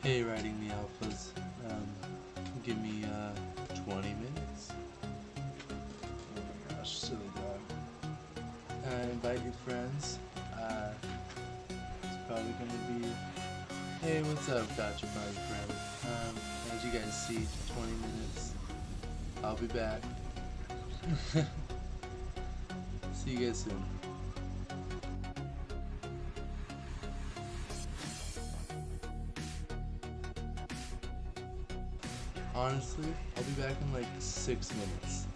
Hey, writing the alphas. Give me 20 minutes. Oh my gosh, silly dog. Invite your friends. It's probably gonna be. Hey, what's up? Gotcha, buddy friend. As you guys see, 20 minutes. I'll be back. See you guys soon. Honestly, I'll be back in like 6 minutes.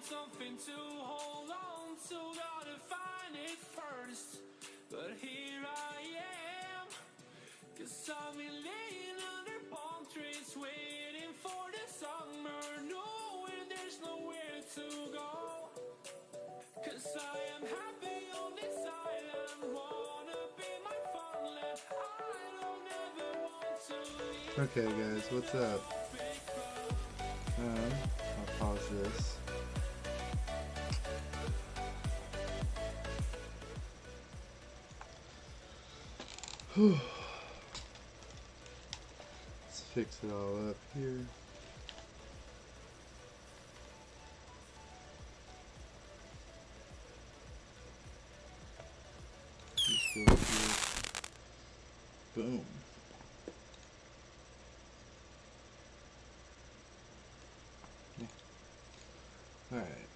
Something to hold on to, gotta find it first. But here I am, 'cause I've been laying under palm trees, waiting for the summer, knowing there's nowhere to go. 'Cause I am happy on this island, wanna be my farmland. I don't ever want to leave. Okay, guys, what's up? I'll pause this. Let's fix it all up here. Let's go here. Boom. Yeah. Alright.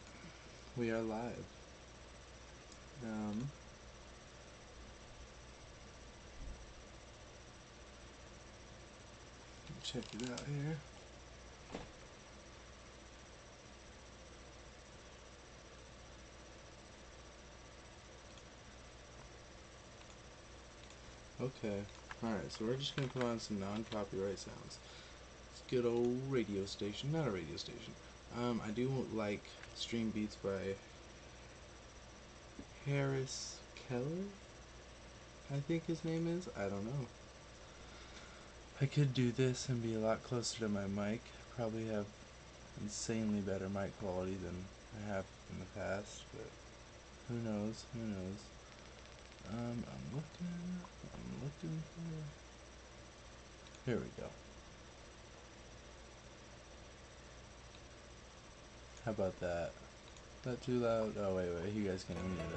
We are live. Check it out here. Okay. Alright, so we're just going to put on some non-copyright sounds. It's a good old radio station. Not a radio station. I do like Stream Beats by Harris Keller, I think his name is. I don't know. I could do this and be a lot closer to my mic. Probably have insanely better mic quality than I have in the past, but who knows? Who knows? I'm looking for. Here we go. How about that? Is that too loud? Oh wait, you guys can mute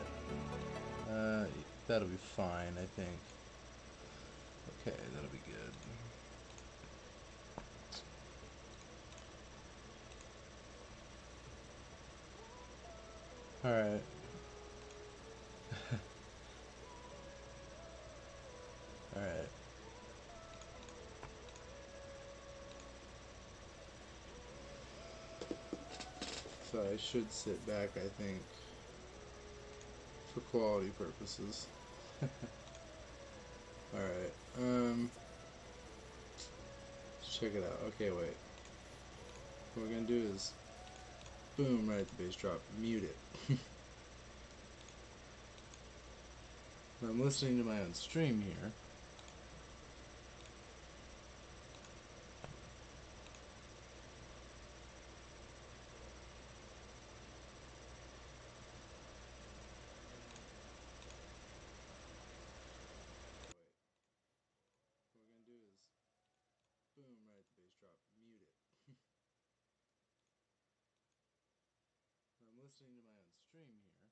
it. That'll be fine, I think. Okay, that'll be good. Alright. Alright. So I should sit back, I think, for quality purposes. Alright, let's check it out. Okay, wait. What we're gonna do is, boom, right at the bass drop, mute it. I'm listening to my own stream here. listening to my own stream here.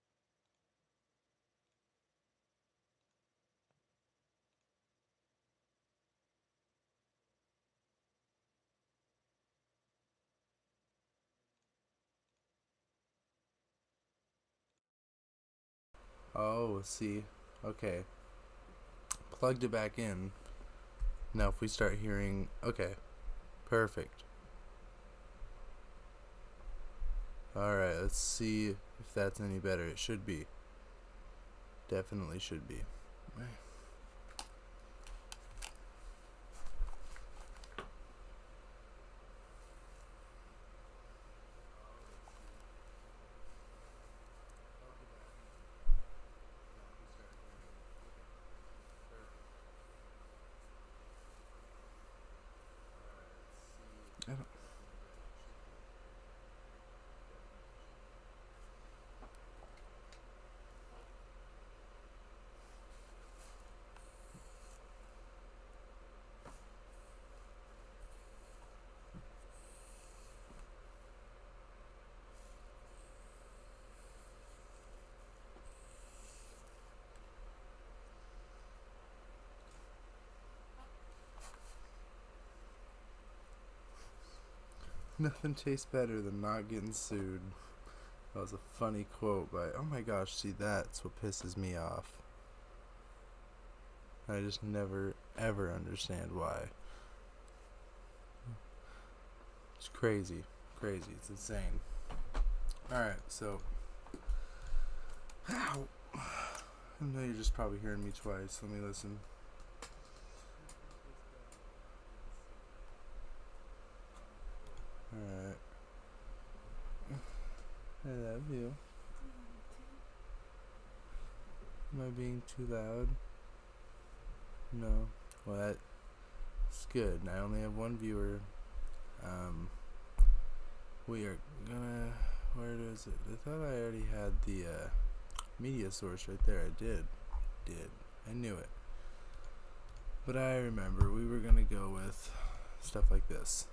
Oh, see. Okay. Plugged it back in. Now if we start hearing... Okay. Perfect. Alright, let's see if that's any better. It should be. Definitely should be. I don't... Nothing tastes better than not getting sued. That was a funny quote by... Oh my gosh, see, that's what pisses me off. I just never, ever understand why. It's crazy. Crazy. It's insane. Alright, so... Ow! I know you're just probably hearing me twice. Let me listen. Alright. I love you. Am I being too loud? No. Well, that's good. I only have one viewer. We are gonna... Where is it? I thought I already had the media source right there. I did. I knew it. But I remember we were gonna go with stuff like this.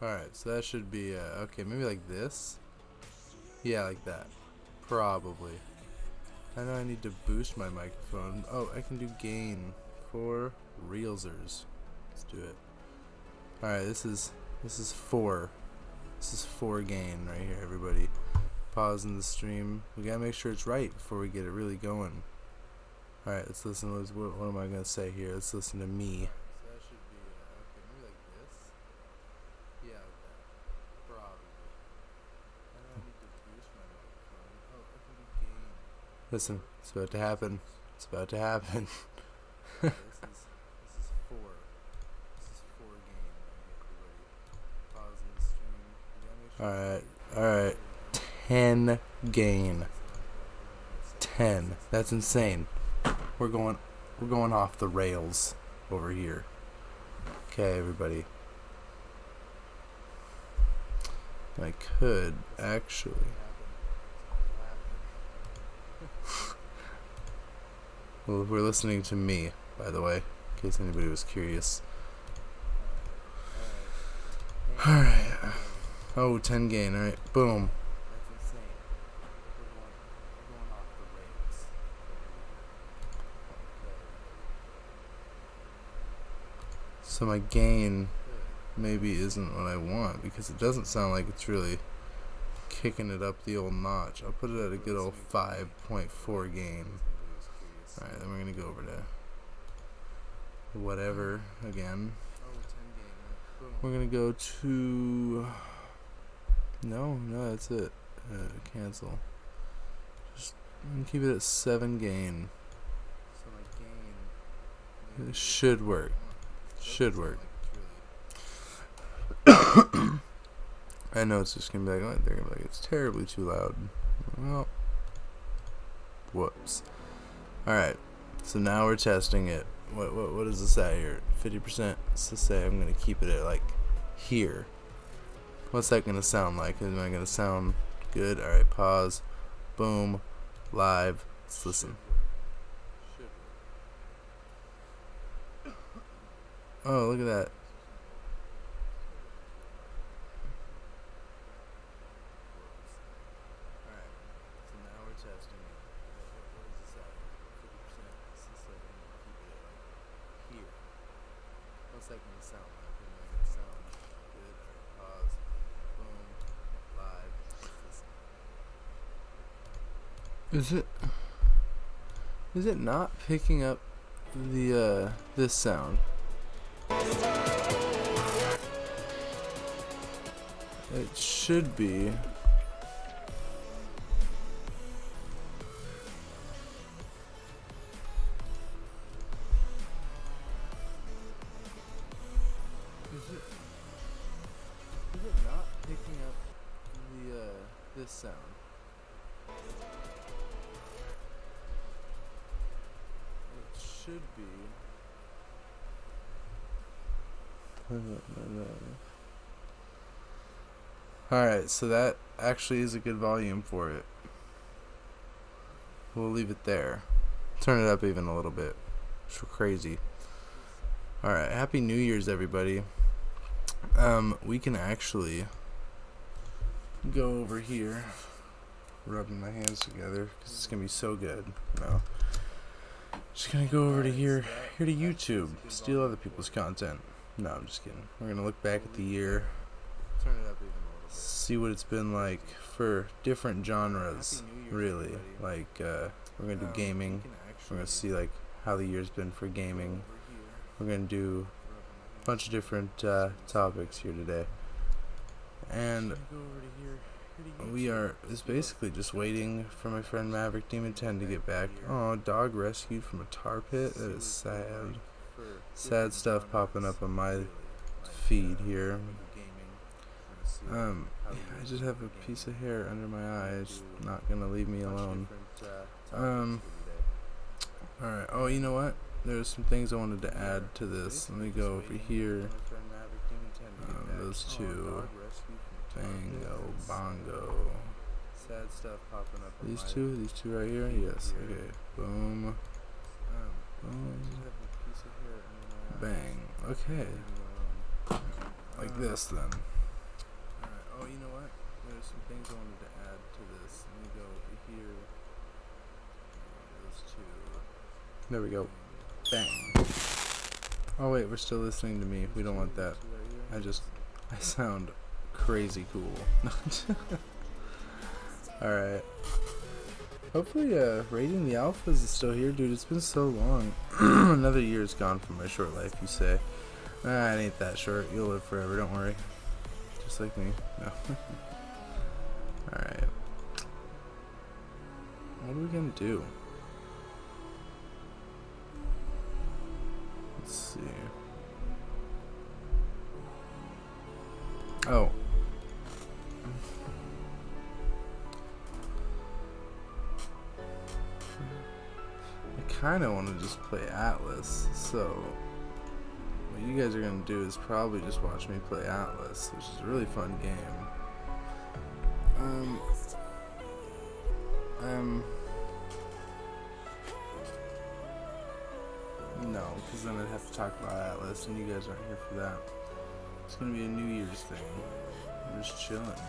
Alright, so that should be, okay, maybe like this? Yeah, like that. Probably. I know I need to boost my microphone. Oh, I can do gain for realsers. Let's do it. Alright, this is 4. This is 4 gain right here, everybody. Pausing the stream. We gotta make sure it's right before we get it really going. Alright, let's listen. What am I gonna say here? Let's listen to me. So that should be, okay, maybe like this? Yeah, like that. Probably. I don't need to boost my microphone. Oh, I can do gain. Listen, it's about to happen. It's about to happen. This is 4. This is 4 gain right here, everybody. Pausing the stream. Alright. 10 gain. 10. That's insane. We're going off the rails over here. Okay, everybody. I could actually. Well, we're listening to me, by the way, in case anybody was curious. Alright. Oh, 10 gain. Alright, boom. That's insane. We're going off the rails. So my gain maybe isn't what I want, because it doesn't sound like it's really kicking it up the old notch. I'll put it at a good old 5.4 gain. Alright, then we're going to go over to whatever again. We're going to go to... No, that's it. Cancel. Just keep it at 7 gain. It should work. Should work. I know it's just going to be like, oh, they're going to be like, it's terribly too loud. Well, whoops. Alright, so now we're testing it. What is this at here? 50%. Let's just say I'm going to keep it at like here. What's that going to sound like? Am I going to sound good? Alright, pause. Boom. Live. Let's listen. Oh, look at that. a second to sound like and make it sound good. Pause. Boom. Live. Is it not picking up the this sound? It should be. Is it not picking up the this sound? It should be. Alright, so that actually is a good volume for it. We'll leave it there. Turn it up even a little bit. It's crazy. Alright, Happy New Year's, everybody. We can actually go over here, rubbing my hands together, because it's going to be so good. No. Just going to go over to here to YouTube, steal other people's content. No, I'm just kidding. We're going to look back at the year, turn it up even a little bit, see what it's been like for different genres, really. Like, we're going to do gaming. We're going to see, like, how the year's been for gaming. We're going to do a bunch of different topics here today. And we are basically just waiting for my friend Maverick Demon 10 to get back. Oh, dog rescued from a tar pit? That is sad. Sad stuff popping up on my feed here. I just have a piece of hair under my eye. It's not gonna leave me alone. Alright, oh, you know what? There's some things I wanted to add to this. Let me go over here. Those two. Bango, bongo. Sad stuff popping up. These two right here? Yes, okay. Boom. Boom. Bang. Okay. Like this then. Alright, oh, you know what? There's some things I wanted to add to this. Let me go over here. Those two. There we go. Bang. Oh wait, we're still listening to me. We don't want that. I sound crazy cool. Alright. Hopefully, rating the alphas is still here, dude. It's been so long. Another year's gone from my short life, you say. It ain't that short. You'll live forever, don't worry. Just like me. No. Alright. What are we gonna do? Let's see. Oh. I kind of want to just play Atlas, so what you guys are going to do is probably just watch me play Atlas, which is a really fun game. No, because then I'd have to talk about Atlas, and you guys aren't here for that. It's going to be a New Year's thing. I'm just chilling.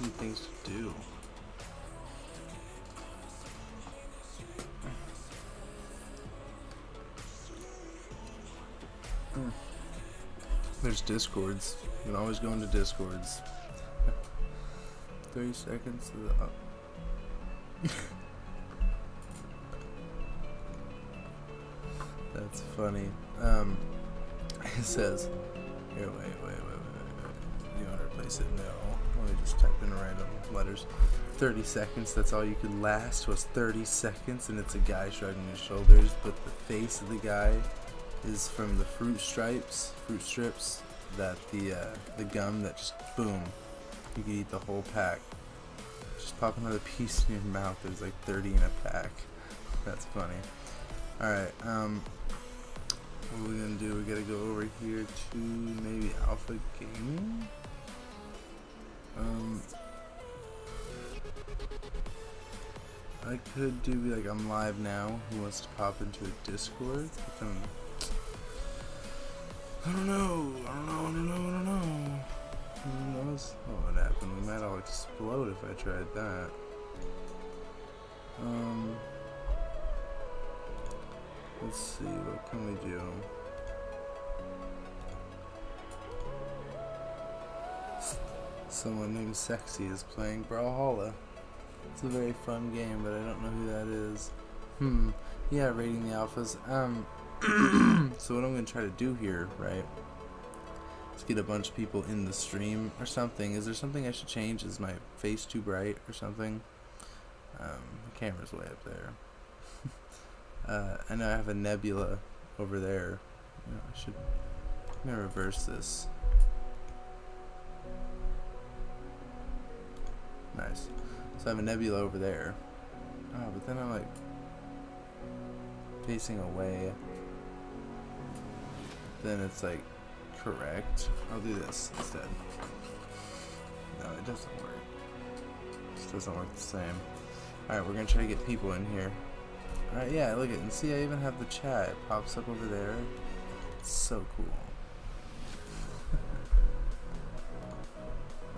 New things to do. There's Discords. You can always go into Discords. 30 seconds to the up. That's funny. It says, here, wait. You want to replace it? No. Let me just type in random letters. 30 seconds, that's all you could last was 30 seconds, and it's a guy shrugging his shoulders, but the face of the guy is from the fruit strips, that the gum that just, boom, you could eat the whole pack. Just pop another piece in your mouth. There's like 30 in a pack. That's funny. Alright, what are we gonna do? We gotta go over here to maybe Alpha Gaming? I could do like I'm live now. Who wants to pop into a Discord? But then, I don't know. Who knows what would happen? We might all explode if I tried that. Let's see, what can we do? Someone named Sexy is playing Brawlhalla. It's a very fun game, but I don't know who that is. Yeah, rating the alphas. So what I'm gonna try to do here, right, is get a bunch of people in the stream or something. Is there something I should change? Is my face too bright or something? The camera's way up there. I know I have a nebula over there. You know, I'm gonna reverse this. Nice. So I have a nebula over there. Oh, but then I'm like facing away. Then it's like correct. I'll do this instead. No, it doesn't work. This doesn't work the same. Alright, we're gonna try to get people in here. Alright, yeah, look at it. And see, I even have the chat. It pops up over there. It's so cool.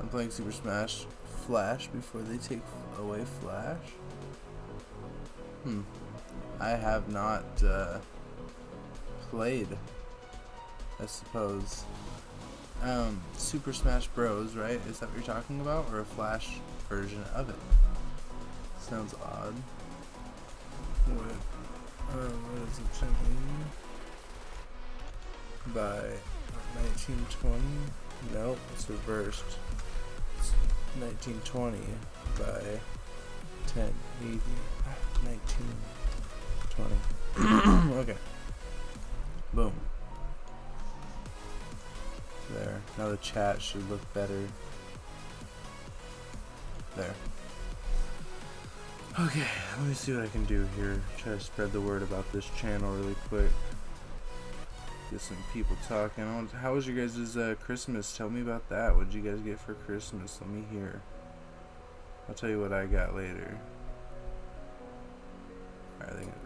I'm playing Super Smash Flash before they take away Flash. I have not played, I suppose. Super Smash Bros, right? Is that what you're talking about? Or a Flash version of it? Sounds odd. What is it saying? By 1920? Nope, it's reversed. It's 1920 by 1080. 1920. Okay. Boom. There. Now the chat should look better. There. Okay, let me see what I can do here. Try to spread the word about this channel really quick. Get some people talking. How was your guys' Christmas? Tell me about that. What did you guys get for Christmas? Let me hear. I'll tell you what I got later.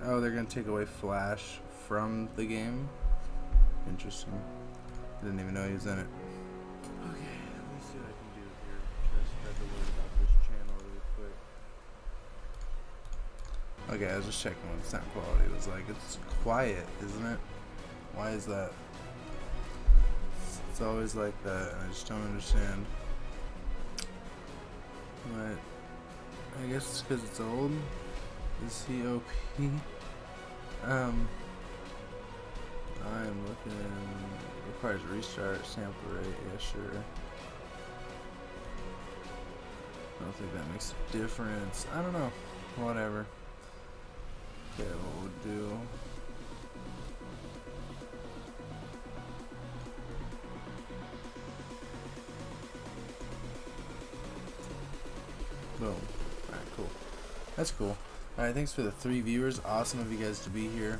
Oh, they're gonna take away Flash from the game? Interesting. I didn't even know he was in it. Okay, let me see what I can do here. Try to spread the word about this channel really quick. Okay, I was just checking what the sound quality was like. It's quiet, isn't it? Why is that? It's always like that, and I just don't understand. But I guess it's because it's old. Is he OP? I'm looking. Requires restart, sample rate. Yeah, sure. I don't think that makes a difference. I don't know. Whatever. Okay, what we'll do. Boom. Alright, cool. That's cool. Alright, thanks for the 3 viewers. Awesome of you guys to be here.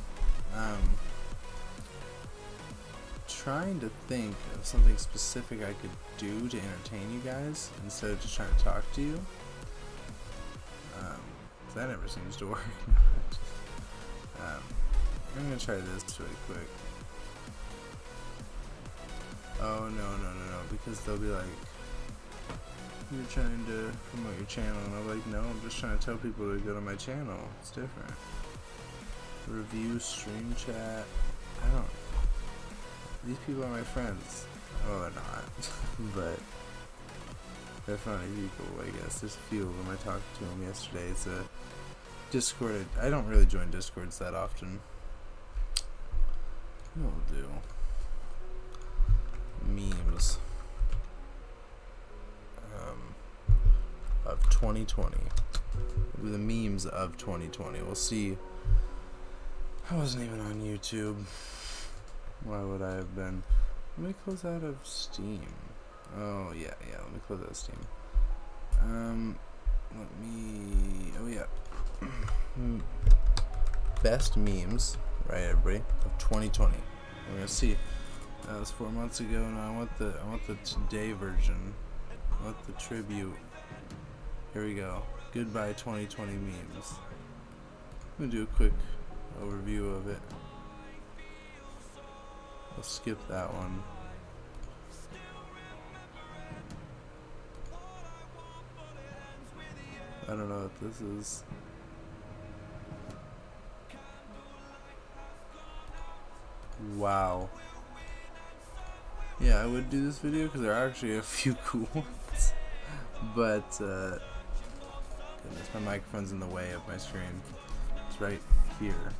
Trying to think of something specific I could do to entertain you guys instead of just trying to talk to you. That never seems to work. I'm gonna try this really quick. Oh no, because they'll be like, you're trying to promote your channel, and I'm like, no, I'm just trying to tell people to go to my channel. It's different. Review, stream chat. I don't. These people are my friends. Oh, they're not, but they're funny people, I guess. There's a few of them. I talked to them yesterday. It's a Discord. I don't really join Discords that often. What we'll do? Memes. Of 2020. The memes of 2020. We'll see. I wasn't even on YouTube. Why would I have been? Let me close out of Steam. Oh yeah, let me close out of Steam. Oh yeah. Best memes, right, everybody, of 2020. We're gonna see. That was 4 months ago. Now I want the today version. I want the tribute. Here we go. Goodbye 2020 memes. I'm gonna do a quick overview of it. I'll skip that one. I don't know what this is. Wow. Yeah, I would do this video because there are actually a few cool ones. But goodness, my microphone's in the way of my screen. It's right here.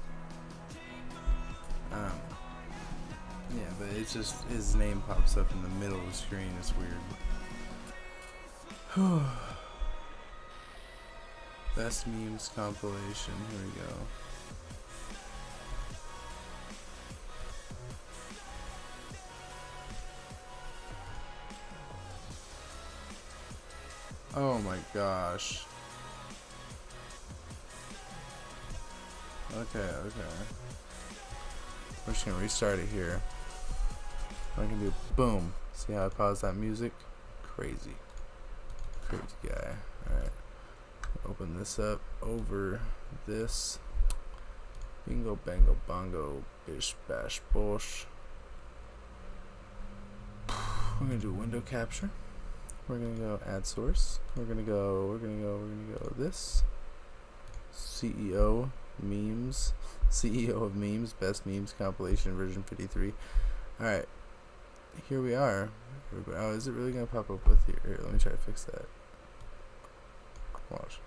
Yeah, but it's just his name pops up in the middle of the screen. It's weird. Best memes compilation. Here we go. Oh my gosh. Okay. We're just gonna restart it here. I can do boom. See how I pause that music? Crazy guy. Alright. Open this up over this. Bingo bango bongo bish bash bosh. We're gonna do window capture. We're gonna go add source. We're gonna go this. CEO memes. CEO of memes, best memes compilation version 53. Alright. Here we are. Oh, is it really gonna pop up with here? Let me try to fix that. Watch.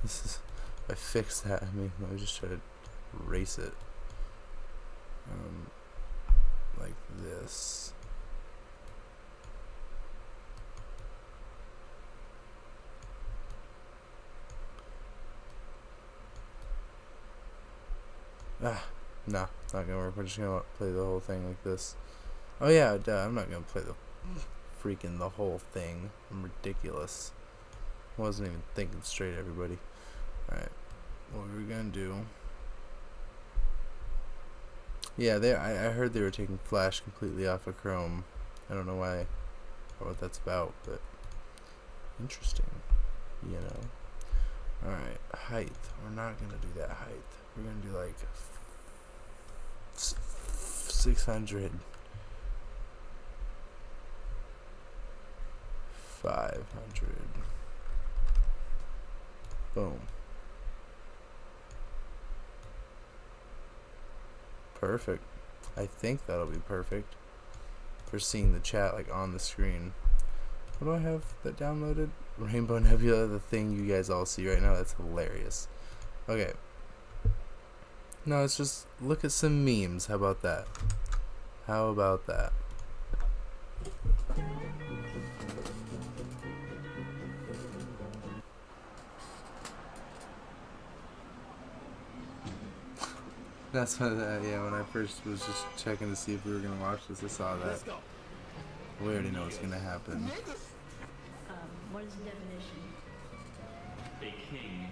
This is, if I fix that, I mean, let me just try to erase it. Like this. No, not gonna work. We're just gonna play the whole thing like this. Oh yeah, duh, I'm not gonna play the whole thing. I'm ridiculous. I wasn't even thinking straight, everybody. Alright, what we're gonna do. Yeah, I heard they were taking Flash completely off of Chrome. I don't know why or what that's about, but interesting, you know. Alright, height. We're not gonna do that height. We're gonna do like 600, 500. Boom. Perfect. I think that'll be perfect for seeing the chat like on the screen. What do I have that downloaded? Rainbow Nebula, the thing you guys all see right now. That's hilarious. Okay. No, let's just look at some memes. How about that? How about that? That's what, yeah, when I first was just checking to see if we were gonna watch this, I saw that. We already know what's gonna happen. What is the definition? A king.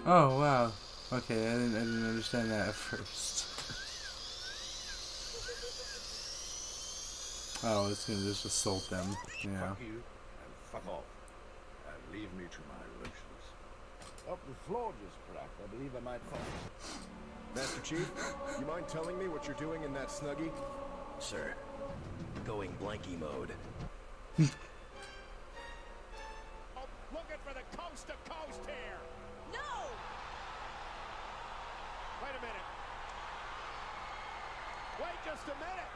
Oh wow. Okay, I didn't understand that at first. Oh, it's gonna just assault them. Yeah. Fuck you and fuck off. And leave me to my relations. Oh, the floor just cracked. I believe I might fall. Master Chief, you mind telling me what you're doing in that Snuggie? Sir, going blanky mode. Oh, looking for the coast to coast here. No! Wait a minute. Wait just a minute.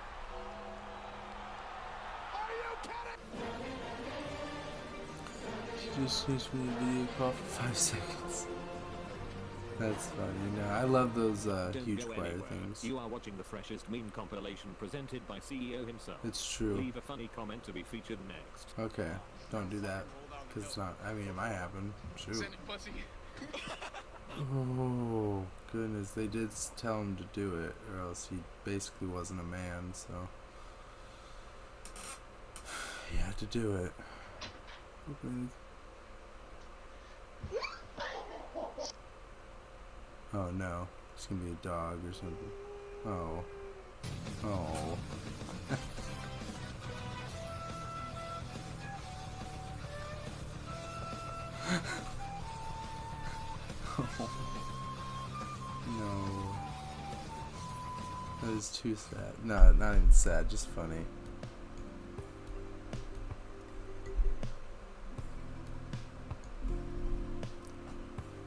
Are you kidding? She just switched me the video call for 5 seconds. That's funny. No, I love those huge choir things. You are watching the freshest meme compilation presented by CEO himself. It's true. Leave a funny comment to be featured next. Okay, don't do that. Because it's not, I mean, it might happen. Shoot. Oh, goodness. They did tell him to do it, or else he basically wasn't a man, so. He had to do it. Oh no, it's gonna be a dog or something. Oh. Oh. No. That is too sad. No, not even sad, just funny.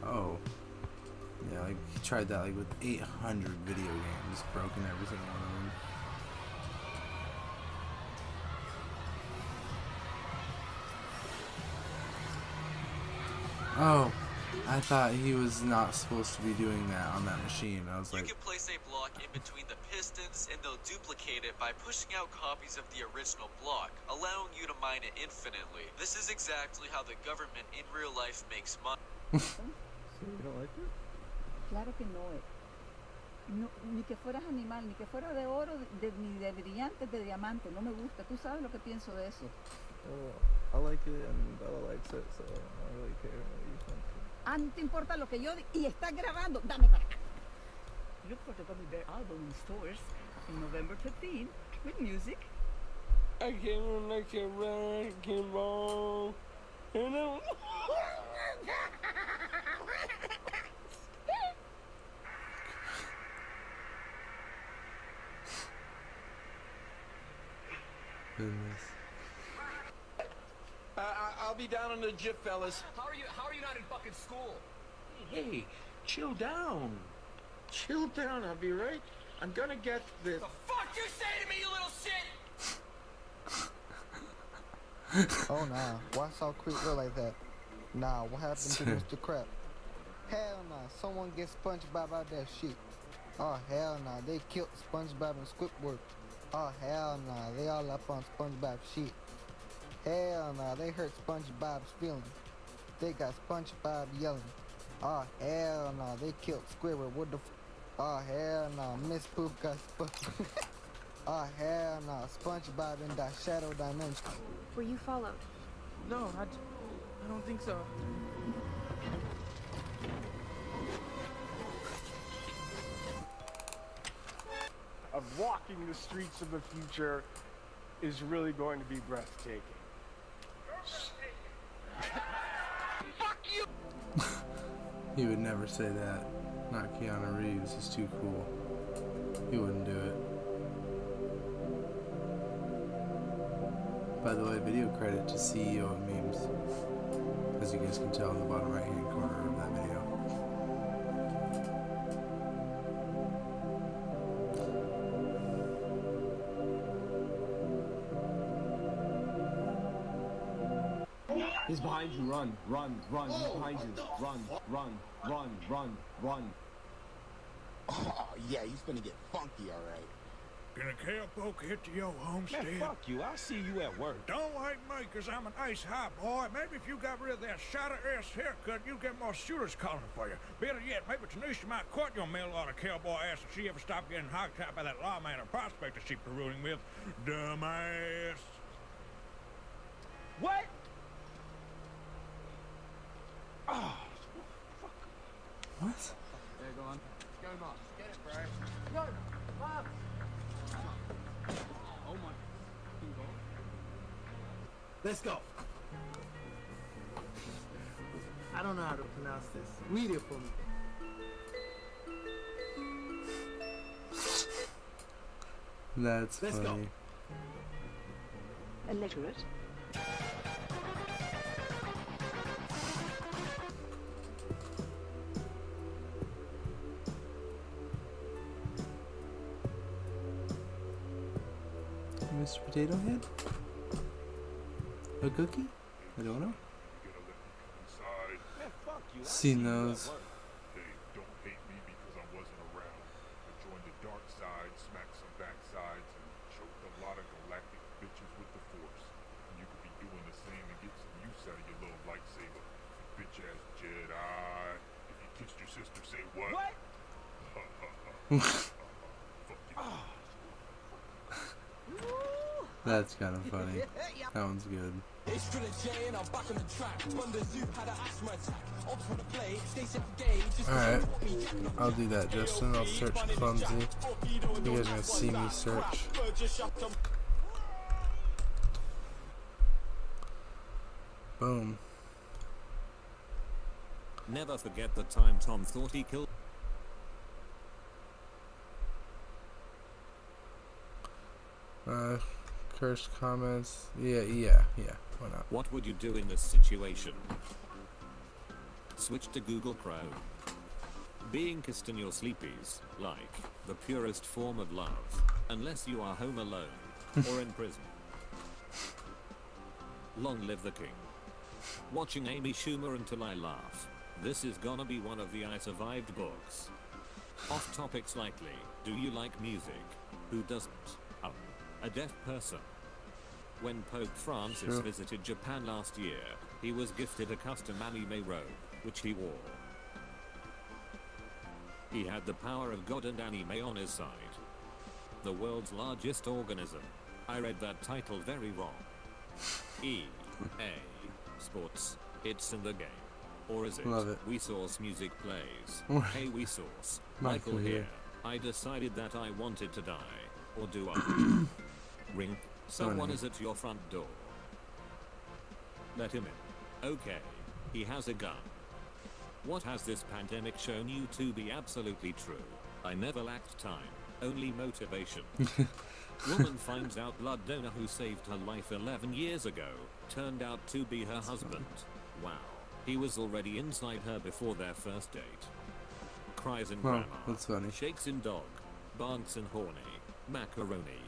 Oh. Yeah, like he tried that like with 800 video games, broken every single one of them. Oh, I thought he was not supposed to be doing that on that machine. I was You like, can place a block in between the pistons and they'll duplicate it by pushing out copies of the original block, allowing you to mine it infinitely. This is exactly how the government in real life makes money. So you don't like it? Claro que no es. No, ni que fueras animal, ni que fuera de oro, ni de brillantes, de diamante. No me gusta. Tú sabes lo que pienso de eso. I like it and Bella likes it, so I don't really care what you think. Ah, no te importa lo que yo y estás grabando. Dame para acá. Look for the Gummy Bear album in stores in November 15 with music. I can't make it right, can roll. And I'm... goodness. I'll be down in the gym, fellas. How are you not in fucking school? Hey, chill down. Chill down, I'll be right. I'm gonna get this. The fuck you say to me, you little shit? Oh nah, why South Creek look like that? Nah, what happened to Mr. Crab? Hell nah, someone get SpongeBob out that shit. Oh hell nah, they killed SpongeBob and Squidward. Oh hell nah, they all up on SpongeBob's shit. Hell nah, they hurt SpongeBob's feelings. They got SpongeBob yelling. Oh hell nah, they killed Squidward. What the oh hell nah, Miss Pooh got oh hell nah, SpongeBob in that shadow dimension. Were you followed? No, I don't think so. Of walking the streets of the future is really going to be breathtaking. Fuck you! He would never say that. Not Keanu Reeves. He's too cool. He wouldn't do it. By the way, video credit to CEO of Memes. As you guys can tell in the bottom right hand corner of that video. He's behind you, run, he's behind you, run. Oh, yeah, he's gonna get funky, alright. Can a cowpoke hit to your homestead? Man, fuck you. I'll see you at work. Don't like me, cause I'm an ice high boy. Maybe if you got rid of that shot-ass haircut, you'd get more shooters calling for you. Better yet, maybe Tanisha might court your mail order cowboy ass if she ever stopped getting hogtied by that lawman or prospector she preluding with. Dumbass. What? Oh, fuck. What? There, go on. Go, Mark. Get it, bro. No, Bob. Oh my. Let's go. I don't know how to pronounce this. Read it for me. That's Let's funny. Go. Illiterate. Mr. Potato Head? A cookie? I don't know. Man, fuck you. Seen those. Hey, don't hate me because I wasn't around. I joined the dark side, smacked some backsides, and choked a lot of galactic bitches with the Force. And you could be doing the same and get some use out of your little lightsaber. Bitch-ass Jedi. If you kissed your sister, say what? What? Fuck you. That's kind of funny. That one's good. Alright. I'll do that, Justin. I'll search Clumsy. You guys are gonna see me search. Boom. Never forget the time Tom thought he killed. Cursed comments. Yeah. Why not? What would you do in this situation? Switch to Google Chrome. Being kissed in your sleepies, like, the purest form of love. Unless you are home alone, or in prison. Long live the king. Watching Amy Schumer until I laugh. This is gonna be one of the I Survived books. Off topic slightly, do you like music? Who doesn't? A deaf person. When Pope Francis visited Japan last year, he was gifted a custom anime robe, which he wore. He had the power of God and anime on his side. The world's largest organism. I read that title very wrong. EA Sports. It's in the game. Or is it? Love it. Resource Music plays. Hey Resource. Michael Michael here. here. I decided that I wanted to die. Or do I? Ring. Someone is at your front door. Let him in. Okay. He has a gun. What has this pandemic shown you to be absolutely true? I never lacked time. Only motivation. Woman finds out blood donor who saved her life 11 years ago turned out to be her husband. Wow. He was already inside her before their first date. Cries in grandma. That's funny. Shakes in dog. Barks in horny. Macaroni.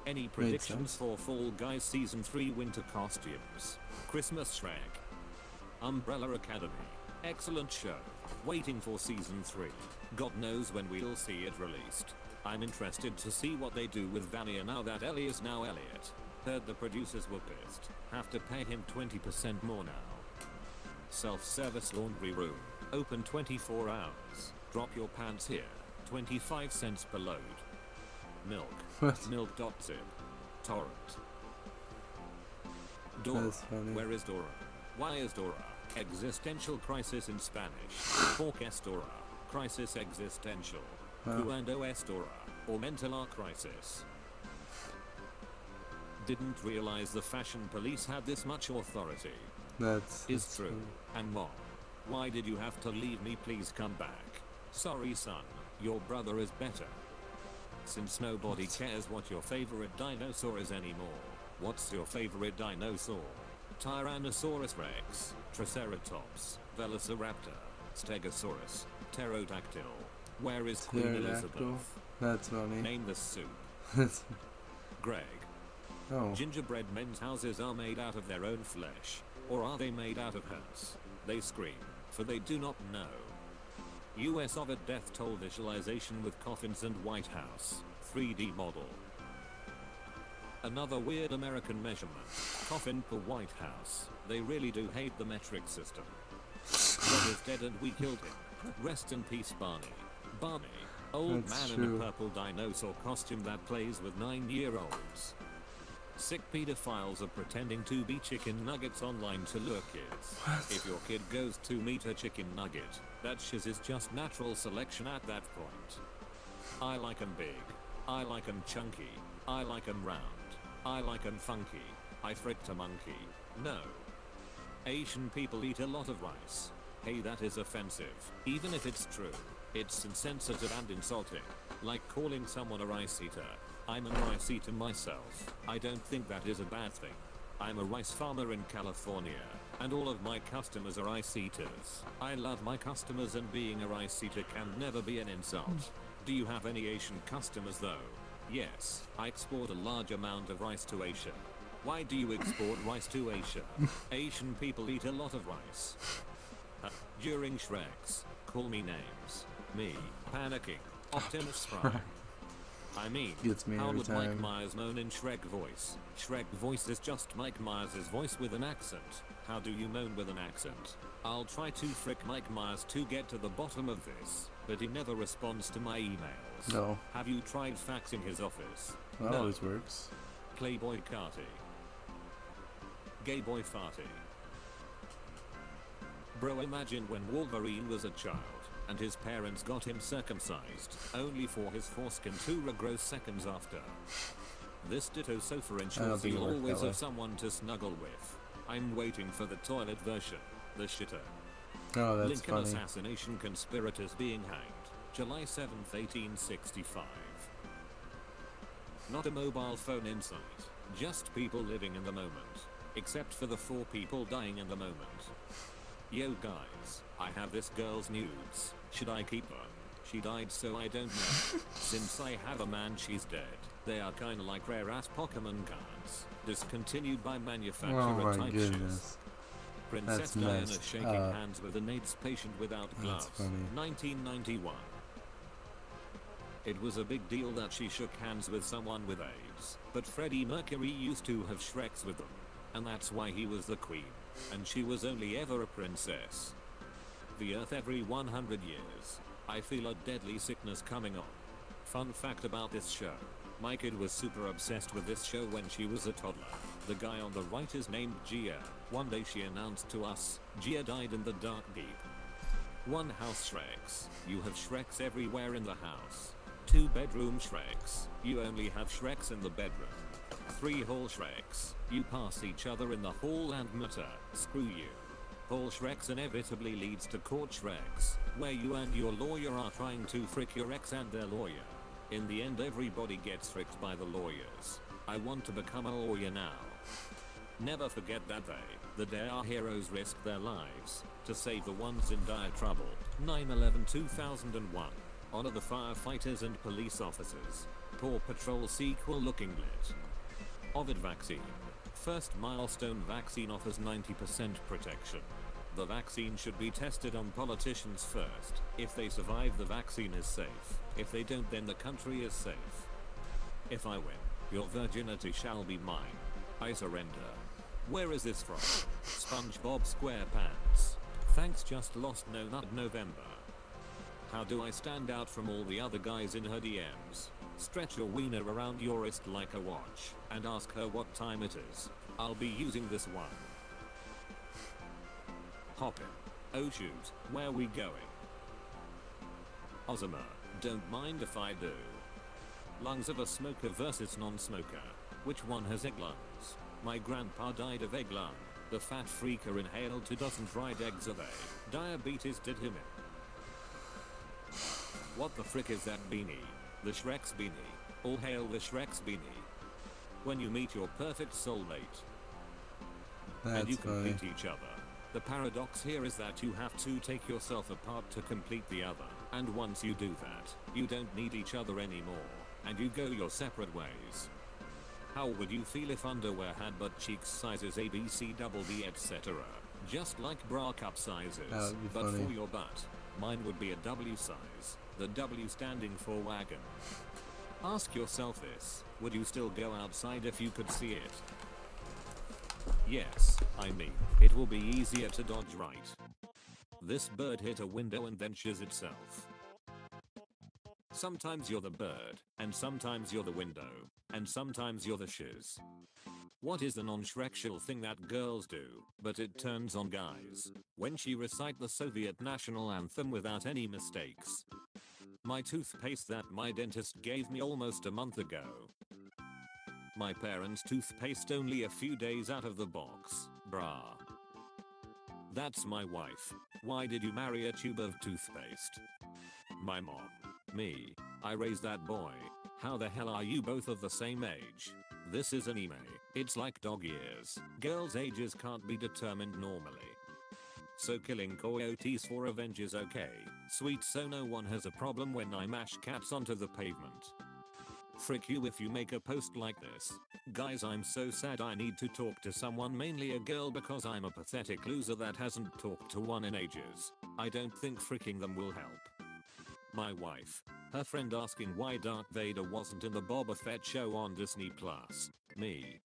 Any predictions for Fall Guys Season 3 winter costumes? Christmas Shrek. Umbrella Academy. Excellent show. Waiting for Season 3. God knows when we'll see it released. I'm interested to see what they do with Vania now that Ellie is now Elliot. Heard the producers were pissed. Have to pay him 20% more now. Self-service laundry room. Open 24 hours. Drop your pants here. 25 cents per load. Milk. What? Milk.zip. Torrent. Dora. That's funny. Where is Dora? Why is Dora? Existential crisis in Spanish. Pork es Dora. Crisis existential. Cuando es Dora. Or mental arc crisis. Didn't realize the fashion police had this much authority. That's true. funny. And Mom, why did you have to leave me? Please come back. Sorry son, your brother is better. Since nobody cares what your favorite dinosaur is anymore, what's your favorite dinosaur? Tyrannosaurus Rex, Triceratops, Velociraptor, Stegosaurus, Pterodactyl. Where is Queen Elizabeth? That's funny. Name the soup. Greg. Oh. Gingerbread men's houses are made out of their own flesh, or are they made out of hers? They scream, for they do not know. US of a death toll visualization with coffins and White House, 3D model. Another weird American measurement, coffin per White House. They really do hate the metric system. God is dead and we killed him. Rest in peace Barney. Barney, old That's man true. in a purple dinosaur costume that plays with 9-year-olds. Sick pedophiles are pretending to be chicken nuggets online to lure kids. If your kid goes to meet a chicken nugget, that shiz is just natural selection at that point. I like 'em big. I like 'em chunky. I like 'em round. I like 'em funky. I fricked a monkey. No. Asian people eat a lot of rice. Hey, that is offensive. Even if it's true, it's insensitive and insulting. Like calling someone a rice eater. I'm a rice eater myself. I don't think that is a bad thing. I'm a rice farmer in California, and all of my customers are rice eaters. I love my customers and being a rice eater can never be an insult. Do you have any Asian customers though? Yes, I export a large amount of rice to Asia. Why do you export rice to Asia? Asian people eat a lot of rice. During Shreks, call me names. Me, panicking, Optimus Prime. I mean, Gets me how every would Mike time. Myers moan in Shrek voice? Shrek voice is just Mike Myers' voice with an accent. How do you moan with an accent? I'll try to frick Mike Myers to get to the bottom of this, but he never responds to my emails. No. Have you tried faxing his office? That No. always works. Playboy Carty. Gay boy farty. Bro, imagine when Wolverine was a child, and his parents got him circumcised, only for his foreskin to regrow seconds after. This ditto sofa ensures think it you'll worked always that have way. someone to snuggle with. I'm waiting for the toilet version, the shitter. Oh, that's Lincoln funny. assassination conspirators being hanged, July 7th, 1865. Not a mobile phone in sight, just people living in the moment. Except for the 4 people dying in the moment. Yo guys, I have this girl's nudes. Should I keep her? She died so I don't know. Since I have a man she's dead. They are kinda like rare ass Pokemon cards. Discontinued by manufacturer Oh my type goodness. shit. Princess That's Diana messed shaking up. hands with an AIDS patient without gloves. That's funny. 1991. It was a big deal that she shook hands with someone with AIDS, but Freddie Mercury used to have Shreks with them. And that's why he was the queen. And she was only ever a princess. The earth every 100 years. I feel a deadly sickness coming on. Fun fact about this show. My kid was super obsessed with this show when she was a toddler. The guy on the right is named Gia. One day she announced to us, Gia died in the dark deep. 1 house Shreks. You have Shreks everywhere in the house. 2 bedroom Shreks. You only have Shreks in the bedroom. 3 hall Shreks. You pass each other in the hall and mutter, screw you. Hall Shreks inevitably leads to court Shreks, where you and your lawyer are trying to frick your ex and their lawyer. In the end everybody gets fricked by the lawyers. I want to become a lawyer now. Never forget that the day our heroes risk their lives to save the ones in dire trouble. 9/11/2001. Honor the firefighters and police officers. Paw Patrol sequel looking lit. Ovid vaccine. First milestone vaccine offers 90% protection. The vaccine should be tested on politicians first. If they survive, the vaccine is safe. If they don't, then the country is safe. If I win, your virginity shall be mine. I surrender. Where is this from? SpongeBob SquarePants. Thanks, just lost no nut November. How do I stand out from all the other guys in her DMs? Stretch your wiener around your wrist like a watch, and ask her what time it is. I'll be using this one. Hop in. Oh shoot, where we going? Ozma, don't mind if I do. Lungs of a smoker versus non-smoker. Which one has egg lungs? My grandpa died of egg lung. The fat freaker inhaled 2 dozen fried eggs a day. Diabetes did him in. What the frick is that beanie? The Shrek's beanie. All hail the Shrek's beanie. When you meet your perfect soulmate. And you complete each other. The paradox here is that you have to take yourself apart to complete the other. And once you do that, you don't need each other anymore. And you go your separate ways. How would you feel if underwear had butt cheeks sizes A, B, C, double D, etc.? Just like bra cup sizes, but funny. for your butt. Mine would be a W size, the W standing for wagon. Ask yourself this, would you still go outside if you could see it? Yes, I mean, it will be easier to dodge right. This bird hit a window and then shiz itself. Sometimes you're the bird, and sometimes you're the window, and sometimes you're the shiz. What is the non-Shrekshal thing that girls do, but it turns on guys? When she recite the Soviet national anthem without any mistakes. My toothpaste that my dentist gave me almost a month ago. My parents' toothpaste only a few days out of the box, brah. That's my wife. Why did you marry a tube of toothpaste? My mom. Me. I raised that boy. How the hell are you both of the same age? This is anime. It's like dog years. Girls' ages can't be determined normally. So killing coyotes for revenge is okay. Sweet, so no one has a problem when I mash cats onto the pavement. Frick you if you make a post like this. Guys, I'm so sad I need to talk to someone, mainly a girl, because I'm a pathetic loser that hasn't talked to one in ages. I don't think fricking them will help. My wife. Her friend asking why Darth Vader wasn't in the Boba Fett show on Disney+. Me.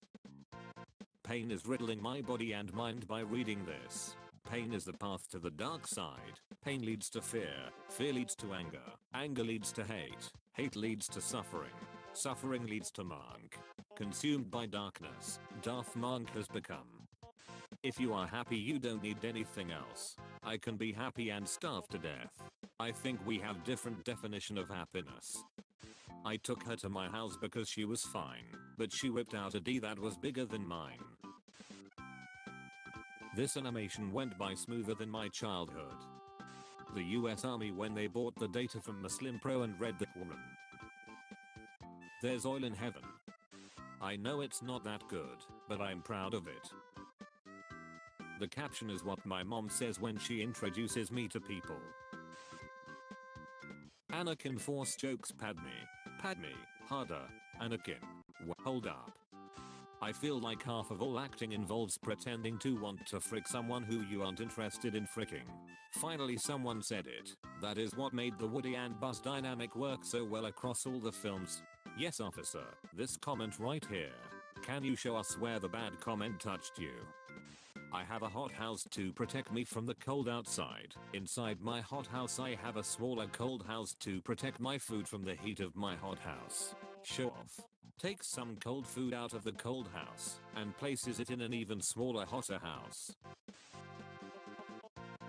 Pain is riddling my body and mind by reading this. Pain is the path to the dark side. Pain leads to fear. Fear leads to anger. Anger leads to hate. Hate leads to suffering. Suffering leads to Monk. Consumed by darkness, Darth Monk has become. If you are happy, you don't need anything else. I can be happy and starve to death. I think we have different definition of happiness. I took her to my house because she was fine, but she whipped out a D that was bigger than mine. This animation went by smoother than my childhood. The US Army when they bought the data from Muslim Pro and read that woman. There's oil in heaven. I know it's not that good, but I'm proud of it. The caption is what my mom says when she introduces me to people. Anakin force jokes Padme. Padme, harder. Anakin. Hold up. I feel like half of all acting involves pretending to want to frick someone who you aren't interested in fricking. Finally someone said it. That is what made the Woody and Buzz dynamic work so well across all the films. Yes officer, this comment right here. Can you show us where the bad comment touched you? I have a hothouse to protect me from the cold outside. Inside my hothouse I have a smaller cold house to protect my food from the heat of my hothouse. Show off. Takes some cold food out of the cold house and places it in an even smaller hotter house.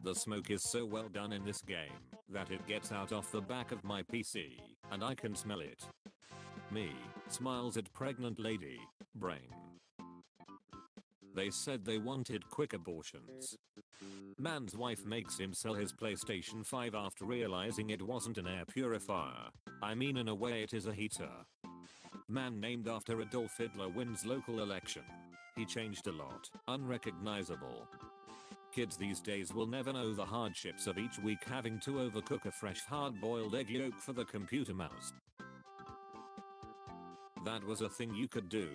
The smoke is so well done in this game that it gets out off the back of my PC and I can smell it. Me, smiles at pregnant lady, brain. They said they wanted quick abortions. Man's wife makes him sell his PlayStation 5 after realizing it wasn't an air purifier. I mean in a way it is a heater. Man named after Adolf Hitler wins local election. He changed a lot. Unrecognizable. Kids these days will never know the hardships of each week having to overcook a fresh hard-boiled egg yolk for the computer mouse. That was a thing you could do.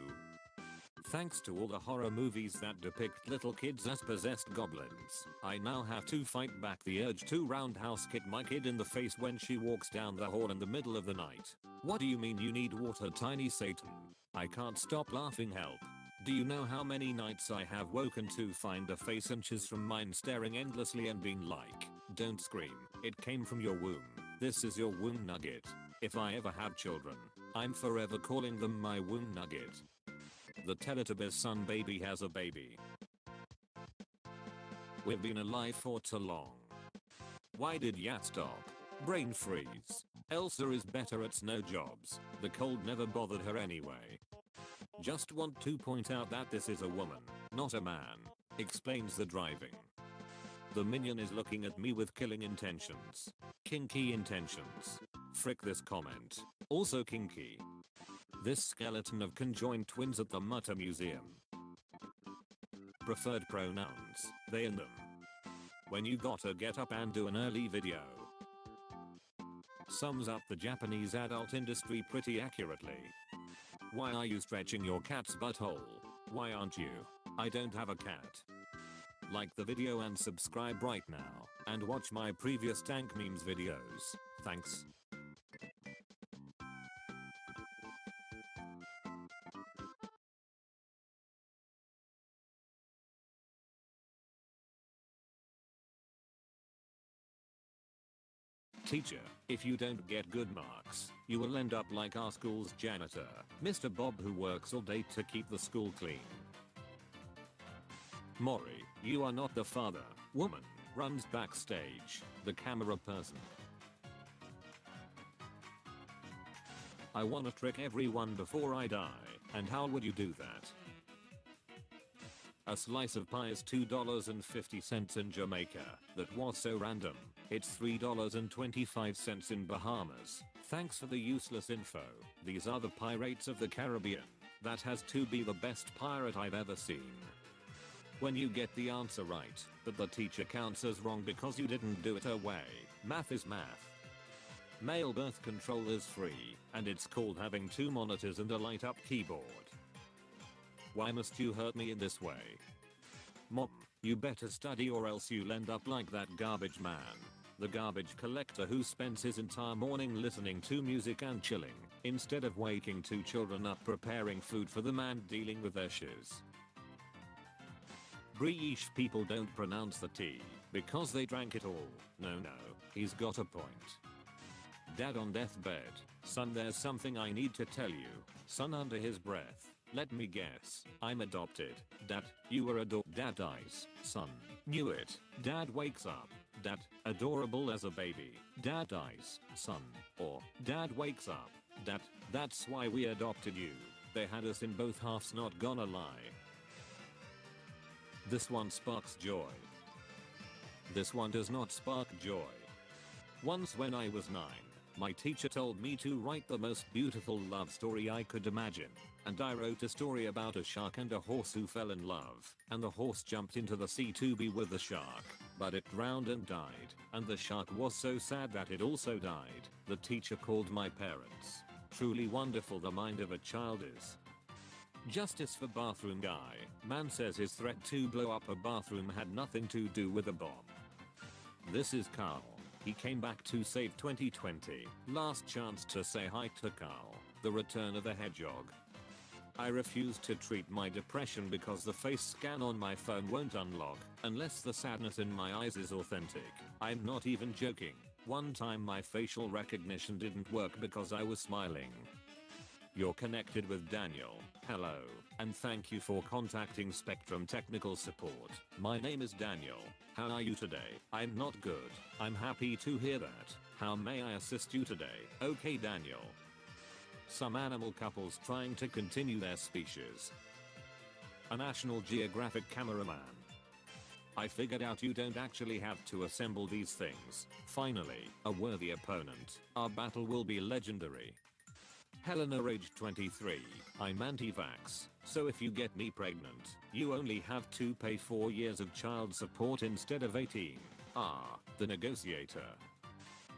Thanks to all the horror movies that depict little kids as possessed goblins, I now have to fight back the urge to roundhouse kick my kid in the face when she walks down the hall in the middle of the night. What do you mean you need water, tiny Satan? I can't stop laughing, help. Do you know how many nights I have woken to find a face inches from mine staring endlessly and being like, don't scream, it came from your womb. This is your womb nugget. If I ever have children, I'm forever calling them my womb nugget. The Teletubbies son baby has a baby. We've been alive for too long. Why did Yat stop? Brain freeze. Elsa is better at snow jobs. The cold never bothered her anyway. Just want to point out that this is a woman, not a man. Explains the driving. The minion is looking at me with killing intentions. Kinky intentions. Frick this comment. Also kinky. This skeleton of conjoined twins at the Mutter Museum. Preferred pronouns, they and them. When you gotta get up and do an early video. Sums up the Japanese adult industry pretty accurately. Why are you stretching your cat's butthole? Why aren't you? I don't have a cat. Like the video and subscribe right now, and watch my previous tank memes videos. Thanks. Teacher, if you don't get good marks, you will end up like our school's janitor, Mr. Bob, who works all day to keep the school clean. Mori, you are not the father. Woman, runs backstage, the camera person. I wanna trick everyone before I die, and how would you do that? A slice of pie is $2.50 in Jamaica. That was so random. It's $3.25 in Bahamas. Thanks for the useless info. These are the pirates of the Caribbean. That has to be the best pirate I've ever seen. When you get the answer right, but the teacher counts as wrong because you didn't do it her way. Math is math. Male birth control is free, and it's called having 2 monitors and a light-up keyboard. Why must you hurt me in this way? Mom, you better study or else you'll end up like that garbage man. The garbage collector who spends his entire morning listening to music and chilling, instead of waking 2 children up preparing food for the man dealing with their shiz. British people don't pronounce the T, because they drank it all. No, he's got a point. Dad on deathbed. Son, there's something I need to tell you. Son under his breath. Let me guess. I'm adopted. Dad, you were Dad dies. Son. Knew it. Dad wakes up. Dad, adorable as a baby. Dad dies. Son. Or, Dad wakes up. Dad, that's why we adopted you. They had us in both halves, not gonna lie. This one sparks joy. This one does not spark joy. Once when I was 9, My teacher told me to write the most beautiful love story I could imagine. And I wrote a story about a shark and a horse who fell in love. And the horse jumped into the sea to be with the shark. But it drowned and died. And the shark was so sad that it also died. The teacher called my parents. Truly wonderful the mind of a child is. Justice for bathroom guy. Man says his threat to blow up a bathroom had nothing to do with a bomb. This is Carl. He came back to save 2020. Last chance to say hi to Carl. The return of the hedgehog. I refuse to treat my depression because the face scan on my phone won't unlock unless the sadness in my eyes is authentic. I'm not even joking. One time my facial recognition didn't work because I was smiling. You're connected with Daniel. Hello, and thank you for contacting Spectrum Technical Support. My name is Daniel. How are you today? I'm not good. I'm happy to hear that. How may I assist you today? Okay, Daniel. Some animal couples trying to continue their species. A National Geographic cameraman. I figured out you don't actually have to assemble these things. Finally, a worthy opponent. Our battle will be legendary. Helena, age 23. I'm anti-vax, so if you get me pregnant, you only have to pay 4 years of child support instead of 18. Ah, the negotiator.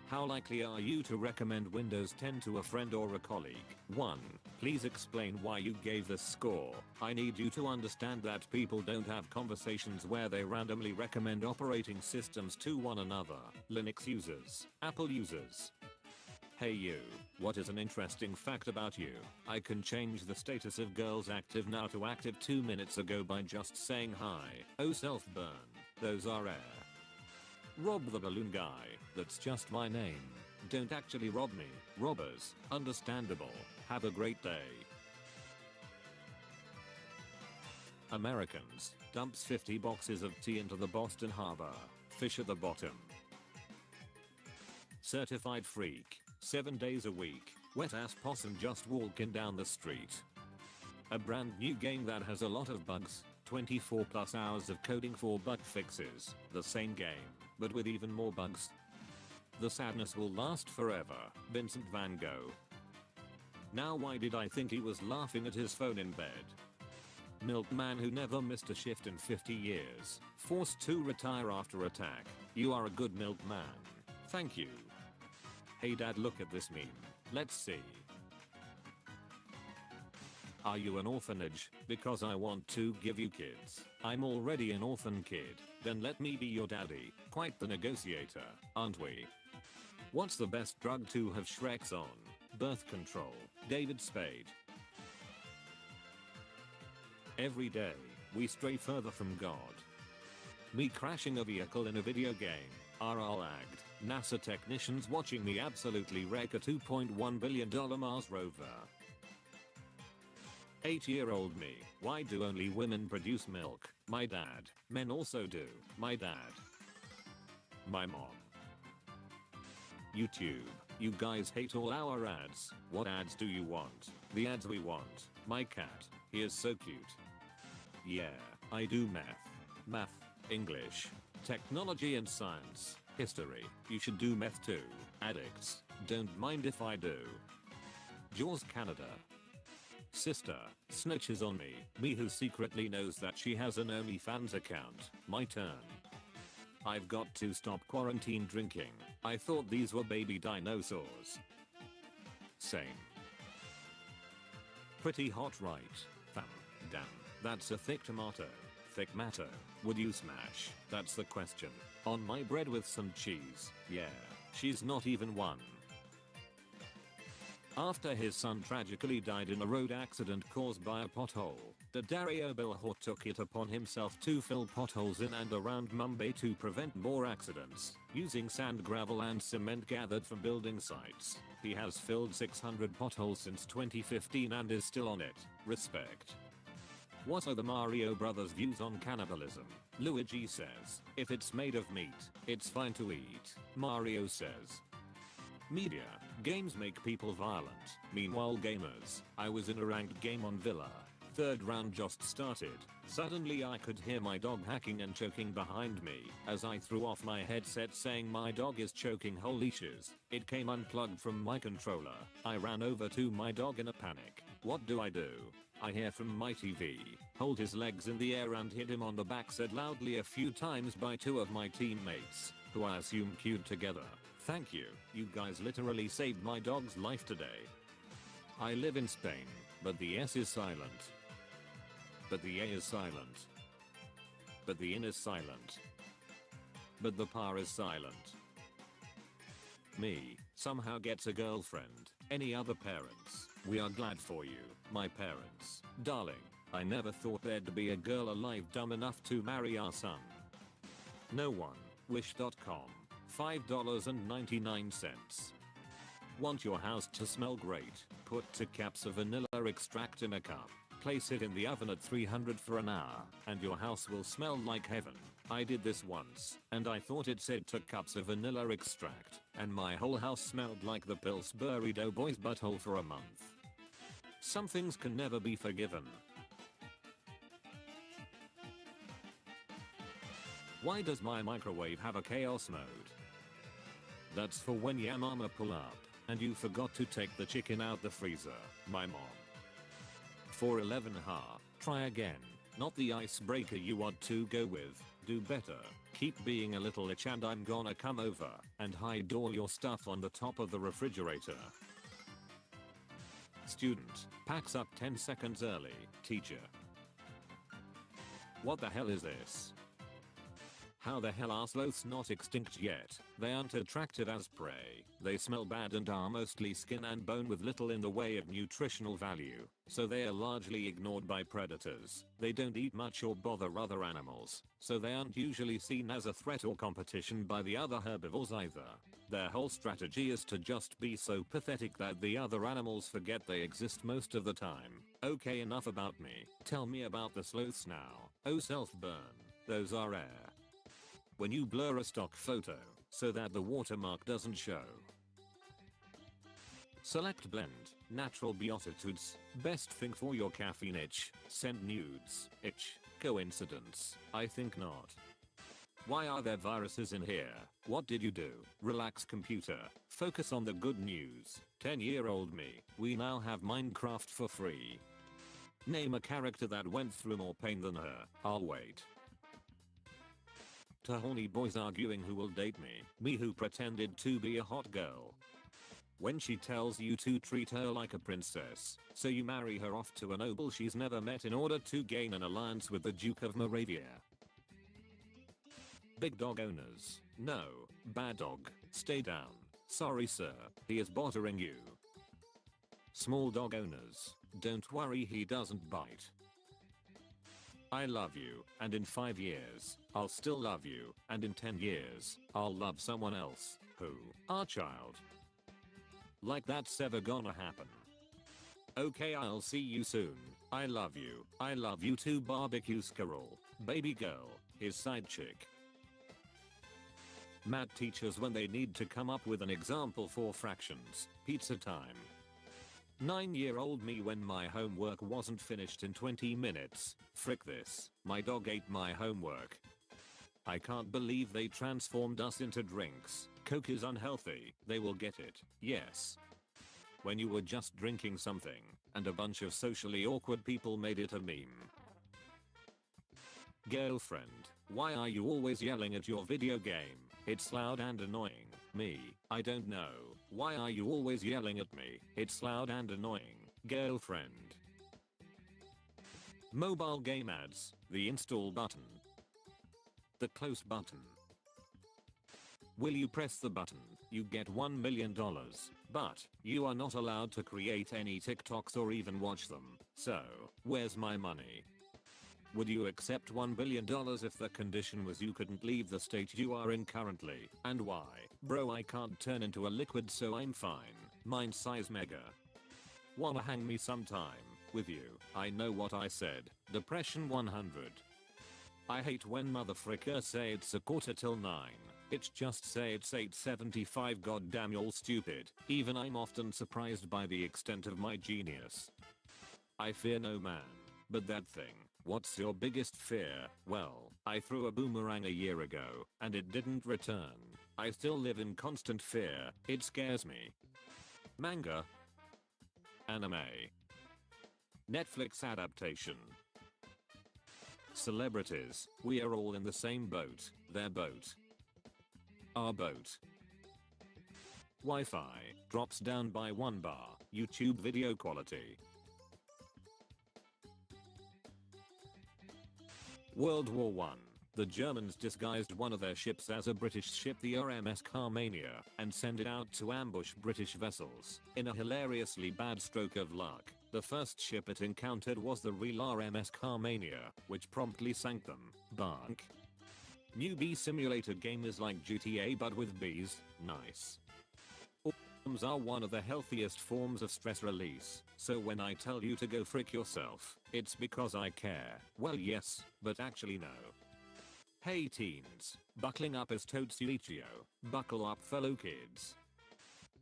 How likely are you to recommend Windows 10 to a friend or a colleague? 1. Please explain why you gave this score. I need you to understand that people don't have conversations where they randomly recommend operating systems to one another. Linux users, Apple users. Hey you, what is an interesting fact about you? I can change the status of girls active now to active 2 minutes ago by just saying hi. Oh, self-burn. Those are rare. Rob the balloon guy. That's just my name. Don't actually rob me. Robbers. Understandable. Have a great day. Americans. Dumps 50 boxes of tea into the Boston Harbor. Fish at the bottom. Certified freak. 7 days a week. Wet ass possum just walking down the street. A brand new game that has a lot of bugs. 24 plus hours of coding for bug fixes. The same game, but with even more bugs. The sadness will last forever. Vincent van Gogh. Now why did I think he was laughing at his phone in bed? Milkman who never missed a shift in 50 years. Forced to retire after attack. You are a good milkman. Thank you. Hey dad, look at this meme. Let's see. Are you an orphanage? Because I want to give you kids. I'm already an orphan kid. Then let me be your daddy. Quite the negotiator, aren't we? What's the best drug to have Shreks on? Birth control. David Spade. Every day, we stray further from God. Me crashing a vehicle in a video game. RR lagged. NASA technicians watching me absolutely wreck a $2.1 billion Mars rover. 8-year-old me. Why do only women produce milk? My dad. Men also do. My dad. My mom. YouTube. You guys hate all our ads. What ads do you want? The ads we want. My cat. He is so cute. Yeah, I do math. Math, English, technology and science. History. You should do meth too. Addicts. Don't mind if I do. Jaws, Canada. Sister. Snitches on me. Me who secretly knows that she has an OnlyFans account. My turn. I've got to stop quarantine drinking. I thought these were baby dinosaurs. Same. Pretty hot, right? Fam. Damn. That's a thick tomato. Thick matter. Would you smash? That's the question. On my bread with some cheese. Yeah. She's not even one. After his son tragically died in a road accident caused by a pothole, Dario Bilhor took it upon himself to fill potholes in and around Mumbai to prevent more accidents, using sand, gravel and cement gathered from building sites. He has filled 600 potholes since 2015 and is still on it. Respect. What are the Mario Brothers' views on cannibalism? Luigi says, if it's made of meat, it's fine to eat. Mario says, media. Games make people violent. Meanwhile gamers. I was in a ranked game on Villa. third round just started. Suddenly I could hear my dog hacking and choking behind me as I threw off my headset saying my dog is choking. Holy shiz. It came unplugged from my controller. I ran over to my dog in a panic. What do? I hear from my TV, hold his legs in the air and hit him on the back said loudly a few times by two of my teammates, who I assume queued together. Thank you, you guys literally saved my dog's life today. I live in Spain, but the S is silent. But the A is silent. But the N is silent. But the PA is silent. Me, somehow gets a girlfriend. Any other parents? We are glad for you, my parents. Darling, I never thought there'd be a girl alive dumb enough to marry our son. No one. Wish.com. $5.99. Want your house to smell great? Put 2 cups of vanilla extract in a cup. Place it in the oven at 300 for an hour, and your house will smell like heaven. I did this once, and I thought it said 2 cups of vanilla extract, and my whole house smelled like the Pillsbury Doughboy's butthole for a month. Some things can never be forgiven. Why does my microwave have a chaos mode? That's for when your mama pull up, and you forgot to take the chicken out the freezer, my mom. 411 ha, try again. Not the icebreaker you want to go with, do better. Keep being a little itch and I'm gonna come over and hide all your stuff on the top of the refrigerator. Student, packs up 10 seconds early, teacher. What the hell is this? How the hell are sloths not extinct yet? They aren't attractive as prey. They smell bad and are mostly skin and bone with little in the way of nutritional value, so they are largely ignored by predators. They don't eat much or bother other animals, so they aren't usually seen as a threat or competition by the other herbivores either. Their whole strategy is to just be so pathetic that the other animals forget they exist most of the time. Okay, enough about me. Tell me about the sloths now. Oh, self-burn. Those are rare. When you blur a stock photo so that the watermark doesn't show. Select blend, natural beatitudes, best thing for your caffeine itch, send nudes, itch, coincidence, I think not. Why are there viruses in here? What did you do? Relax computer, focus on the good news. 10-year-old me, we now have Minecraft for free. Name a character that went through more pain than her, I'll wait. To horny boys arguing who will date me, me who pretended to be a hot girl. When she tells you to treat her like a princess, so you marry her off to a noble she's never met in order to gain an alliance with the Duke of Moravia. Big dog owners, no, bad dog, stay down, sorry sir, he is bothering you. Small dog owners, don't worry he doesn't bite. I love you, and in 5 years, I'll still love you, and in 10 years, I'll love someone else, who, our child. Like that's ever gonna happen. Okay, I'll see you soon. I love you too. Barbecue Squirrel, baby girl, his side chick. Mad teachers when they need to come up with an example for fractions. Pizza time. 9-year-old me when my homework wasn't finished in 20 minutes. Frick this, my dog ate my homework. I can't believe they transformed us into drinks. Coke is unhealthy, they will get it, yes. When you were just drinking something, and a bunch of socially awkward people made it a meme. Girlfriend, why are you always yelling at your video game? It's loud and annoying. Me, I don't know. Why are you always yelling at me? It's loud and annoying. Girlfriend. Mobile game ads, the install button. The close button. Will you press the button, you get $1 million. But, you are not allowed to create any TikToks or even watch them. So, where's my money? Would you accept $1 billion if the condition was you couldn't leave the state you are in currently? And why? Bro, I can't turn into a liquid so I'm fine. Mind size mega. Wanna hang me sometime? With you. I know what I said. Depression 100. I hate when motherfrickers say it's 9:15. It's just say it's 8:75. Goddamn, y'all stupid. Even I'm often surprised by the extent of my genius. I fear no man. But that thing, what's your biggest fear? Well, I threw a boomerang a year ago, and it didn't return. I still live in constant fear, it scares me. Manga. Anime. Netflix adaptation. Celebrities, we are all in the same boat, their boat. Our boat. Wi-Fi, drops down by 1 bar, YouTube video quality. World War I. The Germans disguised one of their ships as a British ship, the RMS Carmania, and sent it out to ambush British vessels. In a hilariously bad stroke of luck, the first ship it encountered was the real RMS Carmania, which promptly sank them. Bunk. New bee simulator game is like GTA but with bees. Nice. Orgasms are one of the healthiest forms of stress release, so when I tell you to go frick yourself, it's because I care. Well, yes, but actually no. Hey teens, buckling up is Totsuichio. Buckle up, fellow kids.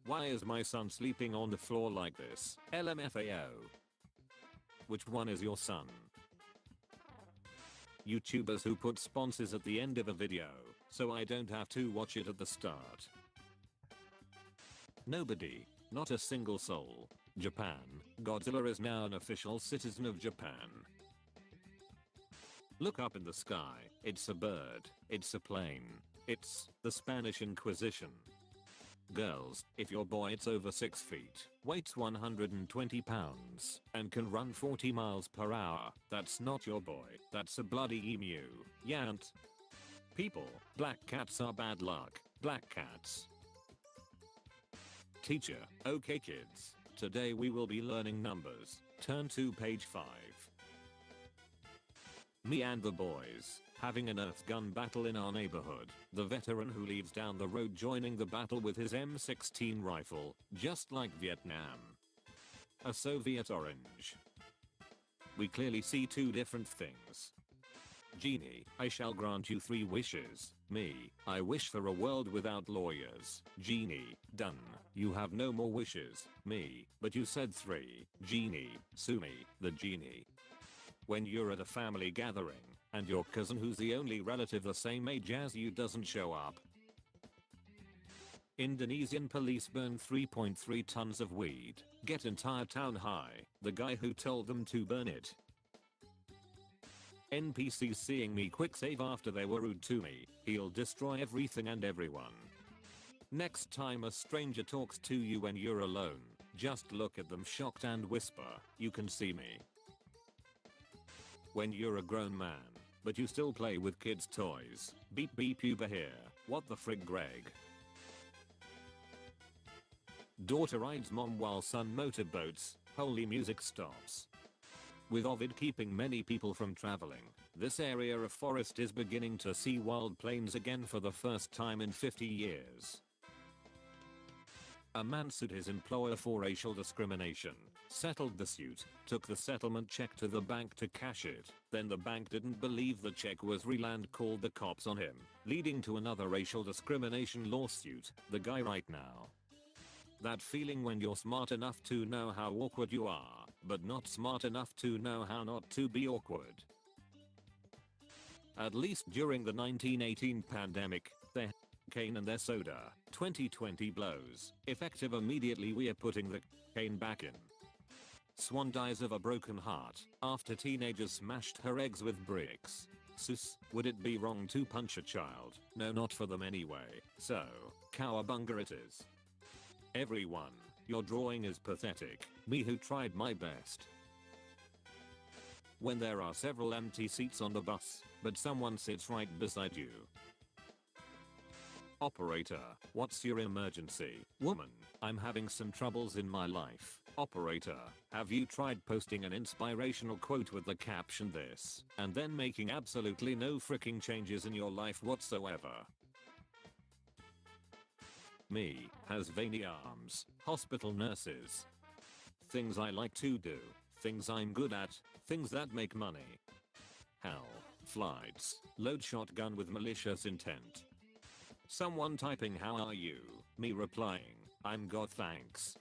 Why is my son sleeping on the floor like this? LMFAO. Which one is your son? YouTubers who put sponsors at the end of a video, so I don't have to watch it at the start. Nobody, not a single soul. Japan, Godzilla is now an official citizen of Japan. Look up in the sky, it's a bird, it's a plane, it's the Spanish Inquisition. Girls, if your boy is over 6 feet, weighs 120 pounds, and can run 40 miles per hour, that's not your boy, that's a bloody emu, yant. People, black cats are bad luck, black cats. Teacher, okay kids, today we will be learning numbers, turn to page 5. Me and the boys, having an earth gun battle in our neighborhood, the veteran who leaves down the road joining the battle with his M16 rifle, just like Vietnam. A Soviet orange. We clearly see two different things. Genie, I shall grant you 3 wishes. Me, I wish for a world without lawyers. Genie, done. You have no more wishes. Me, but you said 3. Genie, sue me. The genie. When you're at a family gathering, and your cousin who's the only relative the same age as you doesn't show up. Indonesian police burn 3.3 tons of weed, get entire town high, the guy who told them to burn it. NPCs seeing me quick save after they were rude to me, he'll destroy everything and everyone. Next time a stranger talks to you when you're alone, just look at them shocked and whisper, you can see me. When you're a grown man, but you still play with kids' toys. Beep beep Uber here. What the frig, Greg? Daughter rides mom while son motorboats. Holy music stops. With Ovid keeping many people from traveling, this area of forest is beginning to see wild plains again for the first time in 50 years. A man sued his employer for racial discrimination, settled the suit, took the settlement check to the bank to cash it, then the bank didn't believe the check was real and called the cops on him, leading to another racial discrimination lawsuit. The guy right now. That feeling when you're smart enough to know how awkward you are, but not smart enough to know how not to be awkward. At least during the 1918 pandemic, they cane and their soda. 2020 blows. Effective immediately, we are putting the cane back in. Swan dies of a broken heart after teenagers smashed her eggs with bricks. Sus, would it be wrong to punch a child? No, not for them anyway. So, cowabunga it is. Everyone, your drawing is pathetic. Me who tried my best. When there are several empty seats on the bus, but someone sits right beside you. Operator, what's your emergency? Woman, I'm having some troubles in my life. Operator, have you tried posting an inspirational quote with the caption this, and then making absolutely no freaking changes in your life whatsoever? Me, has veiny arms, hospital nurses. Things I like to do, things I'm good at, things that make money. Hell, flights, load shotgun with malicious intent. Someone typing how are you, me replying, I'm God thanks.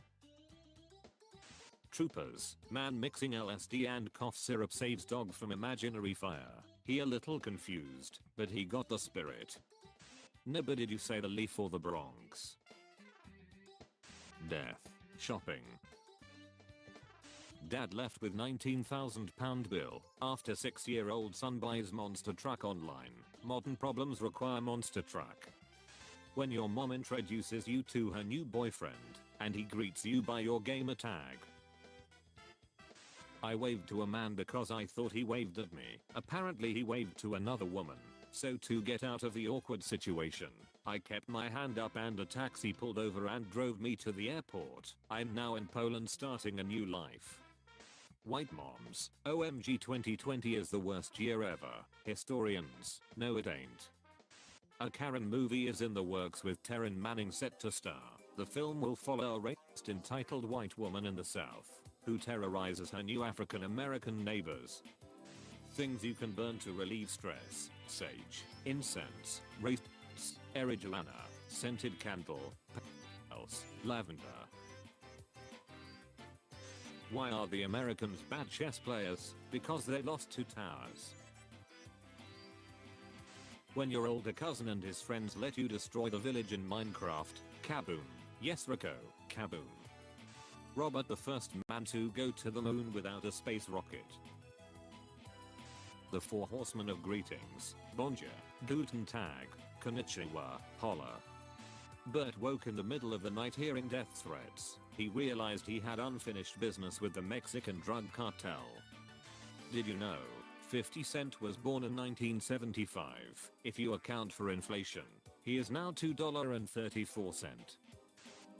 Troopers, man mixing LSD and cough syrup saves dog from imaginary fire. He a little confused, but he got the spirit. Nibba, did you say the leaf or the Bronx? Death. Shopping. Dad left with £19,000 bill after 6-year-old son buys monster truck online. Modern problems require monster truck. When your mom introduces you to her new boyfriend and he greets you by your gamer tag. I waved to a man because I thought he waved at me. Apparently he waved to another woman. So to get out of the awkward situation, I kept my hand up and a taxi pulled over and drove me to the airport. I'm now in Poland starting a new life. White moms. OMG 2020 is the worst year ever. Historians. No it ain't. A Karen movie is in the works with Taryn Manning set to star. The film will follow a rapist entitled White Woman in the South, who terrorizes her new African American neighbors. Things you can burn to relieve stress: sage, incense, race, erijuana, scented candle, else, lavender. Why are the Americans bad chess players? Because they lost 2 towers. When your older cousin and his friends let you destroy the village in Minecraft, kaboom. Yes Rico, kaboom. Robert the first man to go to the moon without a space rocket. The 4 horsemen of greetings: bonjour, guten tag, konnichiwa, holla. Bert woke in the middle of the night hearing death threats. He realized he had unfinished business with the Mexican drug cartel. Did you know 50 Cent was born in 1975? If you account for inflation, he is now $2.34.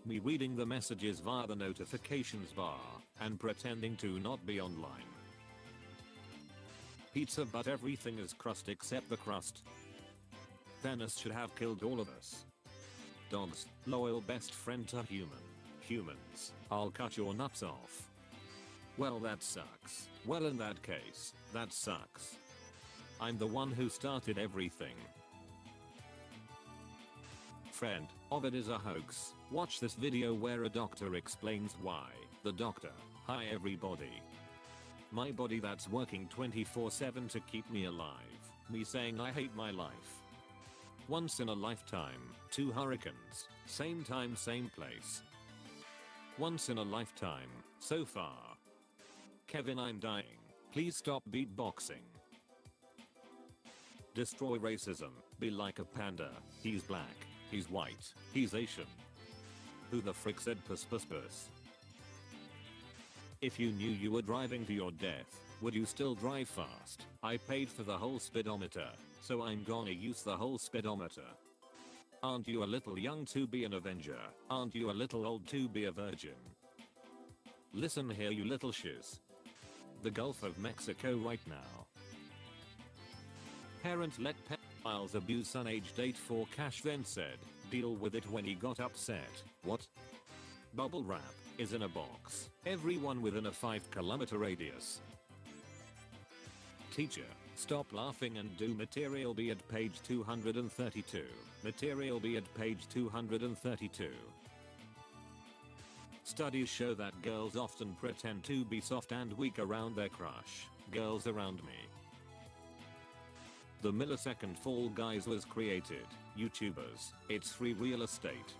Me reading the messages via the notifications bar and pretending to not be online. Pizza, but everything is crust except the crust. Thanos should have killed all of us. Dogs, loyal best friend to humans, I'll cut your nuts off. Well that sucks. Well in that case, that sucks. I'm the one who started everything. Friend, Ovid is a hoax. Watch this video where a doctor explains why. The doctor: hi everybody. My body that's working 24/7 to keep me alive. Me saying I hate my life. Once in a lifetime, 2 hurricanes, same time same place. Once in a lifetime, so far. Kevin, I'm dying. Please stop beatboxing. Destroy racism. Be like a panda. He's black. He's white. He's Asian. Who the frick said puss puss puss? If you knew you were driving to your death, would you still drive fast? I paid for the whole speedometer, so I'm gonna use the whole speedometer. Aren't you a little young to be an Avenger? Aren't you a little old to be a virgin? Listen here you little shiz. The Gulf of Mexico right now. Parent let pedophiles abuse son aged 8 for cash, then said, deal with it when he got upset. What? Bubble wrap is in a box. Everyone within a 5-kilometer radius. Teacher, stop laughing and do material B at page 232. Material B at page 232. Studies show that girls often pretend to be soft and weak around their crush. Girls around me. The millisecond Fall Guys was created. YouTubers, it's free real estate.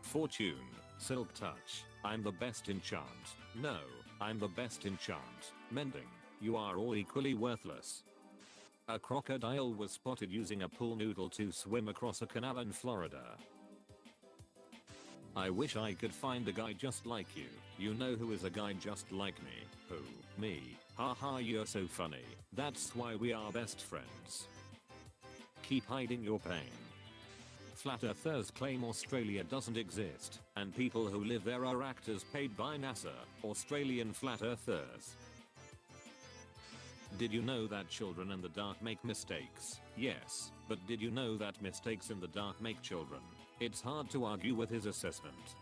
Fortune, Silk Touch, I'm the best enchant. No, I'm the best enchant. Mending, you are all equally worthless. A crocodile was spotted using a pool noodle to swim across a canal in Florida. I wish I could find a guy just like you. You know who is a guy just like me? Who? Me. Haha, you're so funny. That's why we are best friends. Keep hiding your pain. Flat Earthers claim Australia doesn't exist, and people who live there are actors paid by NASA. Australian Flat Earthers. Did you know that children in the dark make mistakes? Yes, but did you know that mistakes in the dark make children? It's hard to argue with his assessment.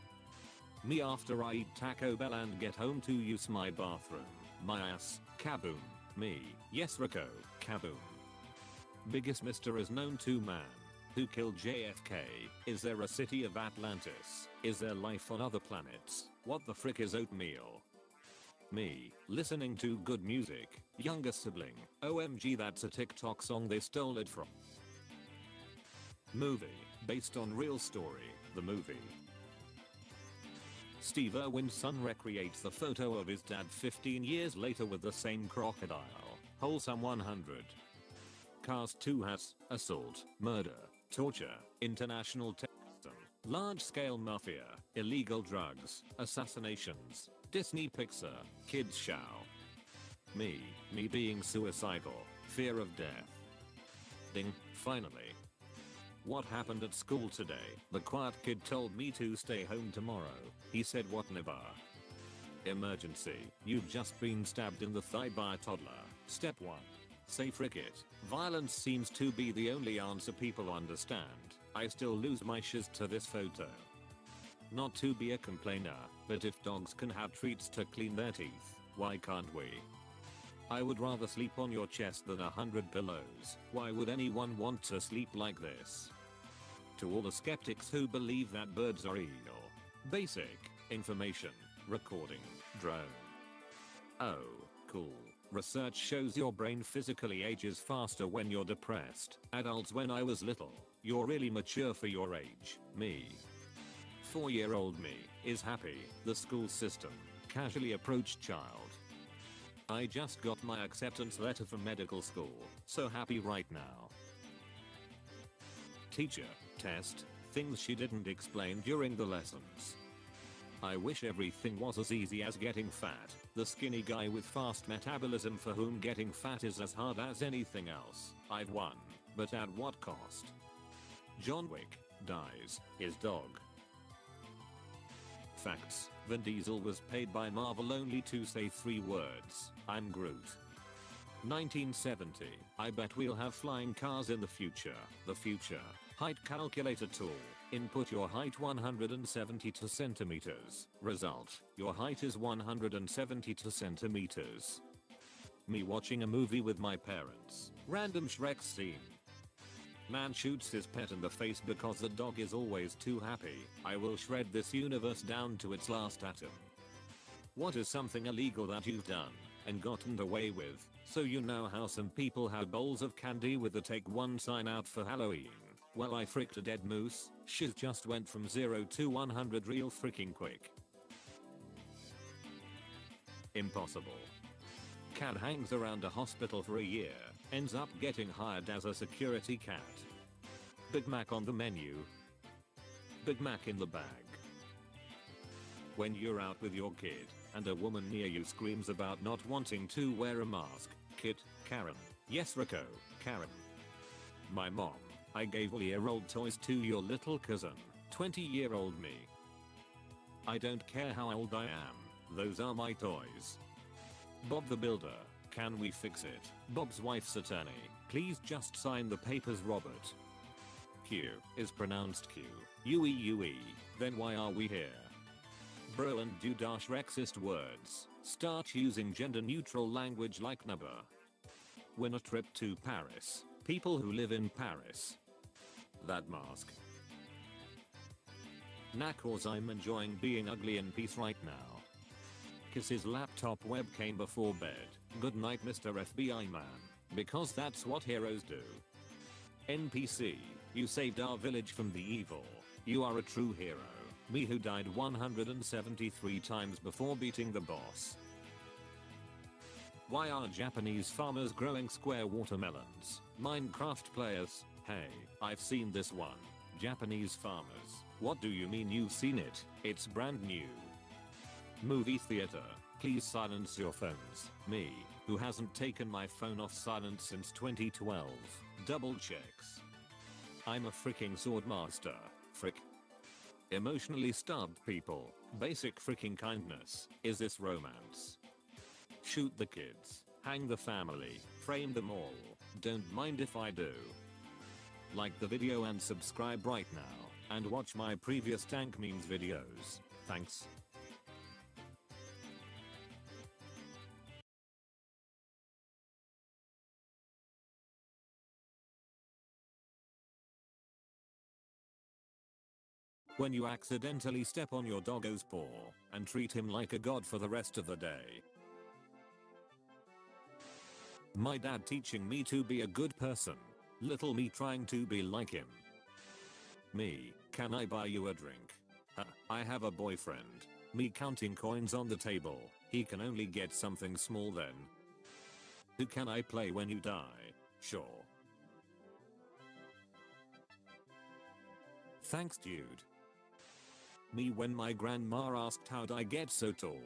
Me after I eat Taco Bell and get home to use my bathroom. My ass, kaboom. Me, yes Rico, kaboom. Biggest Mister is known to man. Who killed JFK? Is there a city of Atlantis? Is there life on other planets? What the frick is oatmeal? Me, listening to good music. Younger sibling. OMG, that's a TikTok song they stole it from. Movie, based on real story, the movie. Steve Irwin's son recreates the photo of his dad 15 years later with the same crocodile. Wholesome 100. Cast 2 has assault, murder, torture, international terrorism, large-scale mafia, illegal drugs, assassinations, Disney Pixar, kids show. Me being suicidal, fear of death. Ding, finally. What happened at school today? The quiet kid told me to stay home tomorrow. He said what never. Emergency. You've just been stabbed in the thigh by a toddler. Step 1. Say frick it. Violence seems to be the only answer people understand. I still lose my shiz to this photo. Not to be a complainer, but if dogs can have treats to clean their teeth, why can't we? I would rather sleep on your chest than 100 pillows. Why would anyone want to sleep like this? To all the skeptics who believe that birds are real. Basic information. Recording. Drone. Oh, cool. Research shows your brain physically ages faster when you're depressed. Adults, when I was little, you're really mature for your age. Me. 4-year-old me is happy. The school system casually approached child. I just got my acceptance letter from medical school. So happy right now. Teacher, test, things she didn't explain during the lessons. I wish everything was as easy as getting fat. The skinny guy with fast metabolism for whom getting fat is as hard as anything else. I've won, but at what cost? John Wick dies. His dog. Facts. Vin Diesel was paid by Marvel only to say 3 words. I'm Groot. 1970. I bet we'll have flying cars in the future. The future. Height calculator tool. Input your height 172 centimeters. Result. Your height is 172 centimeters. Me watching a movie with my parents. Random Shrek scene. Man shoots his pet in the face because the dog is always too happy. I will shred this universe down to its last atom. What is something illegal that you've done and gotten away with? So you know how some people have bowls of candy with the take 1 sign out for Halloween. Well, I fricked a dead moose. Shiz just went from 0 to 100 real freaking quick. Impossible. Cat hangs around a hospital for a year, ends up getting hired as a security cat. Big Mac on the menu. Big Mac in the bag. When you're out with your kid, and a woman near you screams about not wanting to wear a mask. Kid, Karen. Yes, Rico, Karen. My mom. I gave 4-year-old toys to your little cousin. 20-year-old me. I don't care how old I am. Those are my toys. Bob the Builder. Can we fix it? Bob's wife's attorney. Please just sign the papers, Robert. Q is pronounced Q. UE. Then why are we here? Bro and do dash racist words. Start using gender neutral language like number. Win a trip to Paris. People who live in Paris. That mask. Nah, cause I'm enjoying being ugly in peace right now. Kiss his laptop webcam before bed. Good night, Mr. FBI man. Because that's what heroes do. NPC, you saved our village from the evil. You are a true hero. Me who died 173 times before beating the boss. Why are Japanese farmers growing square watermelons? Minecraft players, hey, I've seen this one. Japanese farmers. What do you mean you've seen it? It's brand new. Movie theater. Please silence your phones. Me, who hasn't taken my phone off silent since 2012. Double checks. I'm a freaking sword master. Frick. Emotionally starved people. Basic freaking kindness. Is this romance? Shoot the kids. Hang the family. Frame them all. Don't mind if I do. Like the video and subscribe right now. And watch my previous tank memes videos. Thanks. When you accidentally step on your doggo's paw and treat him like a god for the rest of the day. My dad teaching me to be a good person. Little me trying to be like him. Me, can I buy you a drink? I have a boyfriend. Me counting coins on the table. He can only get something small then. Who can I play when you die? Sure. Thanks dude. Me when my grandma asked how'd I get so tall.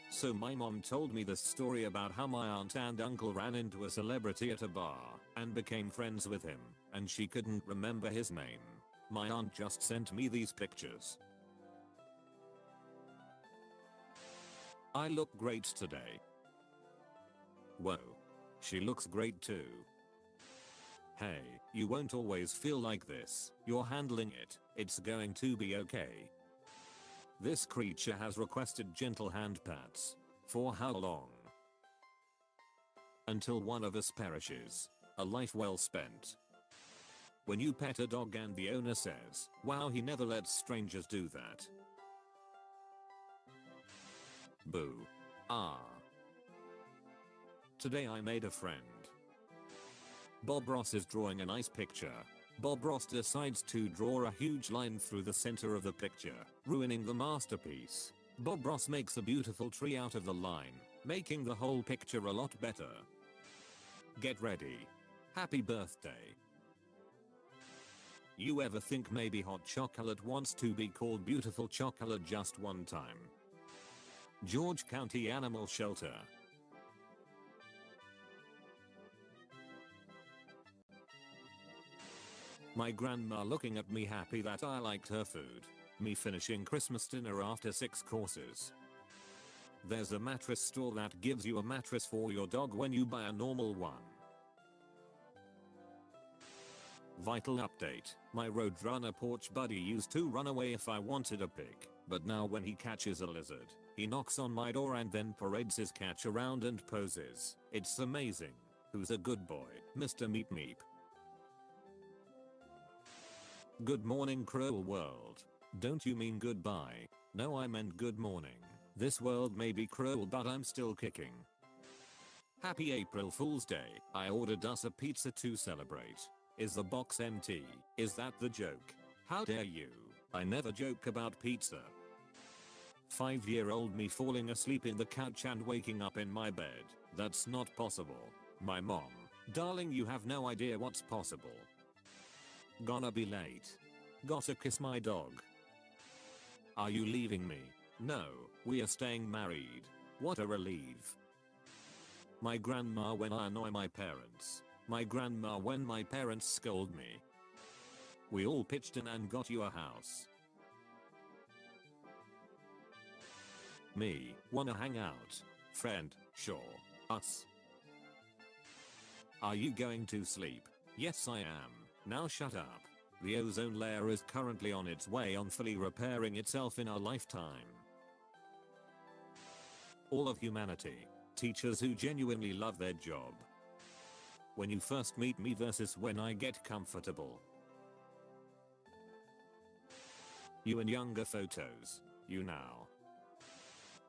So my mom told me this story about how my aunt and uncle ran into a celebrity at a bar and became friends with him, and she couldn't remember his name. My aunt just sent me these pictures. I look great today. Whoa. She looks great too. Hey, you won't always feel like this. You're handling it. It's going to be okay. This creature has requested gentle hand pats. For how long? Until one of us perishes. A life well spent. When you pet a dog and the owner says, wow, he never lets strangers do that. Boo. Ah. Today I made a friend. Bob Ross is drawing a nice picture. Bob Ross decides to draw a huge line through the center of the picture, ruining the masterpiece. Bob Ross makes a beautiful tree out of the line, making the whole picture a lot better. Get ready. Happy birthday. You ever think maybe hot chocolate wants to be called beautiful chocolate just one time? George County Animal Shelter. My grandma looking at me happy that I liked her food. Me finishing Christmas dinner after 6 courses. There's a mattress store that gives you a mattress for your dog when you buy a normal one. Vital update. My Roadrunner porch buddy used to run away if I wanted a pic, but now when he catches a lizard, he knocks on my door and then parades his catch around and poses. It's amazing. Who's a good boy? Mr. Meep Meep. Good morning cruel world. Don't you mean goodbye? No, I meant good morning. This world may be cruel but I'm still kicking. Happy April Fool's Day. I ordered us a pizza to celebrate. Is the box empty? Is that the joke? How dare you? I never joke about pizza. 5-year-old me falling asleep in the couch and waking up in my bed. That's not possible. My mom. Darling, you have no idea what's possible. Gonna be late. Gotta kiss my dog. Are you leaving me? No, we are staying married. What a relief. My grandma when I annoy my parents. My grandma when my parents scold me. We all pitched in and got you a house. Me, wanna hang out? Friend, sure. Us. Are you going to sleep? Yes I am. Now shut up. The ozone layer is currently on its way on fully repairing itself in our lifetime. All of humanity. Teachers who genuinely love their job. When you first meet me versus when I get comfortable. You and younger photos. You now.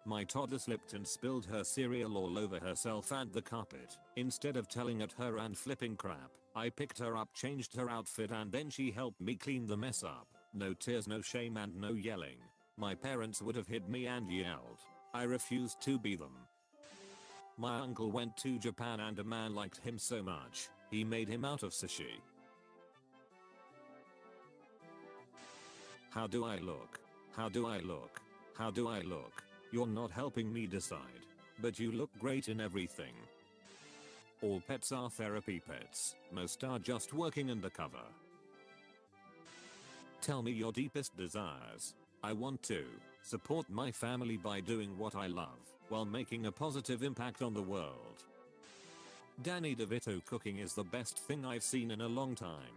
My toddler slipped and spilled her cereal all over herself and the carpet. Instead of telling at her and flipping crap, I picked her up, changed her outfit and then she helped me clean the mess up. No tears, no shame and no yelling. My parents would have hit me and yelled. I refused to be them. My uncle went to Japan and a man liked him so much, he made him out of sushi. How do I look? How do I look? How do I look? You're not helping me decide. But you look great in everything. All pets are therapy pets. Most are just working undercover. Tell me your deepest desires. I want to support my family by doing what I love while making a positive impact on the world. Danny DeVito cooking is the best thing I've seen in a long time.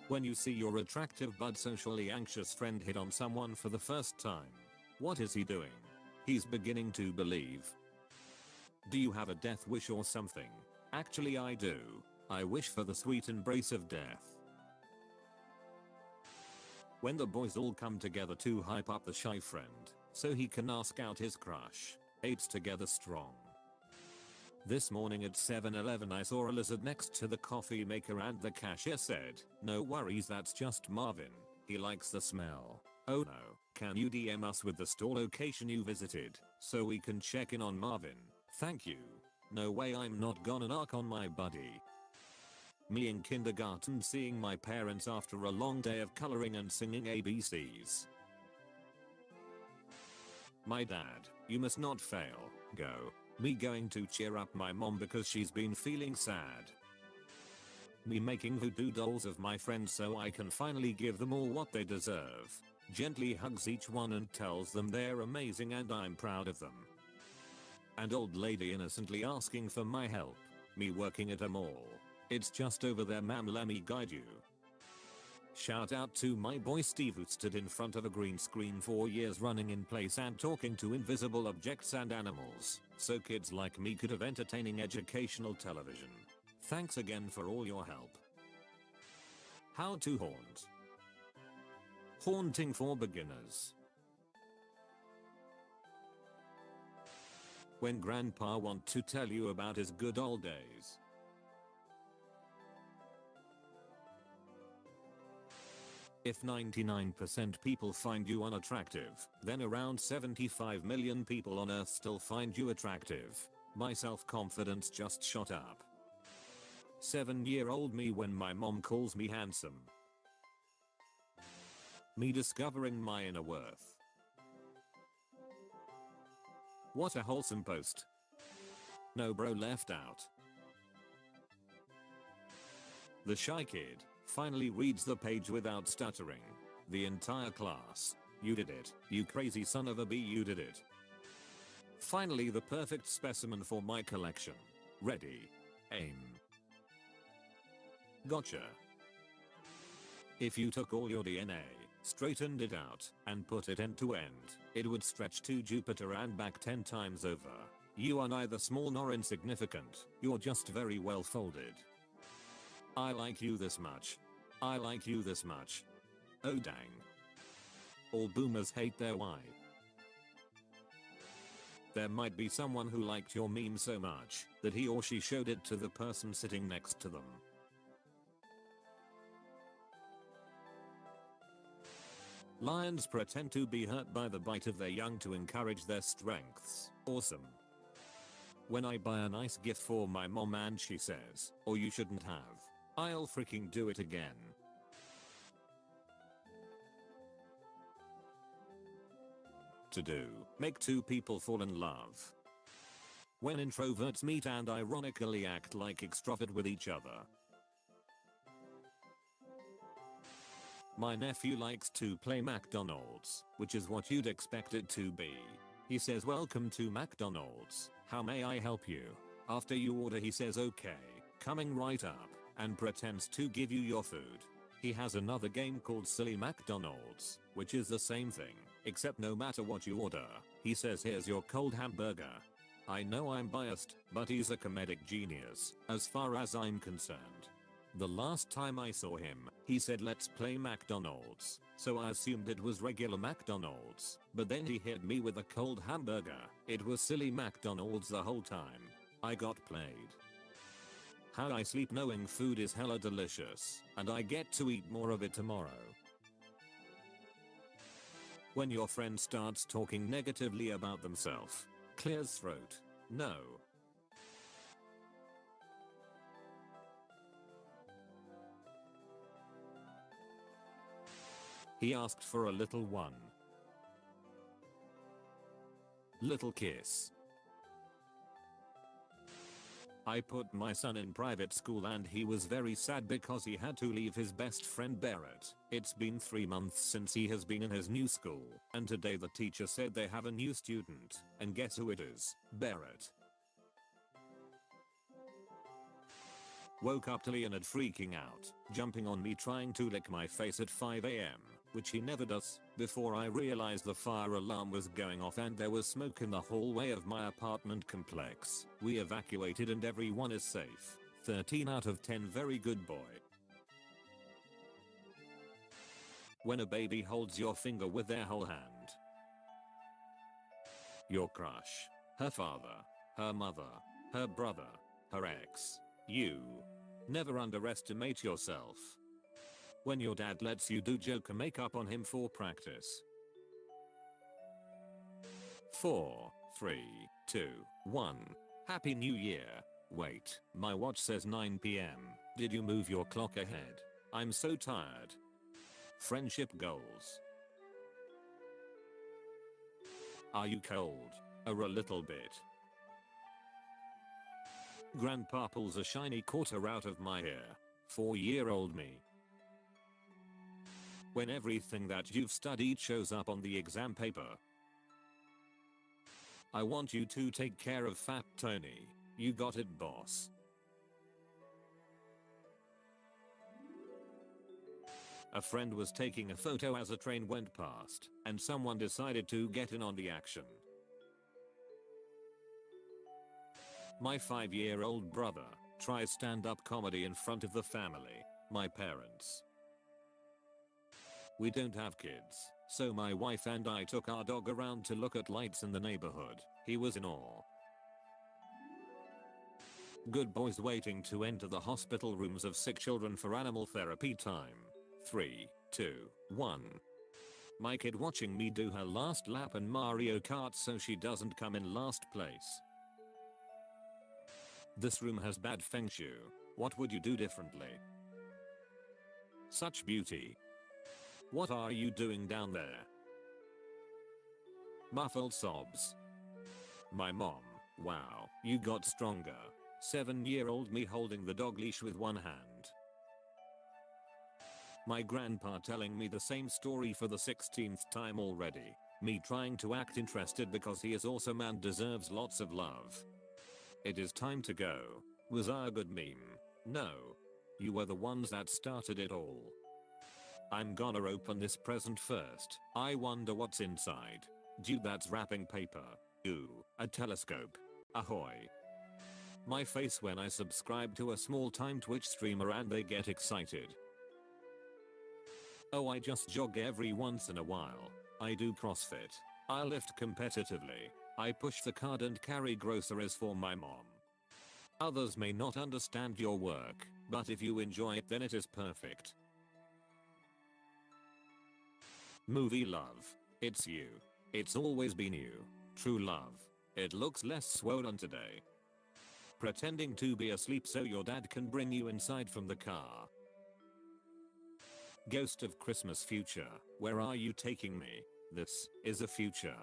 When you see your attractive but socially anxious friend hit on someone for the first time, what is he doing? He's beginning to believe. Do you have a death wish or something? Actually I do. I wish for the sweet embrace of death. When the boys all come together to hype up the shy friend, so he can ask out his crush. 8's together strong. This morning at 7-Eleven I saw a lizard next to the coffee maker and the cashier said, "No worries, that's just Marvin. He likes the smell." Oh no, can you DM us with the store location you visited, so we can check in on Marvin? Thank you. No way, I'm not gonna knock on my buddy. Me in kindergarten seeing my parents after a long day of coloring and singing ABCs. My dad, "You must not fail, go." Me going to cheer up my mom because she's been feeling sad. Me making voodoo dolls of my friends so I can finally give them all what they deserve. Gently hugs each one and tells them they're amazing and I'm proud of them. And old lady innocently asking for my help. Me working at a mall. "It's just over there, ma'am, let me guide you." Shout out to my boy Steve who stood in front of a green screen for years running in place and talking to invisible objects and animals, so kids like me could have entertaining educational television. Thanks again for all your help. How to haunt. Haunting for beginners. When grandpa wants to tell you about his good old days. If 99% people find you unattractive, then around 75 million people on Earth still find you attractive. My self-confidence just shot up. 7-year-old me when my mom calls me handsome. Me discovering my inner worth. What a wholesome post. No bro left out. The shy kid finally reads the page without stuttering. The entire class. "You did it, you crazy son of a bee, you did it." Finally the perfect specimen for my collection. Ready. Aim. Gotcha. If you took all your DNA, straightened it out, and put it end to end, it would stretch to Jupiter and back 10 times over. You are neither small nor insignificant, you're just very well folded. I like you this much. I like you this much. Oh dang. All boomers hate their wife. There might be someone who liked your meme so much that he or she showed it to the person sitting next to them. Lions pretend to be hurt by the bite of their young to encourage their strengths. Awesome. When I buy a nice gift for my mom and she says, "Oh, you shouldn't have," I'll freaking do it again. To do. Make two people fall in love. When introverts meet and ironically act like extrovert with each other. My nephew likes to play McDonald's, which is what you'd expect it to be. He says, "Welcome to McDonald's. How may I help you?" After you order he says, "Okay, coming right up," and pretends to give you your food. He has another game called Silly McDonald's, which is the same thing, except no matter what you order, he says, "Here's your cold hamburger." I know I'm biased, but he's a comedic genius, as far as I'm concerned. The last time I saw him, he said, "Let's play McDonald's," so I assumed it was regular McDonald's, but then he hit me with a cold hamburger. It was Silly McDonald's the whole time. I got played. How I sleep knowing food is hella delicious, and I get to eat more of it tomorrow. When your friend starts talking negatively about themselves. Clears throat. No. He asked for a little one. Little kiss. I put my son in private school and he was very sad because he had to leave his best friend Barrett. It's been 3 months since he has been in his new school, and today the teacher said they have a new student, and guess who it is? Barrett. Woke up to Leonard freaking out, jumping on me trying to lick my face at 5 AM, which he never does, before I realized the fire alarm was going off and there was smoke in the hallway of my apartment complex. We evacuated and everyone is safe. 13 out of 10 very good boy. When a baby holds your finger with their whole hand. Your crush. Her father. Her mother. Her brother. Her ex. You. Never underestimate yourself. When your dad lets you do Joker makeup on him for practice. 4, 3, 2, 1. Happy New Year. Wait, my watch says 9 PM. Did you move your clock ahead? I'm so tired. Friendship goals. Are you cold? Or a little bit? Grandpa pulls a shiny quarter out of my ear. 4-year-old me. When everything that you've studied shows up on the exam paper. I want you to take care of Fat Tony. You got it, boss. A friend was taking a photo as a train went past, and someone decided to get in on the action. My 5-year-old brother tries stand-up comedy in front of the family, my parents. We don't have kids, so my wife and I took our dog around to look at lights in the neighborhood. He was in awe. Good boys waiting to enter the hospital rooms of sick children for animal therapy time. 3, 2, 1. My kid watching me do her last lap in Mario Kart so she doesn't come in last place. This room has bad feng shui. What would you do differently? Such beauty. What are you doing down there? Muffled sobs. My mom. Wow, you got stronger. 7-year-old me holding the dog leash with one hand. My grandpa telling me the same story for the 16th time already. Me trying to act interested because he is awesome and deserves lots of love. It is time to go. Was I a good meme? No. You were the ones that started it all. I'm gonna open this present first. I wonder what's inside. Dude, that's wrapping paper. Ooh, a telescope. Ahoy. My face when I subscribe to a small time Twitch streamer and they get excited. Oh, I just jog every once in a while. I do CrossFit. I lift competitively. I push the cart and carry groceries for my mom. Others may not understand your work, but if you enjoy it then it is perfect. Movie love. It's you. It's always been you. True love. It looks less swollen today. Pretending to be asleep so your dad can bring you inside from the car. Ghost of Christmas future. Where are you taking me? This is a future.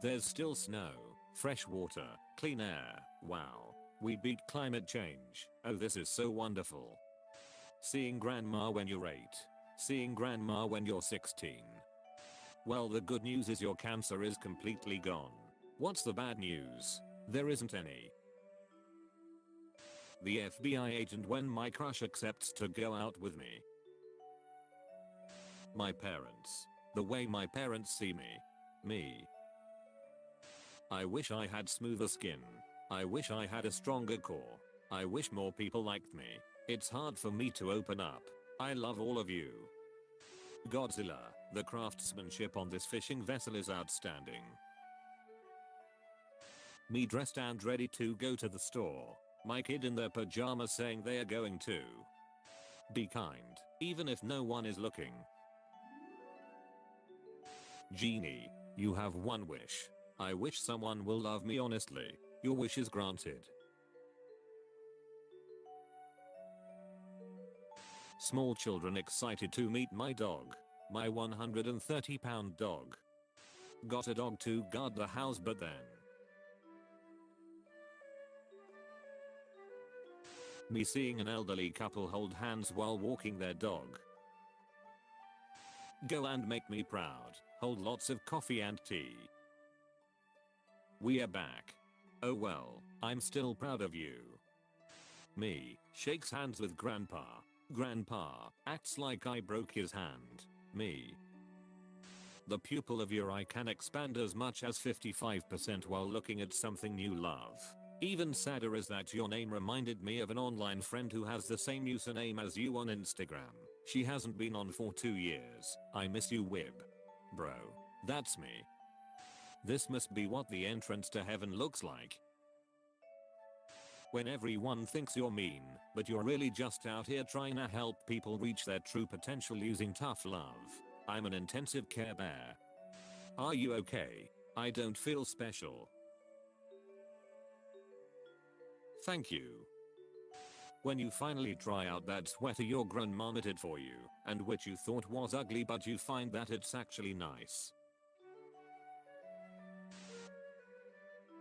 There's still snow, fresh water, clean air. Wow. We beat climate change. Oh, this is so wonderful. Seeing grandma when you're 8. Seeing grandma when you're 16. Well, the good news is your cancer is completely gone. What's the bad news? There isn't any. The FBI agent when my crush accepts to go out with me. My parents. The way my parents see me. Me. I wish I had smoother skin. I wish I had a stronger core. I wish more people liked me. It's hard for me to open up. I love all of you. Godzilla, the craftsmanship on this fishing vessel is outstanding. Me dressed and ready to go to the store. My kid in their pajamas saying they are going to. Be kind, even if no one is looking. Genie, you have one wish. I wish someone will love me honestly. Your wish is granted. Small children excited to meet my dog. My 130-pound dog. Got a dog to guard the house but then. Me seeing an elderly couple hold hands while walking their dog. Go and make me proud. Hold lots of coffee and tea. We are back. Oh well, I'm still proud of you. Me shakes hands with grandpa. Grandpa acts like I broke his hand. Me. The pupil of your eye can expand as much as 55% while looking at something you love. Even sadder is that your name reminded me of an online friend who has the same username as you on Instagram. She hasn't been on for 2 years. I miss you, Wib. Bro, that's me. This must be what the entrance to heaven looks like. When everyone thinks you're mean, but you're really just out here trying to help people reach their true potential using tough love. I'm an intensive care bear. Are you okay? I don't feel special. Thank you. When you finally try out that sweater your grandma knitted for you, and which you thought was ugly but you find that it's actually nice.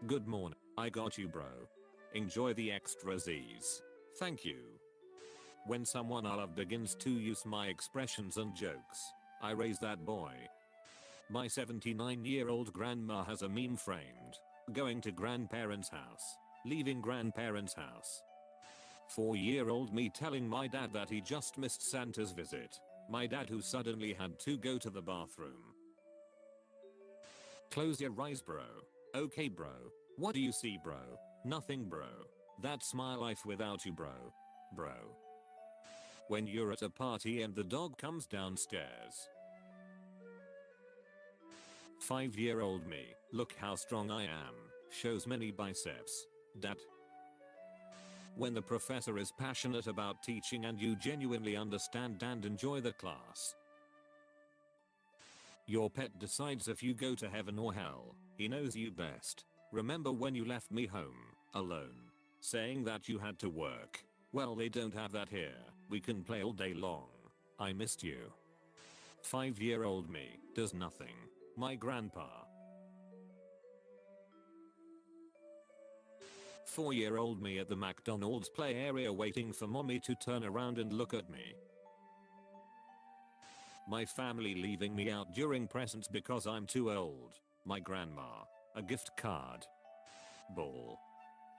Good morning. I got you, bro. Enjoy the extra Z's. Thank you. When someone I love begins to use my expressions and jokes, I raise that boy. My 79-year-old grandma has a meme framed. Going to grandparents' house. Leaving grandparents' house. 4-year-old me telling my dad that he just missed Santa's visit. My dad who suddenly had to go to the bathroom. Close your eyes, bro. Okay, bro. What do you see, bro? Nothing, bro. That's my life without you, bro. Bro. When you're at a party and the dog comes downstairs. 5-year-old me, look how strong I am, shows many biceps. Dad. When the professor is passionate about teaching and you genuinely understand and enjoy the class. Your pet decides if you go to heaven or hell. He knows you best. Remember when you left me home, alone, saying that you had to work? Well, they don't have that here. We can play all day long. I missed you. 5-year-old me does nothing. My grandpa. 4-year-old me at the McDonald's play area waiting for mommy to turn around and look at me. My family leaving me out during presents because I'm too old. My grandma. A gift card. Ball.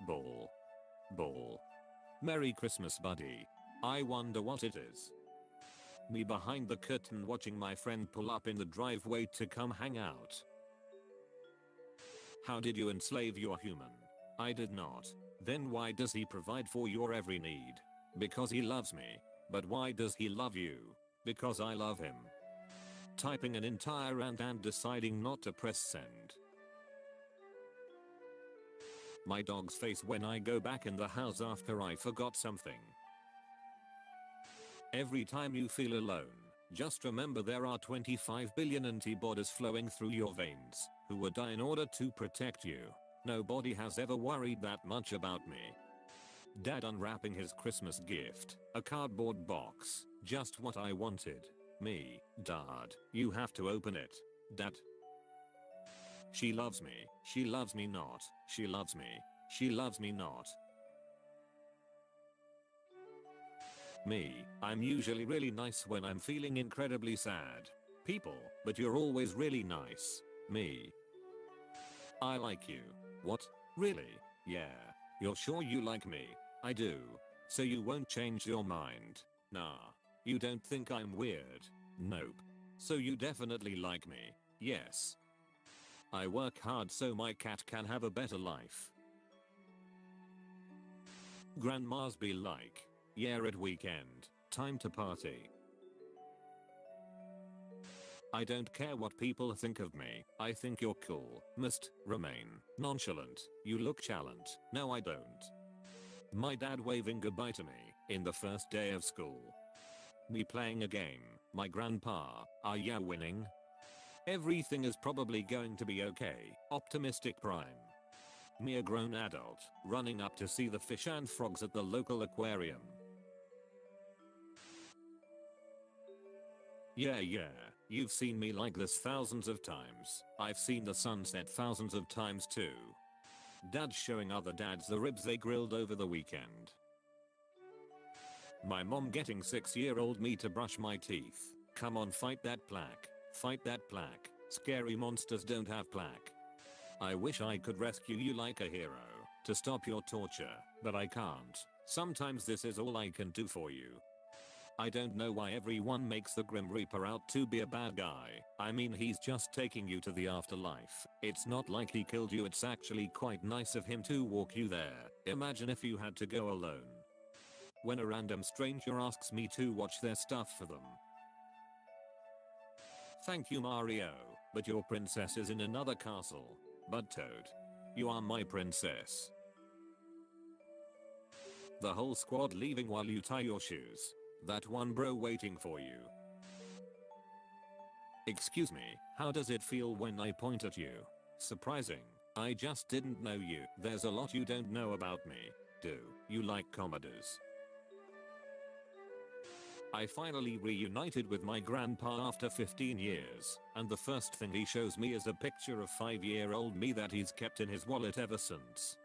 Ball. Ball. Merry Christmas, buddy. I wonder what it is. Me behind the curtain watching my friend pull up in the driveway to come hang out. How did you enslave your human? I did not. Then why does he provide for your every need? Because he loves me. But why does he love you? Because I love him. Typing an entire rant and deciding not to press send. My dog's face when I go back in the house after I forgot something. Every time you feel alone, just remember there are 25 billion antibodies flowing through your veins, who would die in order to protect you. Nobody has ever worried that much about me. Dad unwrapping his Christmas gift, a cardboard box, just what I wanted. Me, Dad, you have to open it. Dad. She loves me not. She loves me not. Me, I'm usually really nice when I'm feeling incredibly sad. People, but you're always really nice. Me. I like you. What? Really? Yeah. You're sure you like me? I do. So you won't change your mind? Nah. You don't think I'm weird? Nope. So you definitely like me? Yes. I work hard so my cat can have a better life. Grandmas be like, yeah, at weekend, time to party. I don't care what people think of me. I think you're cool. Must remain nonchalant. You look chalant. No, I don't. My dad waving goodbye to me in the first day of school. Me playing a game. My grandpa, are ya winning? Everything is probably going to be okay. Optimistic prime. Me a grown adult, running up to see the fish and frogs at the local aquarium. Yeah, you've seen me like this thousands of times. I've seen the sunset thousands of times too. Dad showing other dads the ribs they grilled over the weekend. My mom getting 6-year-old me to brush my teeth. Come on, fight that plaque. Fight that plaque. Scary monsters don't have plaque. I wish I could rescue you like a hero, to stop your torture, but I can't. Sometimes this is all I can do for you. I don't know why everyone makes the Grim Reaper out to be a bad guy. I mean, he's just taking you to the afterlife. It's not like he killed you, it's actually quite nice of him to walk you there. Imagine if you had to go alone. When a random stranger asks me to watch their stuff for them. Thank you, Mario, but your princess is in another castle. But Toad, you are my princess. The whole squad leaving while you tie your shoes. That one bro waiting for you. Excuse me, how does it feel when I point at you? Surprising, I just didn't know you. There's a lot you don't know about me. Do you like comedies? I finally reunited with my grandpa after 15 years, and the first thing he shows me is a picture of 5-year-old me that he's kept in his wallet ever since.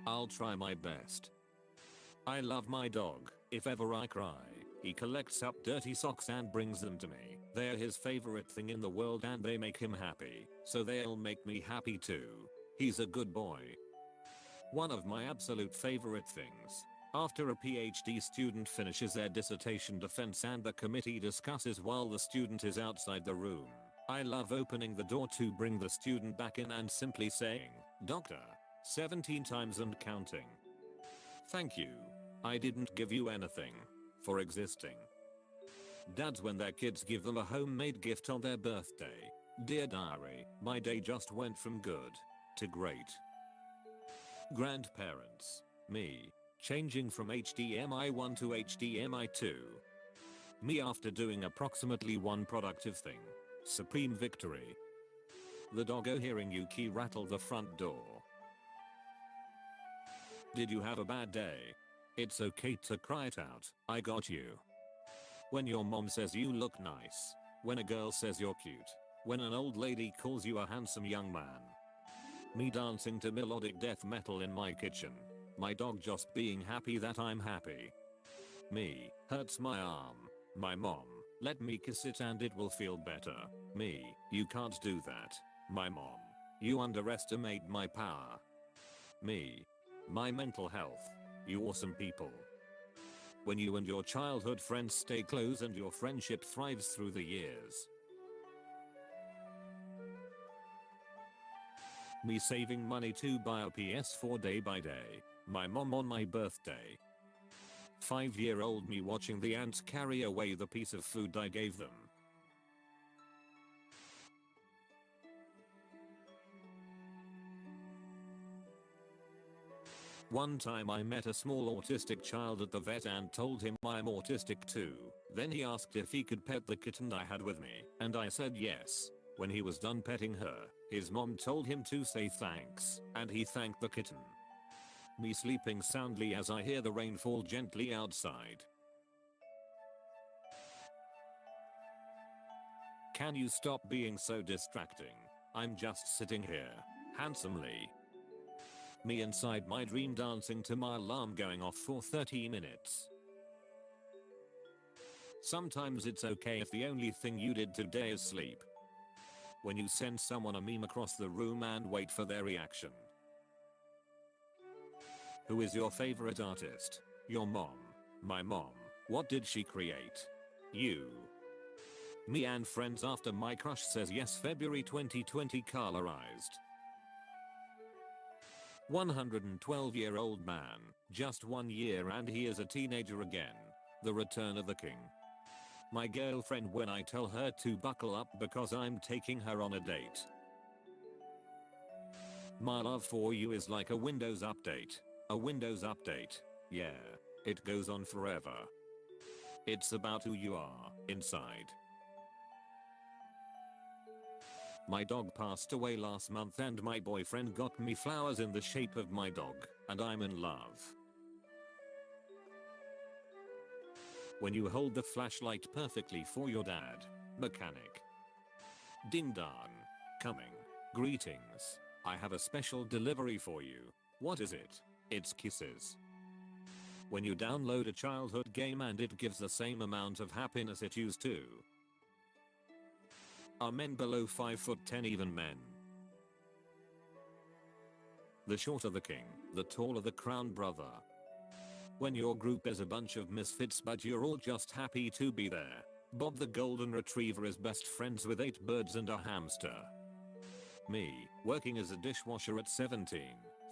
I'll try my best. I love my dog. If ever I cry, he collects up dirty socks and brings them to me. They're his favorite thing in the world and they make him happy, so they'll make me happy too. He's a good boy. One of my absolute favorite things. After a PhD student finishes their dissertation defense and the committee discusses while the student is outside the room, I love opening the door to bring the student back in and simply saying, "Doctor, 17 times and counting. Thank you. I didn't give you anything for existing." Dads, when their kids give them a homemade gift on their birthday. Dear diary, my day just went from good to great. Grandparents. Me. Changing from HDMI 1 to HDMI 2. Me after doing approximately one productive thing. Supreme victory. The doggo hearing Yuki rattle the front door. Did you have a bad day? It's okay to cry it out. I got you. When your mom says you look nice. When a girl says you're cute. When an old lady calls you a handsome young man. Me dancing to melodic death metal in my kitchen. My dog just being happy that I'm happy. Me hurts my arm. My mom, let me kiss it and it will feel better. Me, you can't do that. My mom, you underestimate my power. Me, my mental health. You awesome people. When you and your childhood friends stay close and your friendship thrives through the years. Me saving money to buy a PS4 day by day. My mom on my birthday. 5-year-old me watching the ants carry away the piece of food I gave them. One time I met a small autistic child at the vet and told him I'm autistic too. Then he asked if he could pet the kitten I had with me, and I said yes. When he was done petting her, his mom told him to say thanks, and he thanked the kitten. Me sleeping soundly as I hear the rain fall gently outside. Can you stop being so distracting? I'm just sitting here, handsomely. Me inside my dream dancing to my alarm going off for 30 minutes. Sometimes it's okay if the only thing you did today is sleep. When you send someone a meme across the room and wait for their reaction. Who is your favorite artist? Your mom. My mom. What did she create? You. Me and friends after my crush says yes February 2020 colorized. 112-year-old man, just 1 year and he is a teenager again. The return of the king. My girlfriend when I tell her to buckle up because I'm taking her on a date. My love for you is like a Windows update. A Windows update. Yeah, it goes on forever. It's about who you are inside. My dog passed away last month and my boyfriend got me flowers in the shape of my dog, and I'm in love. When you hold the flashlight perfectly for your dad, mechanic. Ding dong. Coming. Greetings. I have a special delivery for you. What is it? It's kisses. When you download a childhood game and it gives the same amount of happiness it used to. Are men below 5'10" even men? The shorter the king, the taller the crown brother. When your group is a bunch of misfits but you're all just happy to be there. Bob the golden retriever is best friends with 8 birds and a hamster. Me, working as a dishwasher at 17,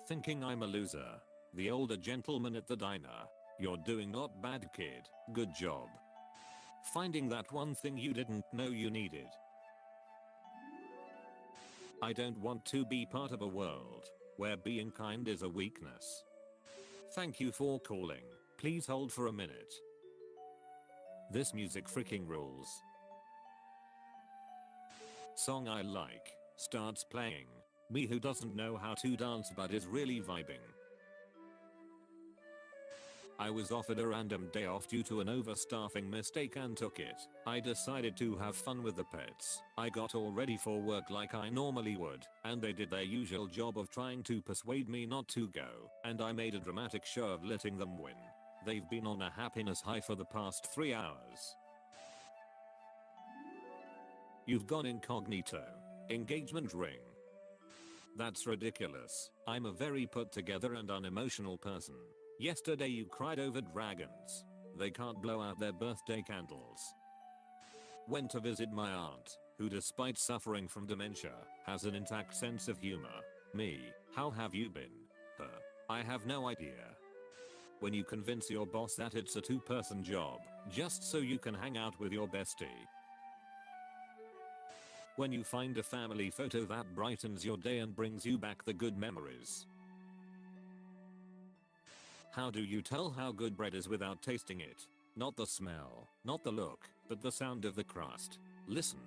thinking I'm a loser. The older gentleman at the diner. You're doing not bad, kid, good job. Finding that one thing you didn't know you needed. I don't want to be part of a world where being kind is a weakness. Thank you for calling. Please hold for a minute. This music freaking rules. Song I like starts playing. Me who doesn't know how to dance but is really vibing. I was offered a random day off due to an overstaffing mistake and took it. I decided to have fun with the pets. I got all ready for work like I normally would, and they did their usual job of trying to persuade me not to go, and I made a dramatic show of letting them win. They've been on a happiness high for the past 3 hours. You've gone incognito. Engagement ring. That's ridiculous. I'm a very put together and unemotional person. Yesterday you cried over dragons. They can't blow out their birthday candles. Went to visit my aunt, who despite suffering from dementia, has an intact sense of humor. Me, how have you been? Her, I have no idea. When you convince your boss that it's a 2-person job, just so you can hang out with your bestie. When you find a family photo that brightens your day and brings you back the good memories. How do you tell how good bread is without tasting it? Not the smell, not the look, but the sound of the crust. Listen,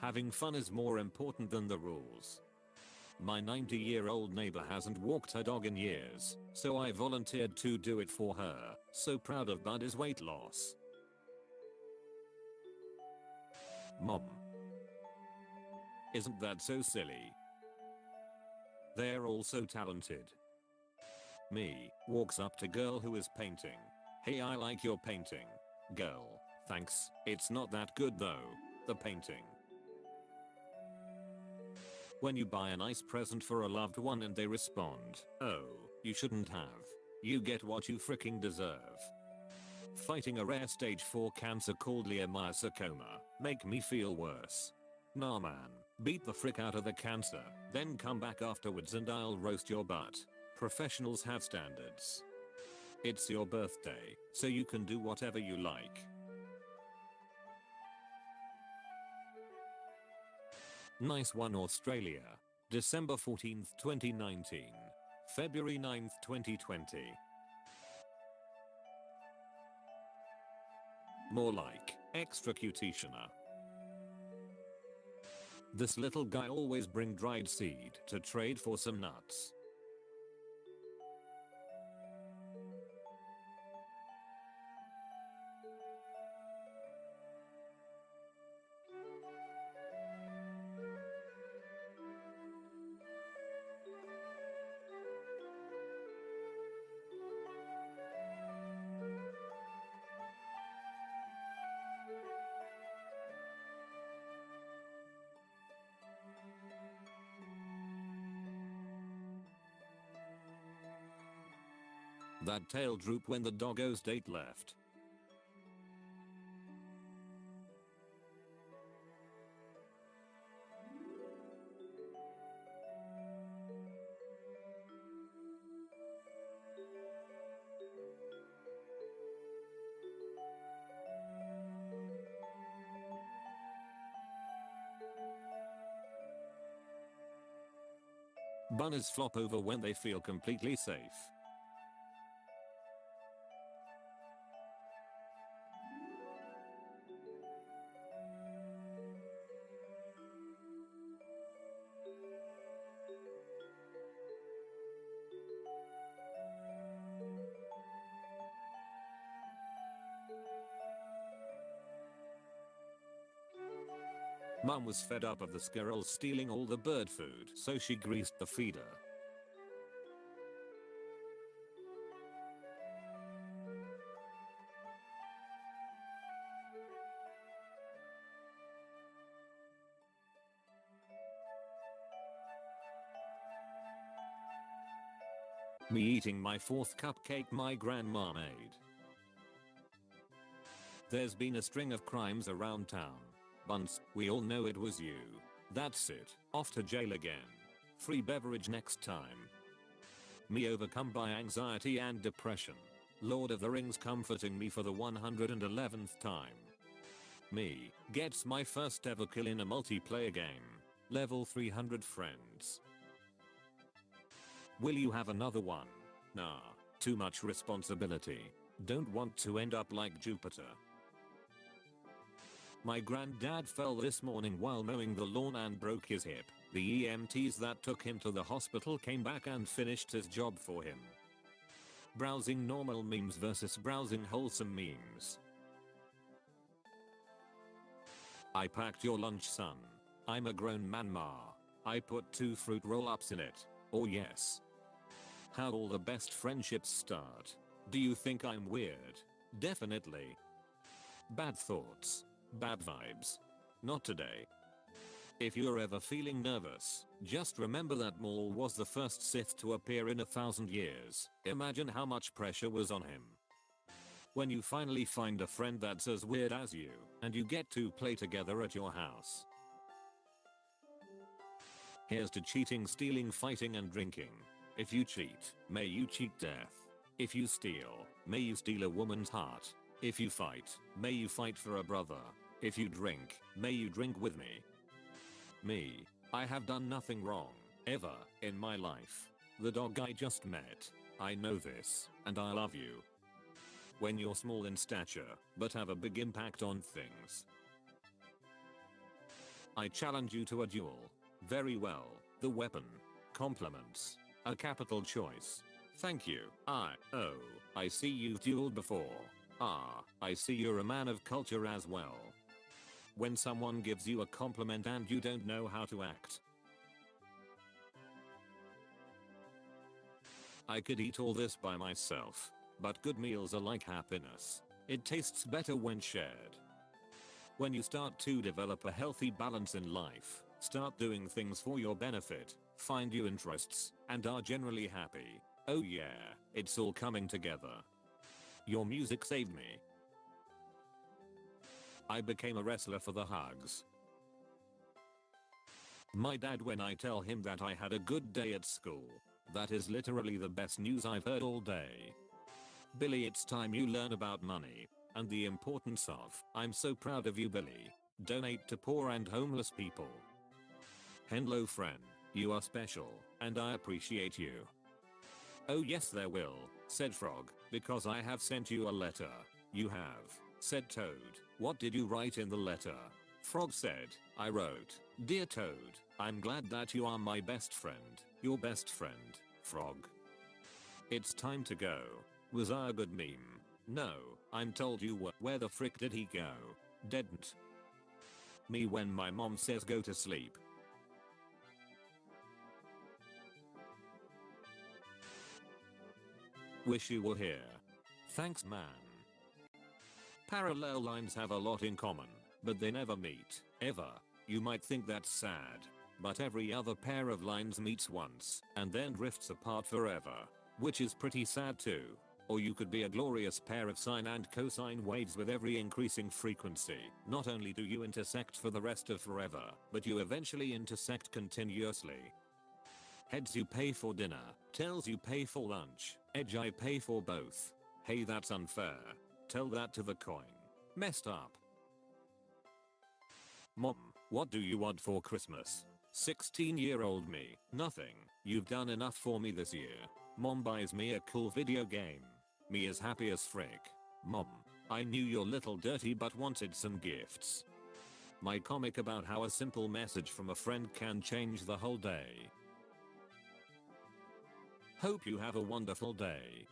having fun is more important than the rules. My 90-year-old neighbor hasn't walked her dog in years, so I volunteered to do it for her. So proud of Buddy's weight loss. Mom. Isn't that so silly? They're all so talented. Me, walks up to girl who is painting. Hey, I like your painting. Girl, thanks, it's not that good though, the painting. When you buy a nice present for a loved one and they respond, oh, you shouldn't have. You get what you freaking deserve. Fighting a rare stage 4 cancer called leiomyosarcoma, make me feel worse. Nah man, beat the frick out of the cancer, then come back afterwards and I'll roast your butt. Professionals have standards. It's your birthday, so you can do whatever you like. Nice one, Australia. December 14th, 2019. February 9th, 2020. More like, extracutioner. This little guy always bring dried seed to trade for some nuts. That tail droop when the doggo's date left. Bunnies flop over when they feel completely safe. Mum was fed up of the squirrels stealing all the bird food, so she greased the feeder. Me eating my 4th cupcake my grandma made. There's been a string of crimes around town. Once, we all know it was you. That's it. Off to jail again. Free beverage next time. Me overcome by anxiety and depression. Lord of the Rings comforting me for the 111th time. Me gets my first ever kill in a multiplayer game. Level 300 friends. Will you have another one? Nah, too much responsibility. Don't want to end up like Jupiter. My granddad fell this morning while mowing the lawn and broke his hip. The EMTs that took him to the hospital came back and finished his job for him. Browsing normal memes versus browsing wholesome memes. I packed your lunch, son. I'm a grown man, ma. I put 2 fruit roll-ups in it. Oh yes. How all the best friendships start. Do you think I'm weird? Definitely. Bad thoughts. Bad vibes. Not today. If you're ever feeling nervous, just remember that Maul was the first Sith to appear in 1,000 years. Imagine how much pressure was on him. When you finally find a friend that's as weird as you, and you get to play together at your house. Here's to cheating, stealing, fighting and drinking. If you cheat, may you cheat death. If you steal, may you steal a woman's heart. If you fight, may you fight for a brother. If you drink, may you drink with me. Me, I have done nothing wrong, ever, in my life. The dog I just met, I know this, and I love you. When you're small in stature, but have a big impact on things. I challenge you to a duel. Very well, the weapon. Compliments. A capital choice. Thank you. I see you've dueled before. I see you're a man of culture as well. When someone gives you a compliment and you don't know how to act. I could eat all this by myself, but good meals are like happiness. It tastes better when shared. When you start to develop a healthy balance in life, start doing things for your benefit, find your interests, and are generally happy. Oh yeah, it's all coming together. Your music saved me. I became a wrestler for the hugs. My dad, when I tell him that I had a good day at school, that is literally the best news I've heard all day. Billy, it's time you learn about money and the importance of. I'm so proud of you, Billy. Donate to poor and homeless people. Hello friend, you are special, and I appreciate you. Oh yes there will, said Frog, because I have sent you a letter. You have, said Toad. What did you write in the letter? Frog said, I wrote, Dear Toad, I'm glad that you are my best friend, your best friend, Frog. It's time to go. Was I a good meme? No, I'm told you were. Where the frick did he go? Didn't. Me when my mom says go to sleep. Wish you were here. Thanks man. Parallel lines have a lot in common, but they never meet, ever. You might think that's sad, but every other pair of lines meets once, and then drifts apart forever, which is pretty sad too. Or you could be a glorious pair of sine and cosine waves with every increasing frequency. Not only do you intersect for the rest of forever, but you eventually intersect continuously. Heads you pay for dinner, tails you pay for lunch, edge I pay for both. Hey, that's unfair. Tell that to the coin. Messed up. Mom, what do you want for Christmas? 16-year-old me, nothing. You've done enough for me this year. Mom buys me a cool video game. Me is happy as frick. Mom, I knew you're little dirty but wanted some gifts. My comic about how a simple message from a friend can change the whole day. Hope you have a wonderful day.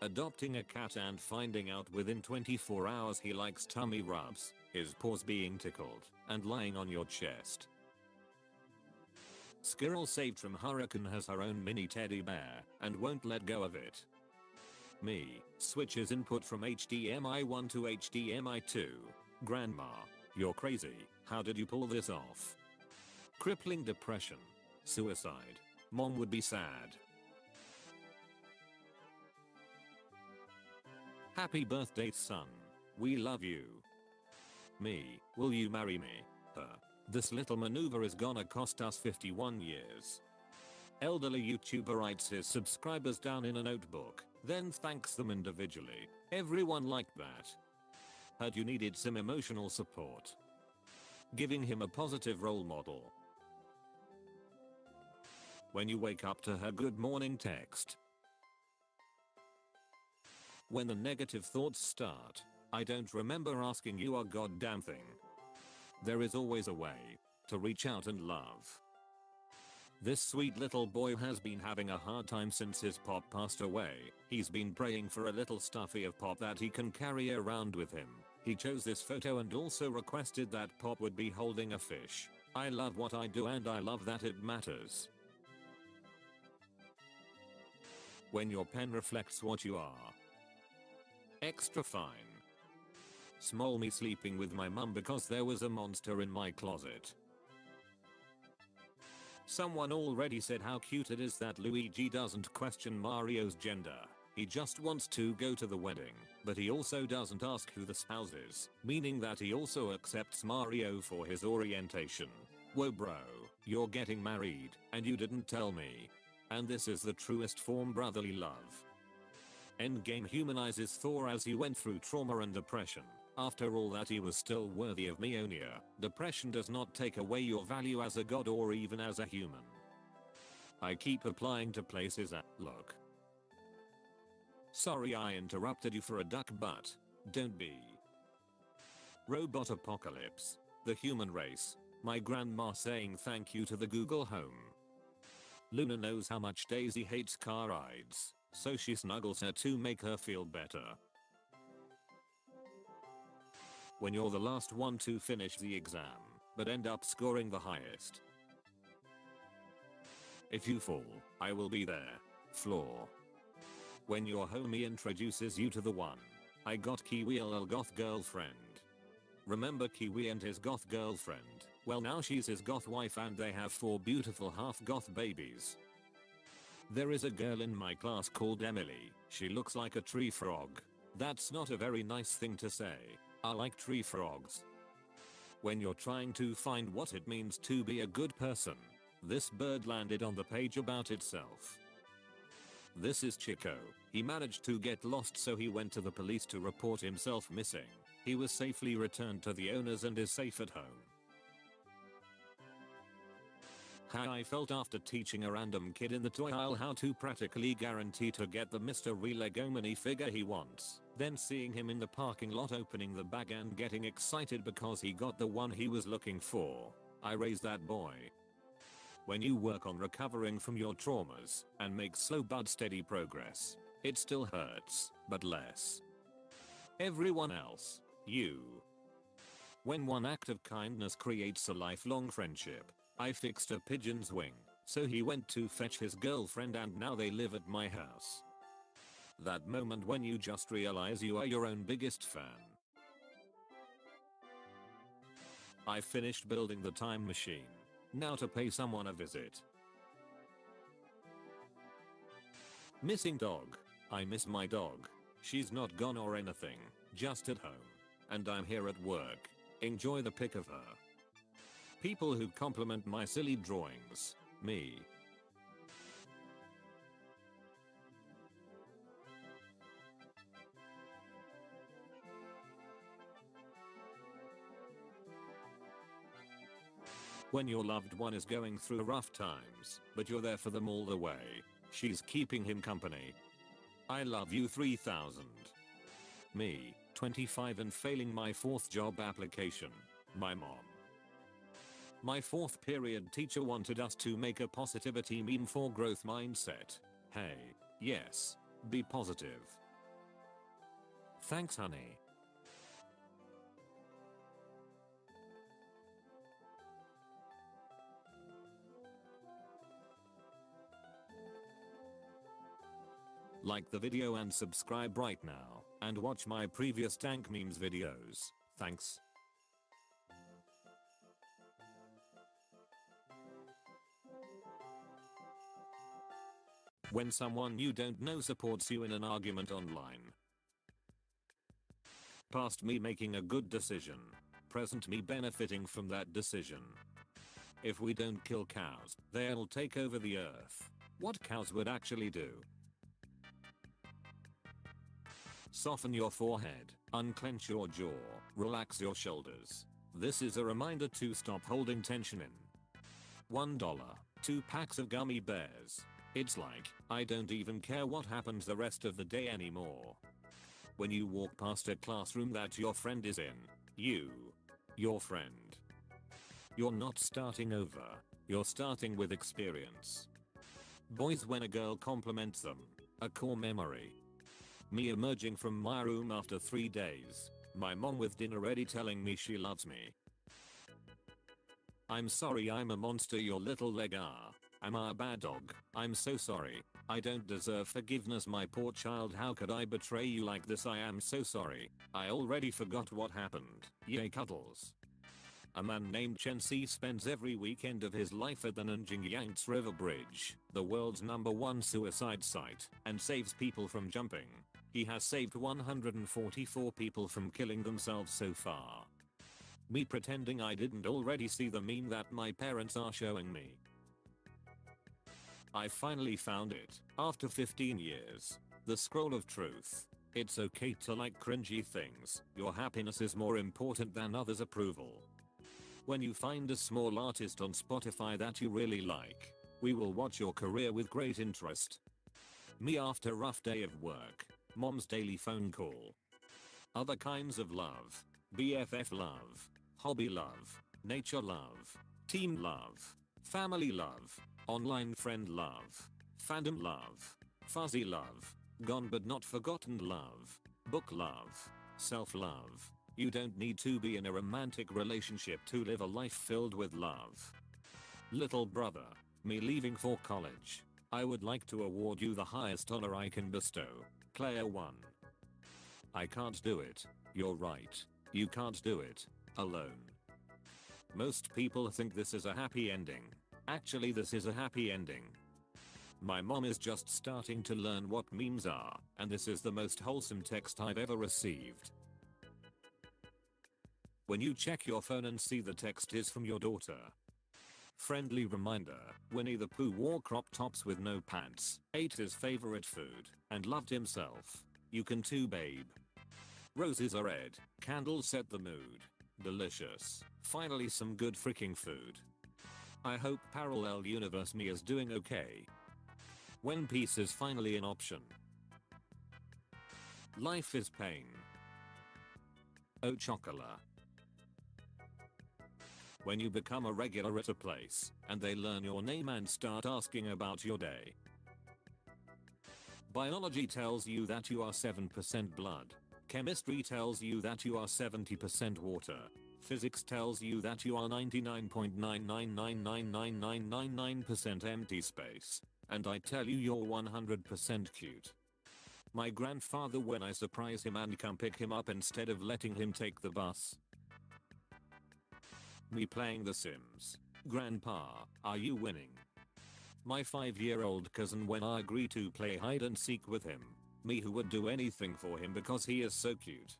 Adopting a cat and finding out within 24 hours he likes tummy rubs, his paws being tickled, and lying on your chest. Squirrel saved from hurricane has her own mini teddy bear, and won't let go of it. Me, switches input from HDMI 1 to HDMI 2. Grandma, you're crazy, how did you pull this off? Crippling depression. Suicide. Mom would be sad. Happy birthday, son. We love you. Me, will you marry me? This little maneuver is gonna cost us 51 years. Elderly YouTuber writes his subscribers down in a notebook, then thanks them individually. Everyone like that. Heard you needed some emotional support. Giving him a positive role model. When you wake up to her good morning text. When the negative thoughts start, I don't remember asking you a goddamn thing. There is always a way to reach out and love. This sweet little boy has been having a hard time since his pop passed away. He's been praying for a little stuffy of pop that he can carry around with him. He chose this photo and also requested that pop would be holding a fish. I love what I do and I love that it matters. When your pen reflects what you are. Extra fine. Small me sleeping with my mum because there was a monster in my closet. Someone already said how cute it is that Luigi doesn't question Mario's gender. He just wants to go to the wedding, but he also doesn't ask who the spouse is, meaning that he also accepts Mario for his orientation. Whoa bro, you're getting married, and you didn't tell me. And this is the truest form brotherly love. Endgame humanizes Thor as he went through trauma and depression. After all that, he was still worthy of Mjolnir. Depression does not take away your value as a god or even as a human. I keep applying to places at look. Sorry I interrupted you for a duck, but don't be. Robot apocalypse. The human race. My grandma saying thank you to the Google Home. Luna knows how much Daisy hates car rides, so she snuggles her to make her feel better. When you're the last one to finish the exam, but end up scoring the highest. If you fall, I will be there. Floor. When your homie introduces you to the one. I got Kiwi a goth girlfriend. Remember Kiwi and his goth girlfriend? Well, now she's his goth wife and they have 4 beautiful half-goth babies. There is a girl in my class called Emily. She looks like a tree frog. That's not a very nice thing to say. I like tree frogs. When you're trying to find what it means to be a good person, this bird landed on the page about itself. This is Chico. He managed to get lost, so he went to the police to report himself missing. He was safely returned to the owners and is safe at home. How I felt after teaching a random kid in the toy aisle how to practically guarantee to get the mystery Lego minifigure he wants. Then seeing him in the parking lot opening the bag and getting excited because he got the one he was looking for. I raised that boy. When you work on recovering from your traumas and make slow but steady progress, it still hurts, but less. Everyone else, you. When one act of kindness creates a lifelong friendship. I fixed a pigeon's wing, so he went to fetch his girlfriend and now they live at my house. That moment when you just realize you are your own biggest fan. I finished building the time machine. Now to pay someone a visit. Missing dog. I miss my dog. She's not gone or anything, just at home. And I'm here at work. Enjoy the pic of her. People who compliment my silly drawings. Me. When your loved one is going through rough times, but you're there for them all the way. She's keeping him company. I love you 3000. Me, 25 and failing my 4th job application. My mom. My 4th period teacher wanted us to make a positivity meme for growth mindset. Hey, yes, be positive. Thanks, honey. Like the video and subscribe right now, and watch my previous dank memes videos. Thanks. When someone you don't know supports you in an argument online. Past me making a good decision. Present me benefiting from that decision. If we don't kill cows, they'll take over the earth. What cows would actually do? Soften your forehead, unclench your jaw, relax your shoulders. This is a reminder to stop holding tension in. $1, 2 packs of gummy bears. It's like, I don't even care what happens the rest of the day anymore. When you walk past a classroom that your friend is in, your friend. You're not starting over, you're starting with experience. Boys when a girl compliments them, a core memory. Me emerging from my room after 3 days, my mom with dinner ready telling me she loves me. I'm sorry I'm a monster your little leg are. I'm a bad dog. I'm so sorry. I don't deserve forgiveness my poor child how could I betray you like this I am so sorry. I already forgot what happened. Yay cuddles. A man named Chen Si spends every weekend of his life at the Nanjing Yangtze River Bridge, the world's #1 suicide site, and saves people from jumping. He has saved 144 people from killing themselves so far. Me pretending I didn't already see the meme that my parents are showing me. I finally found it, after 15 years. The scroll of truth. It's okay to like cringy things, your happiness is more important than others' approval. When you find a small artist on Spotify that you really like, we will watch your career with great interest. Me after a rough day of work, mom's daily phone call. Other kinds of love, BFF love, hobby love, nature love, team love, family love, online friend love, fandom love, fuzzy love, gone but not forgotten love, book love, self-love. You don't need to be in a romantic relationship to live a life filled with love. Little brother, me leaving for college. I would like to award you the highest honor I can bestow. Player 1. I can't do it. You're right. You can't do it alone. Most people think this is a happy ending. Actually this is a happy ending. My mom is just starting to learn what memes are, and this is the most wholesome text I've ever received. When you check your phone and see the text is from your daughter. Friendly reminder, Winnie the Pooh wore crop tops with no pants, ate his favorite food, and loved himself. You can too babe. Roses are red, candles set the mood. Delicious. Finally some good freaking food. I hope parallel universe me is doing okay. When peace is finally an option. Life is pain. Oh chocolate. When you become a regular at a place, and they learn your name and start asking about your day. Biology tells you that you are 7% blood. Chemistry tells you that you are 70% water. Physics tells you that you are 99.9999999% empty space. And I tell you you're 100% cute. My grandfather when I surprise him and come pick him up instead of letting him take the bus. Me playing The Sims. Grandpa, are you winning? My 5-year-old cousin when I agree to play hide and seek with him. Me who would do anything for him because he is so cute.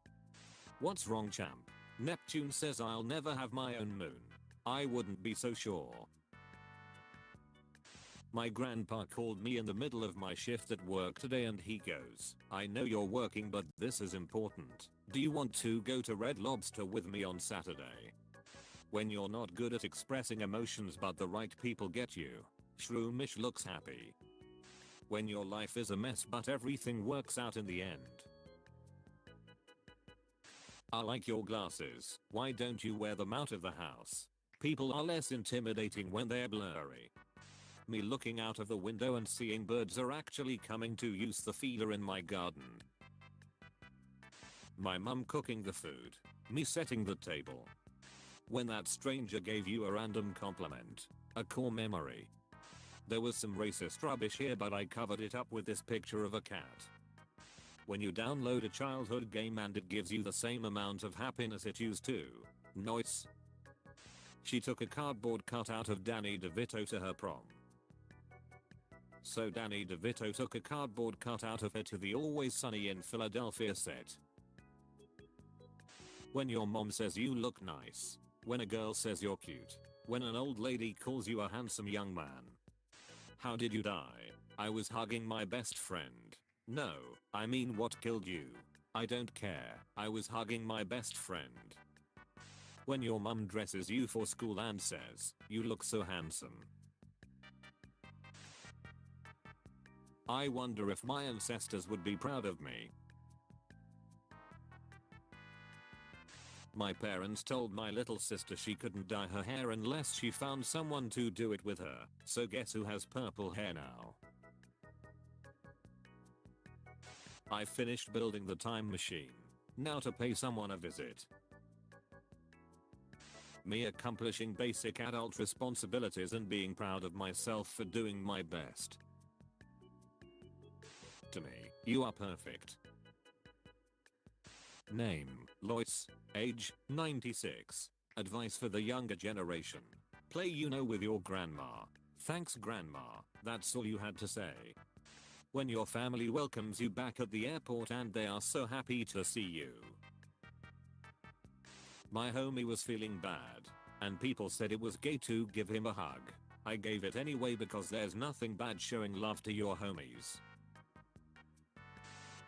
What's wrong champ? Neptune says I'll never have my own moon. I wouldn't be so sure. My grandpa called me in the middle of my shift at work today and he goes, I know you're working but this is important. Do you want to go to Red Lobster with me on Saturday? When you're not good at expressing emotions but the right people get you. Shroomish looks happy. When your life is a mess but everything works out in the end. I like your glasses. Why don't you wear them out of the house? People are less intimidating when they're blurry. Me looking out of the window and seeing birds are actually coming to use the feeder in my garden. My mum cooking the food. Me setting the table. When that stranger gave you a random compliment. A core memory. There was some racist rubbish here but I covered it up with this picture of a cat. When you download a childhood game and it gives you the same amount of happiness it used to. Nice. She took a cardboard cutout of Danny DeVito to her prom. So Danny DeVito took a cardboard cutout of her to the Always Sunny in Philadelphia set. When your mom says you look nice. When a girl says you're cute. When an old lady calls you a handsome young man. How did you die? I was hugging my best friend. No, I mean what killed you? I don't care. I was hugging my best friend. When your mum dresses you for school and says, you look so handsome. I wonder if my ancestors would be proud of me. My parents told my little sister she couldn't dye her hair unless she found someone to do it with her, so guess who has purple hair now? I finished building the time machine. Now to pay someone a visit. Me accomplishing basic adult responsibilities and being proud of myself for doing my best. To me, you are perfect. Name, Lois. Age, 96. Advice for the younger generation. Play Uno with your grandma. Thanks grandma, that's all you had to say. When your family welcomes you back at the airport and they are so happy to see you. My homie was feeling bad, and people said it was gay to give him a hug. I gave it anyway because there's nothing bad showing love to your homies.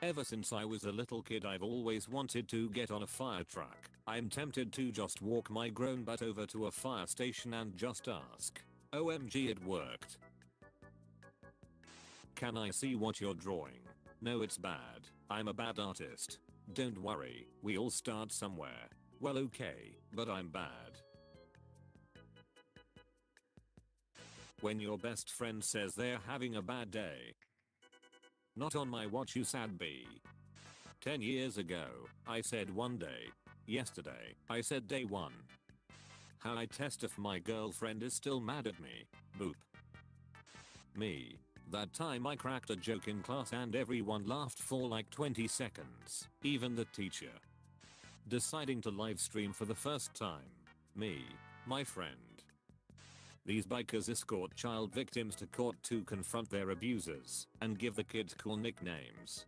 Ever since I was a little kid I've always wanted to get on a fire truck. I'm tempted to just walk my grown butt over to a fire station and just ask. OMG it worked. Can I see what you're drawing? No it's bad. I'm a bad artist. Don't worry, we all start somewhere. Well okay, but I'm bad. When your best friend says they're having a bad day. Not on my watch you sad bee. 10 years ago, I said one day. Yesterday, I said day one. How I test if my girlfriend is still mad at me. Boop. Me. That time I cracked a joke in class and everyone laughed for like 20 seconds. Even the teacher. Deciding to live stream for the first time. Me. My friend. These bikers escort child victims to court to confront their abusers and give the kids cool nicknames.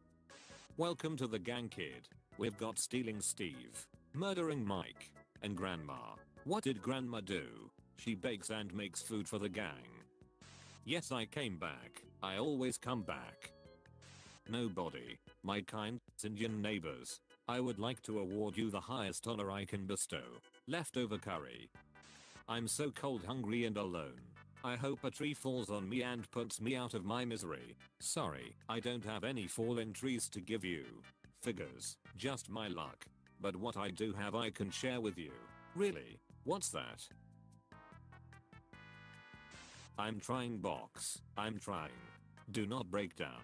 Welcome to the gang kid. We've got stealing Steve, murdering Mike, and grandma. What did grandma do? She bakes and makes food for the gang. Yes I came back. I always come back. Nobody, my kind Indian neighbors. I would like to award you the highest honor I can bestow. Leftover curry. I'm so cold, hungry and alone. I hope a tree falls on me and puts me out of my misery. Sorry, I don't have any fallen trees to give you. Figures, just my luck. But what I do have I can share with you. Really? What's that? I'm trying box. I'm trying. Do not break down.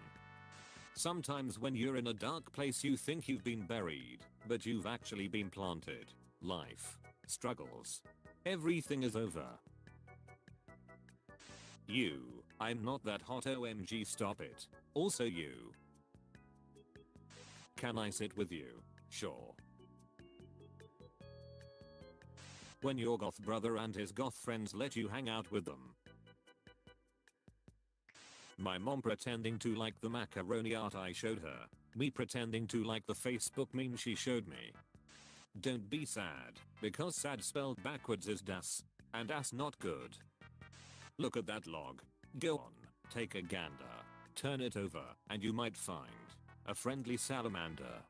Sometimes when you're in a dark place you think you've been buried, but you've actually been planted. Life. Struggles. Everything is over. You. I'm not that hot OMG stop it. Also you. Can I sit with you? Sure. When your goth brother and his goth friends let you hang out with them. My mom pretending to like the macaroni art I showed her. Me pretending to like the Facebook meme she showed me. Don't be sad, because sad spelled backwards is das, and ass not good. Look at that log. Go on, take a gander, turn it over, and you might find a friendly salamander.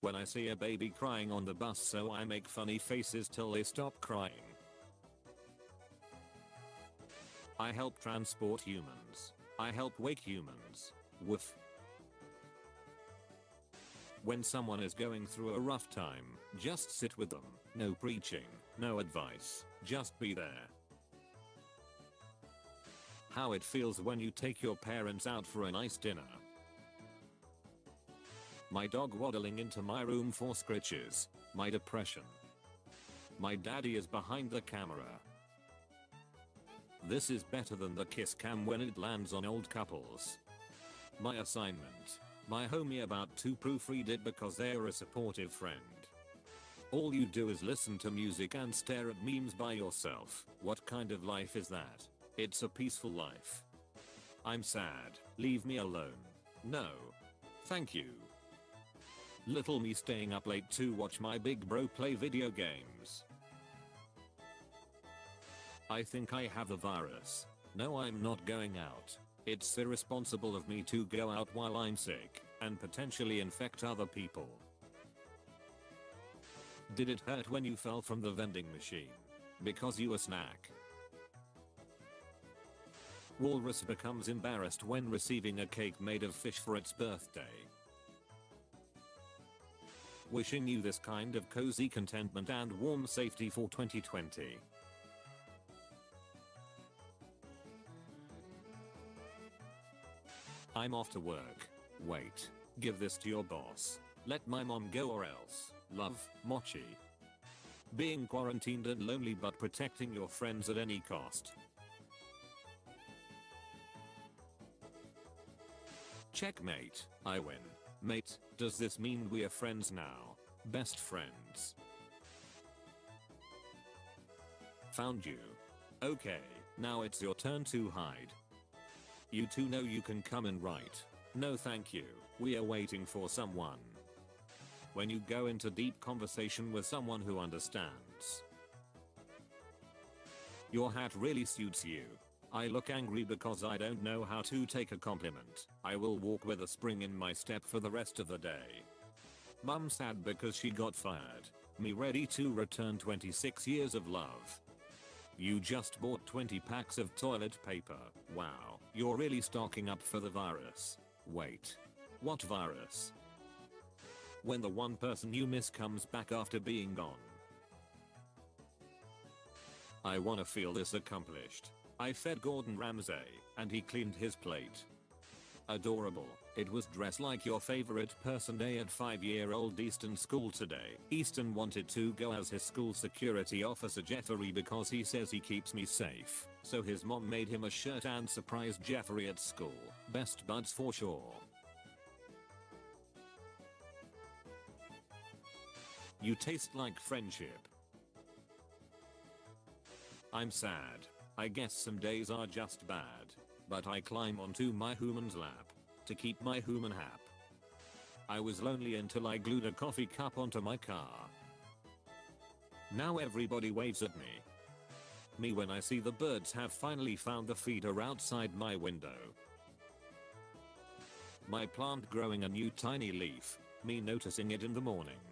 When I see a baby crying on the bus, so I make funny faces till they stop crying. I help transport humans. I help wake humans. Woof. When someone is going through a rough time, just sit with them. No preaching, no advice, just be there. How it feels when you take your parents out for a nice dinner. My dog waddling into my room for scritches. My depression. My daddy is behind the camera. This is better than the kiss cam when it lands on old couples. My assignment. My homie about to proofread it because they're a supportive friend. All you do is listen to music and stare at memes by yourself. What kind of life is that? It's a peaceful life. I'm sad. Leave me alone. No. Thank you. Little me staying up late to watch my big bro play video games. I think I have the virus. No, I'm not going out. It's irresponsible of me to go out while I'm sick and potentially infect other people. Did it hurt when you fell from the vending machine? Because you a snack. Walrus becomes embarrassed when receiving a cake made of fish for its birthday. Wishing you this kind of cozy contentment and warm safety for 2020. I'm off to work. Wait. Give this to your boss. Let my mom go or else. Love, Mochi. Being quarantined and lonely but protecting your friends at any cost. Checkmate. I win. Mate, does this mean we're friends now? Best friends. Found you. Okay, now it's your turn to hide. You two know you can come and write. No thank you, we are waiting for someone. When you go into deep conversation with someone who understands. Your hat really suits you. I look angry because I don't know how to take a compliment. I will walk with a spring in my step for the rest of the day. Mum sad because she got fired. Me ready to return 26 years of love. You just bought 20 packs of toilet paper. Wow, you're really stocking up for the virus. Wait. What virus? When the one person you miss comes back after being gone. I wanna feel this accomplished. I fed Gordon Ramsay, and he cleaned his plate. Adorable. It was dressed like your favorite person day at 5-year-old Easton school today. Easton wanted to go as his school security officer Jeffrey because he says he keeps me safe. So his mom made him a shirt and surprised Jeffrey at school. Best buds for sure. You taste like friendship. I'm sad. I guess some days are just bad. But I climb onto my human's lap. To keep my human hap. I was lonely until I glued a coffee cup onto my car. Now everybody waves at me. Me when I see the birds have finally found the feeder outside my window. My plant growing a new tiny leaf. Me noticing it in the morning.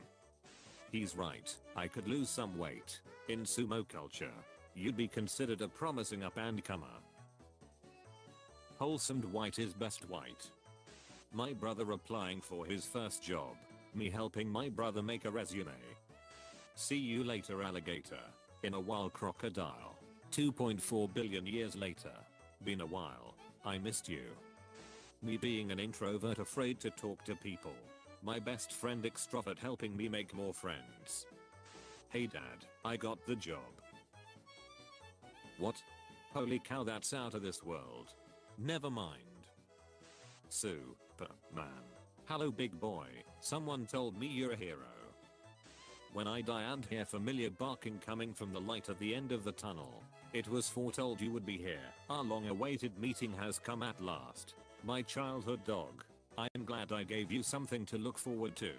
He's right, I could lose some weight. In sumo culture, you'd be considered a promising up-and-comer. Wholesome white is best white. My brother applying for his first job. Me helping my brother make a resume. See you later alligator. In a while crocodile. 2.4 billion years later. Been a while. I missed you. Me being an introvert afraid to talk to people. My best friend extrovert helping me make more friends. Hey dad, I got the job. What? Holy cow, that's out of this world. Never mind. Superman. Hello big boy, someone told me you're a hero. When I die and hear familiar barking coming from the light at the end of the tunnel, it was foretold you would be here. Our long-awaited meeting has come at last. My childhood dog. I'm glad I gave you something to look forward to.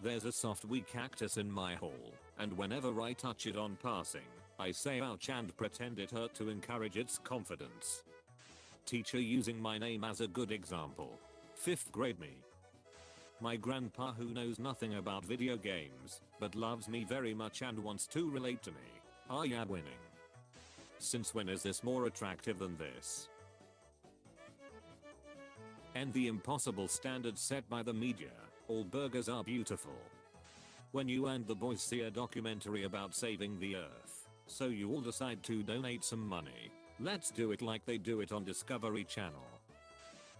There's a softwee cactus in my hall, and whenever I touch it on passing, I say ouch and pretend it hurt to encourage its confidence. Teacher using my name as a good example. 5th grade me. My grandpa who knows nothing about video games, but loves me very much and wants to relate to me. Are ya winning? Since when is this more attractive than this? And the impossible standards set by the media, all burgers are beautiful. When you and the boys see a documentary about saving the earth, so you all decide to donate some money. Let's do it like they do it on Discovery Channel.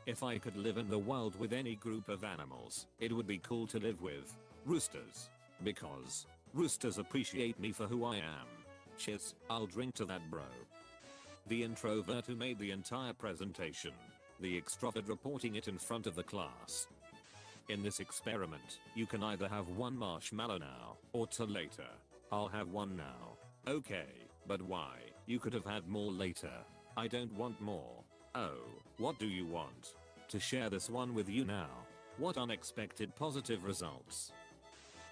If I could live in the wild with any group of animals, it would be cool to live with roosters. Because roosters appreciate me for who I am. Cheers, I'll drink to that, bro. The introvert who made the entire presentation. The extrovert reporting it in front of the class. In this experiment, you can either have one marshmallow now, or till later. I'll have one now. Okay, but why? You could have had more later. I don't want more. Oh, what do you want? To share this one with you now. What unexpected positive results.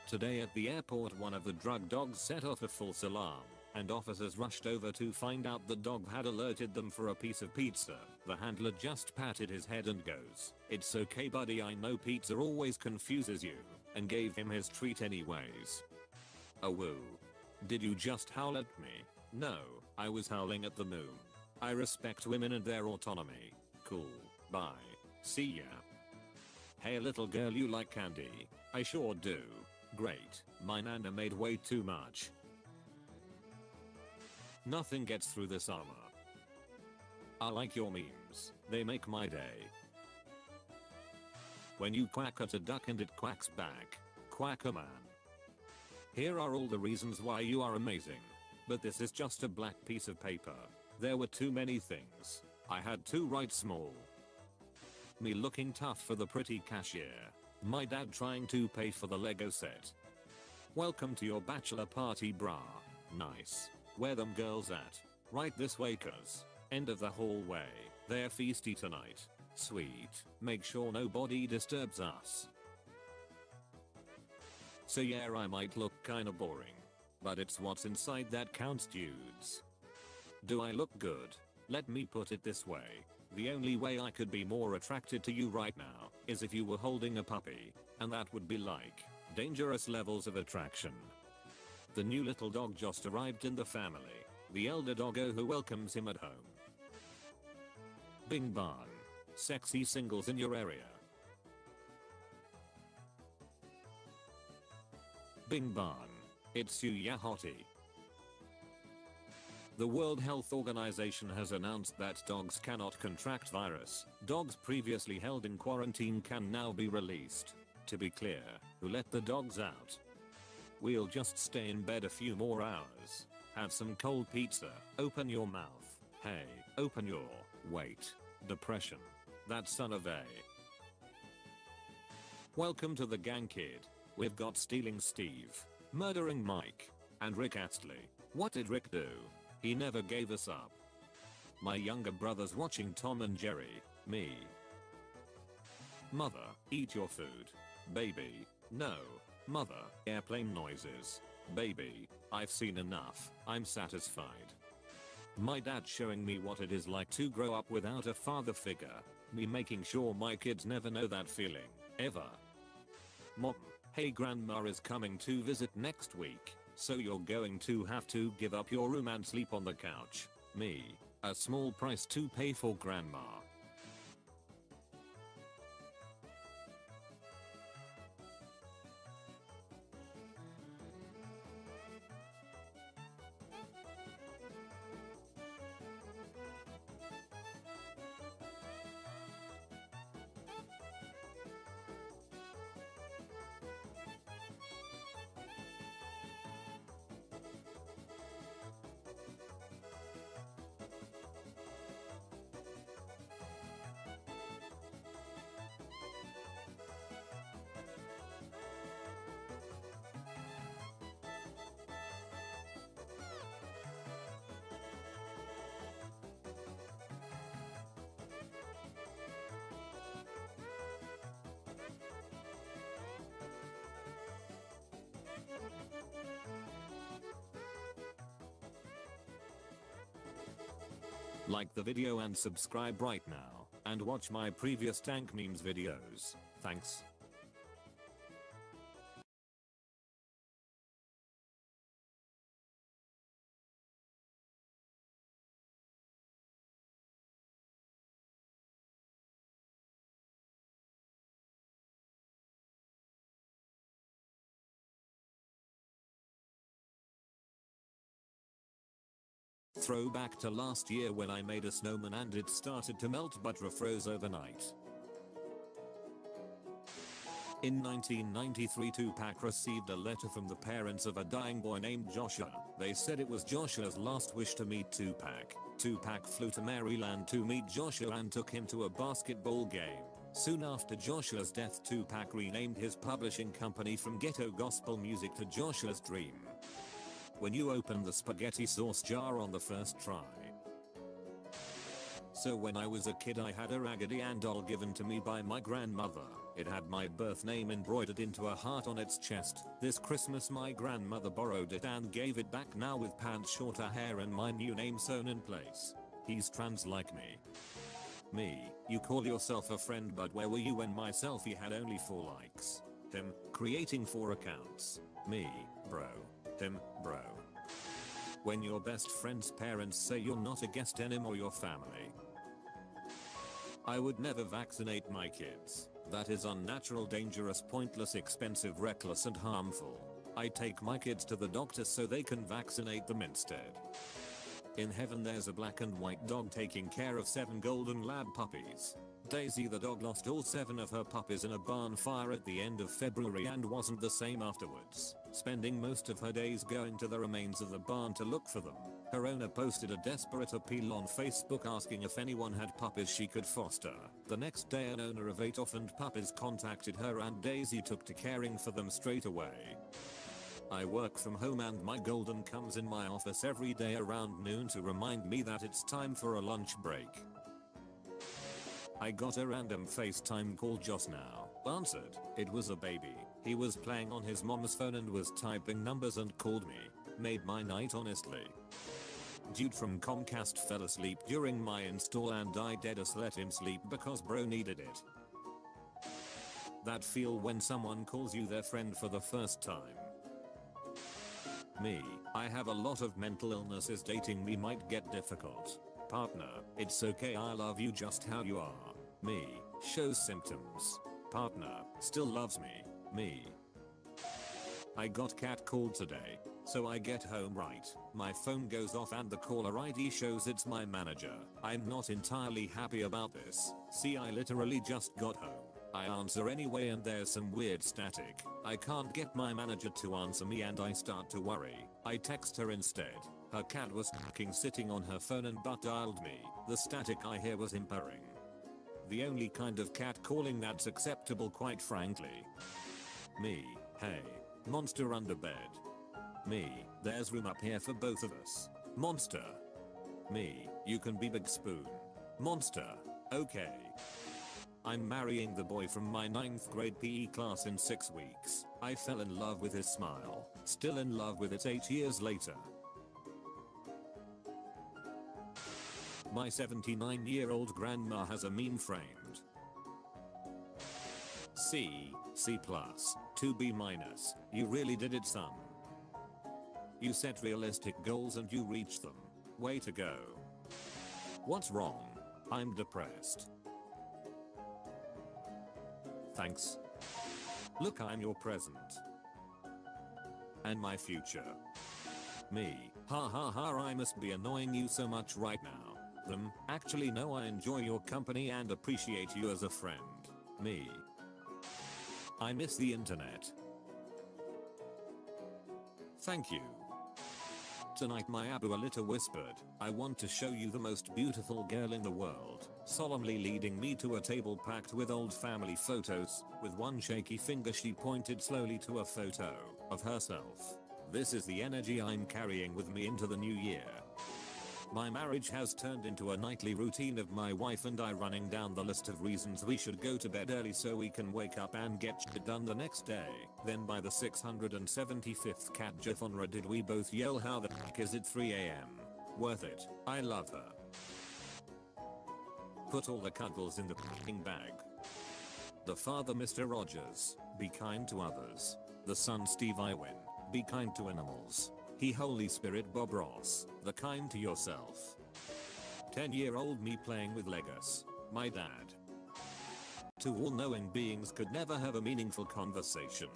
Today at the airport, one of the drug dogs set off a false alarm, and officers rushed over to find out the dog had alerted them for a piece of pizza. The handler just patted his head and goes, "It's okay buddy, I know pizza always confuses you," and gave him his treat anyways. Oh woo. Did you just howl at me? No, I was howling at the moon. I respect women and their autonomy. Cool. Bye. See ya. Hey little girl, you like candy? I sure do. Great. My nana made way too much. Nothing gets through this armor. I like your memes. They make my day. When you quack at a duck and it quacks back. Quackerman. Here are all the reasons why you are amazing. But this is just a black piece of paper. There were too many things. I had to write small. Me looking tough for the pretty cashier. My dad trying to pay for the Lego set. Welcome to your bachelor party, brah. Nice. Where them girls at? Right this way cuz. End of the hallway. They're feisty tonight. Sweet. Make sure nobody disturbs us. So yeah, I might look kinda boring. But it's what's inside that counts, dudes. Do I look good? Let me put it this way. The only way I could be more attracted to you right now is if you were holding a puppy. And that would be like dangerous levels of attraction. The new little dog just arrived in the family. The elder doggo who welcomes him at home. Bing bong. Sexy singles in your area. Bing bong. It's you, ya hottie. The World Health Organization has announced that dogs cannot contract virus. Dogs previously held in quarantine can now be released. To be clear, who let the dogs out? We'll just stay in bed a few more hours. Have some cold pizza. Open your mouth. Hey, open your, wait, depression. That son of a. Welcome to the gang, kid. We've got Stealing Steve, Murdering Mike, and Rick Astley. What did Rick do? He never gave us up. My younger brother's watching Tom and Jerry. Me. Mother, eat your food. Baby, no. Mother, airplane noises. Baby, I've seen enough. I'm satisfied. My dad showing me what it is like to grow up without a father figure. Me making sure my kids never know that feeling, ever. Mom, hey, grandma is coming to visit next week. So you're going to have to give up your room and sleep on the couch. Me. A small price to pay for grandma. Like the video and subscribe right now, and watch my previous tank memes videos. Thanks. Throwback to last year when I made a snowman and it started to melt but refroze overnight. In 1993, Tupac received a letter from the parents of a dying boy named Joshua. They said it was Joshua's last wish to meet Tupac. Tupac flew to Maryland to meet Joshua and took him to a basketball game. Soon after Joshua's death, Tupac renamed his publishing company from Ghetto Gospel Music to Joshua's Dream. When you open the spaghetti sauce jar on the first try. So when I was a kid I had a Raggedy Ann doll given to me by my grandmother. It had my birth name embroidered into a heart on its chest. This Christmas my grandmother borrowed it and gave it back, now with pants, shorter hair and my new name sewn in place. He's trans like me. Me, you call yourself a friend, but where were you when my selfie had only 4 likes? Him, creating 4 accounts. Me, bro. Him, bro. When your best friend's parents say you're not a guest anymore, your family. I would never vaccinate my kids. That is unnatural, dangerous, pointless, expensive, reckless and harmful. I take my kids to the doctor so they can vaccinate them instead. In heaven there's a black and white dog taking care of 7 golden lab puppies. Daisy the dog lost all 7 of her puppies in a barn fire at the end of February and wasn't the same afterwards, spending most of her days going to the remains of the barn to look for them. Her owner posted a desperate appeal on Facebook asking if anyone had puppies she could foster. The next day an owner of 8 orphaned puppies contacted her and Daisy took to caring for them straight away. I work from home and my golden comes in my office every day around noon to remind me that it's time for a lunch break. I got a random FaceTime call just now. Answered. It was a baby. He was playing on his mom's phone and was typing numbers and called me. Made my night, honestly. Dude from Comcast fell asleep during my install and I deadass let him sleep because bro needed it. That feel when someone calls you their friend for the first time. Me, I have a lot of mental illnesses, dating me might get difficult. Partner, it's okay, I love you just how you are. Me, shows symptoms. Partner, still loves me. Me. I got catcalled today, so I get home right. My phone goes off and the caller ID shows it's my manager. I'm not entirely happy about this. See, I literally just got home. I answer anyway and there's some weird static. I can't get my manager to answer me and I start to worry. I text her instead. Her cat was fucking sitting on her phone and butt dialed me. The static I hear was him purring. The only kind of cat calling that's acceptable, quite frankly. Me, hey, monster under bed. Me, there's room up here for both of us. Monster. Me, you can be Big Spoon. Monster. Okay. I'm marrying the boy from my 9th grade PE class in 6 weeks. I fell in love with his smile. Still in love with it 8 years later. My 79-year-old grandma has a meme framed. C, C+, 2B-. You really did it, son. You set realistic goals and you reached them. Way to go. What's wrong? I'm depressed. Thanks. Look, I'm your present. And my future. Me, ha ha ha, I must be annoying you so much right now. Them, actually no, I enjoy your company and appreciate you as a friend. Me. I miss the internet. Thank you. Tonight my abuelita whispered, I want to show you the most beautiful girl in the world, solemnly leading me to a table packed with old family photos. With one shaky finger she pointed slowly to a photo of herself. This is the energy I'm carrying with me into the new year. My marriage has turned into a nightly routine of my wife and I running down the list of reasons we should go to bed early so we can wake up and get shit done the next day. Then by the 675th cat gif on Reddit we both yell, how the fuck is it 3 AM? Worth it. I love her. Put all the cuddles in the fucking bag. The father, Mr. Rogers, be kind to others. The son, Steve Irwin, be kind to animals. He, Holy Spirit, Bob Ross, the kind to yourself. 10-year-old me playing with Legos. My dad. Two all-knowing beings could never have a meaningful conversation.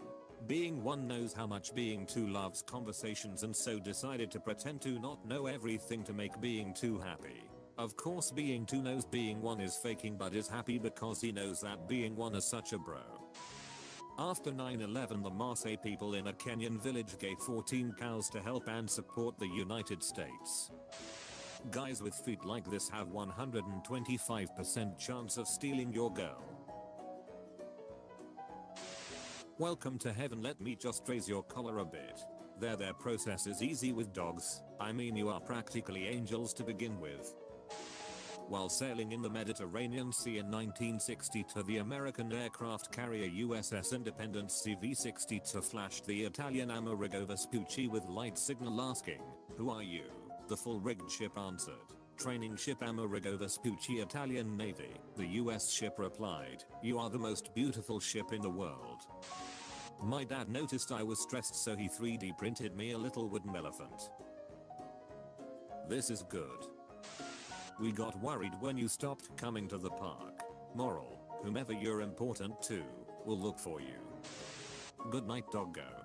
Being one knows how much being two loves conversations and so decided to pretend to not know everything to make being two happy. Of course being two knows being one is faking but is happy because he knows that being one is such a bro. After 9/11 the Maasai people in a Kenyan village gave 14 cows to help and support the United States. Guys with feet like this have 125% chance of stealing your girl. Welcome to heaven, let me just raise your collar a bit. Their process is easy with dogs, I mean you are practically angels to begin with. While sailing in the Mediterranean Sea in 1962 the American aircraft carrier USS Independence CV-62 flashed the Italian Amerigo Vespucci with light signal asking, "Who are you?" The full-rigged ship answered, "Training ship Amerigo Vespucci, Italian Navy." The US ship replied, "You are the most beautiful ship in the world." My dad noticed I was stressed so he 3D printed me a little wooden elephant. This is good. We got worried when you stopped coming to the park. Moral, whomever you're important to, will look for you. Good night, doggo.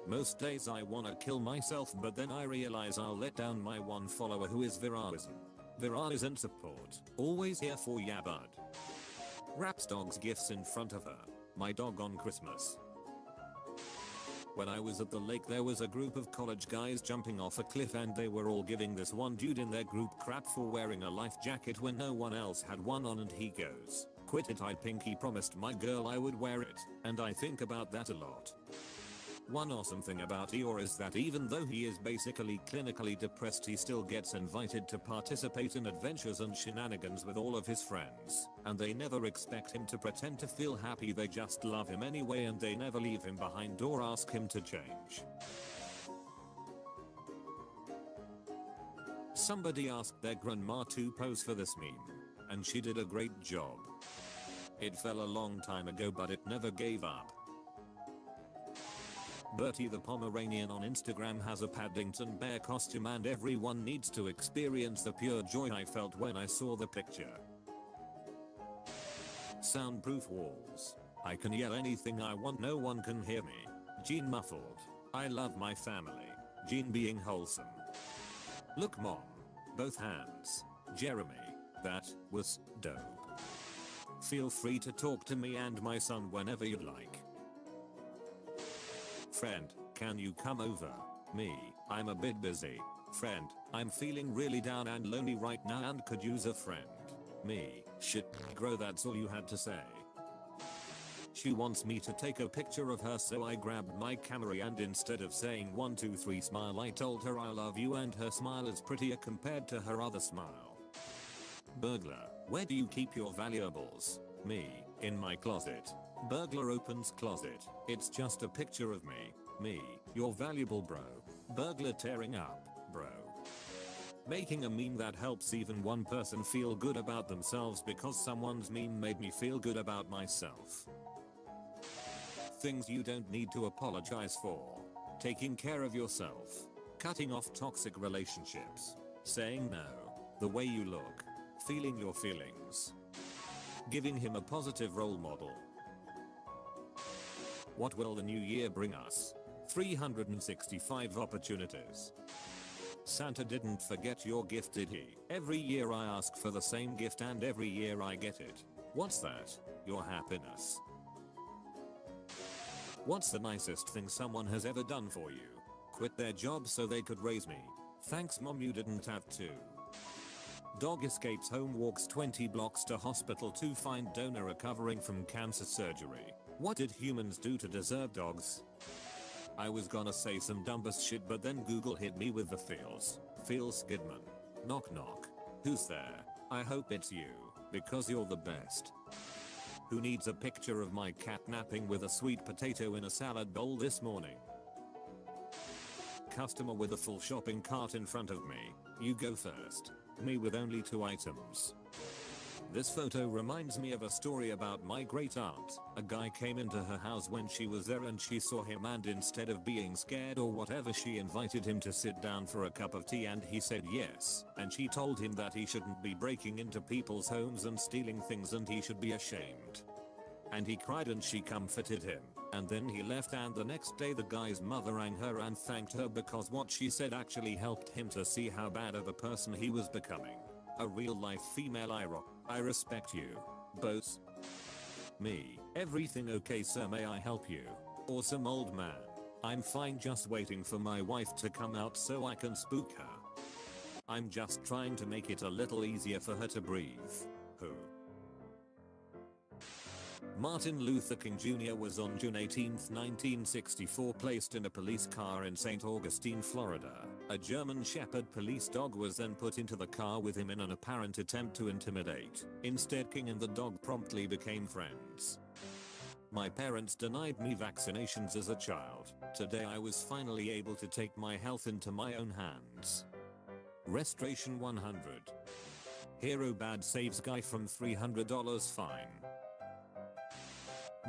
Most days I wanna kill myself but then I realize I'll let down my one follower who is Viralism. Viral isn't support, always here for ya bud. Wraps dog's gifts in front of her, my dog on Christmas. When I was at the lake there was a group of college guys jumping off a cliff and they were all giving this one dude in their group crap for wearing a life jacket when no one else had one on and he goes, "Quit it, I pinky promised my girl I would wear it," and I think about that a lot. One awesome thing about Eeyore is that even though he is basically clinically depressed he still gets invited to participate in adventures and shenanigans with all of his friends, and they never expect him to pretend to feel happy, they just love him anyway and they never leave him behind or ask him to change. Somebody asked their grandma to pose for this meme, and she did a great job. It fell a long time ago but it never gave up. Bertie the Pomeranian on Instagram has a Paddington Bear costume and everyone needs to experience the pure joy I felt when I saw the picture. Soundproof walls. I can yell anything I want, no one can hear me. Gene muffled. I love my family. Gene being wholesome. Look mom. Both hands. Jeremy. That was dope. Feel free to talk to me and my son whenever you'd like. Friend, can you come over? Me, I'm a bit busy. Friend, I'm feeling really down and lonely right now and could use a friend. Me, shit, grow, that's all you had to say. She wants me to take a picture of her so I grabbed my camera and instead of saying 1 2 3 smile I told her I love you and her smile is prettier compared to her other smile. Burglar, where do you keep your valuables? Me, in my closet. Burglar opens closet. It's just a picture of me. Me, your valuable bro. Burglar tearing up, bro. Making a meme that helps even one person feel good about themselves because someone's meme made me feel good about myself. Things you don't need to apologize for. Taking care of yourself. Cutting off toxic relationships. Saying no. The way you look. Feeling your feelings. Giving him a positive role model. What will the new year bring us? 365 opportunities. Santa didn't forget your gift, did he? Every year I ask for the same gift and every year I get it. What's that? Your happiness. What's the nicest thing someone has ever done for you? Quit their job so they could raise me. Thanks mom, you didn't have to. Dog escapes home, walks 20 blocks to hospital to find donor recovering from cancer surgery. What did humans do to deserve dogs? I was gonna say some dumbest shit but then Google hit me with the feels. Feels Skidman. Knock knock. Who's there? I hope it's you, because you're the best. Who needs a picture of my cat napping with a sweet potato in a salad bowl this morning? Customer with a full shopping cart in front of me. You go first. Me with only 2 items. This photo reminds me of a story about my great aunt. A guy came into her house when she was there and she saw him, and instead of being scared or whatever, she invited him to sit down for a cup of tea and he said yes. And she told him that he shouldn't be breaking into people's homes and stealing things and he should be ashamed. And he cried and she comforted him. And then he left, and the next day the guy's mother rang her and thanked her because what she said actually helped him to see how bad of a person he was becoming. A real life female iro. I respect you. Both. Me. Everything okay, sir? May I help you? Awesome, old man. I'm fine, just waiting for my wife to come out so I can spook her. I'm just trying to make it a little easier for her to breathe. Who? Martin Luther King Jr. was on June 18, 1964 placed in a police car in St. Augustine, Florida. A German Shepherd police dog was then put into the car with him in an apparent attempt to intimidate. Instead, King and the dog promptly became friends. My parents denied me vaccinations as a child. Today I was finally able to take my health into my own hands. Restoration 100. Hero bad saves guy from $300 fine.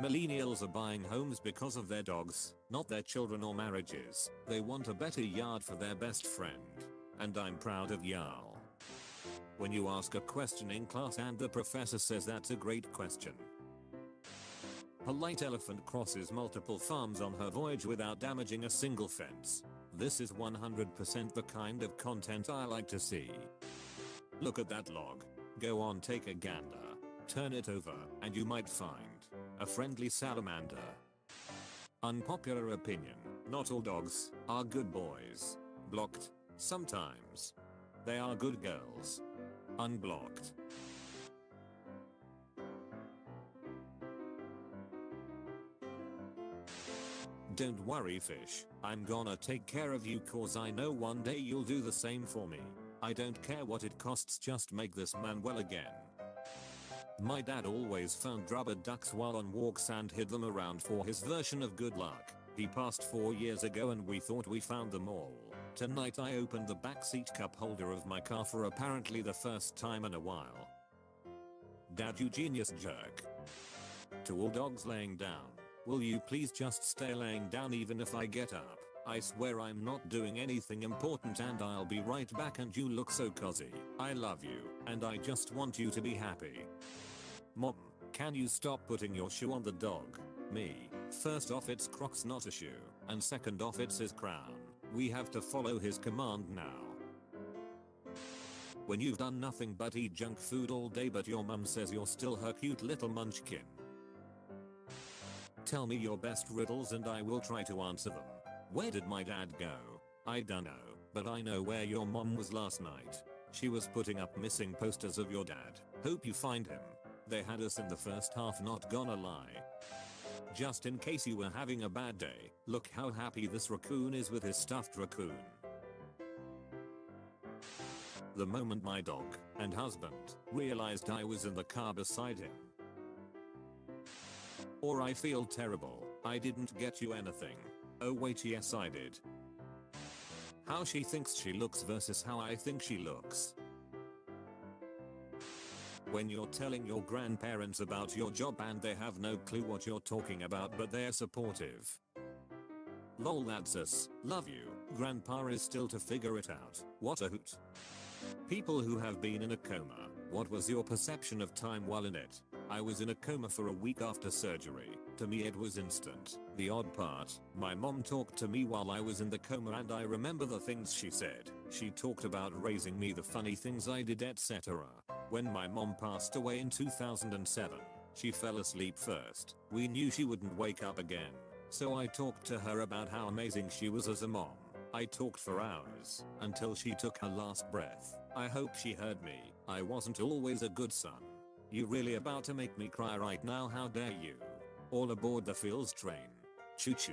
Millennials are buying homes because of their dogs, not their children or marriages. They want a better yard for their best friend. And I'm proud of y'all. When you ask a question in class and the professor says that's a great question. Polite elephant crosses multiple farms on her voyage without damaging a single fence. This is 100% the kind of content I like to see. Look at that log. Go on, take a gander. Turn it over, and you might find a friendly salamander. Unpopular opinion. Not all dogs are good boys. Blocked. Sometimes. They are good girls. Unblocked. Don't worry, fish. I'm gonna take care of you cause I know one day you'll do the same for me. I don't care what it costs, just make this man well again. My dad always found rubber ducks while on walks and hid them around for his version of good luck. He passed 4 years ago and we thought we found them all. Tonight I opened the backseat cup holder of my car for apparently the first time in a while. Dad, you genius jerk. To all dogs laying down, will you please just stay laying down even if I get up? I swear I'm not doing anything important and I'll be right back, and you look so cozy. I love you, and I just want you to be happy. Mom, can you stop putting your shoe on the dog? Me. First off, it's Crocs, not a shoe. And second off, it's his crown. We have to follow his command now. When you've done nothing but eat junk food all day but your mum says you're still her cute little munchkin. Tell me your best riddles and I will try to answer them. Where did my dad go? I dunno, but I know where your mom was last night. She was putting up missing posters of your dad. Hope you find him. They had us in the first half, not gonna lie. Just in case you were having a bad day, look how happy this raccoon is with his stuffed raccoon. The moment my dog and husband realized I was in the car beside him. Or I feel terrible, I didn't get you anything. Oh wait, yes I did. How she thinks she looks versus how I think she looks. When you're telling your grandparents about your job and they have no clue what you're talking about but they're supportive. Lol, that's us. Love you. Grandpa is still to figure it out. What a hoot. People who have been in a coma. What was your perception of time while in it? I was in a coma for a week after surgery. To me it was instant. The odd part, my mom talked to me while I was in the coma and I remember the things she said. She talked about raising me, the funny things I did, etc. When my mom passed away in 2007, she fell asleep first. We knew she wouldn't wake up again. So I talked to her about how amazing she was as a mom. I talked for hours, until she took her last breath. I hope she heard me. I wasn't always a good son. You really about to make me cry right now, how dare you. All aboard the Feels train. Choo choo.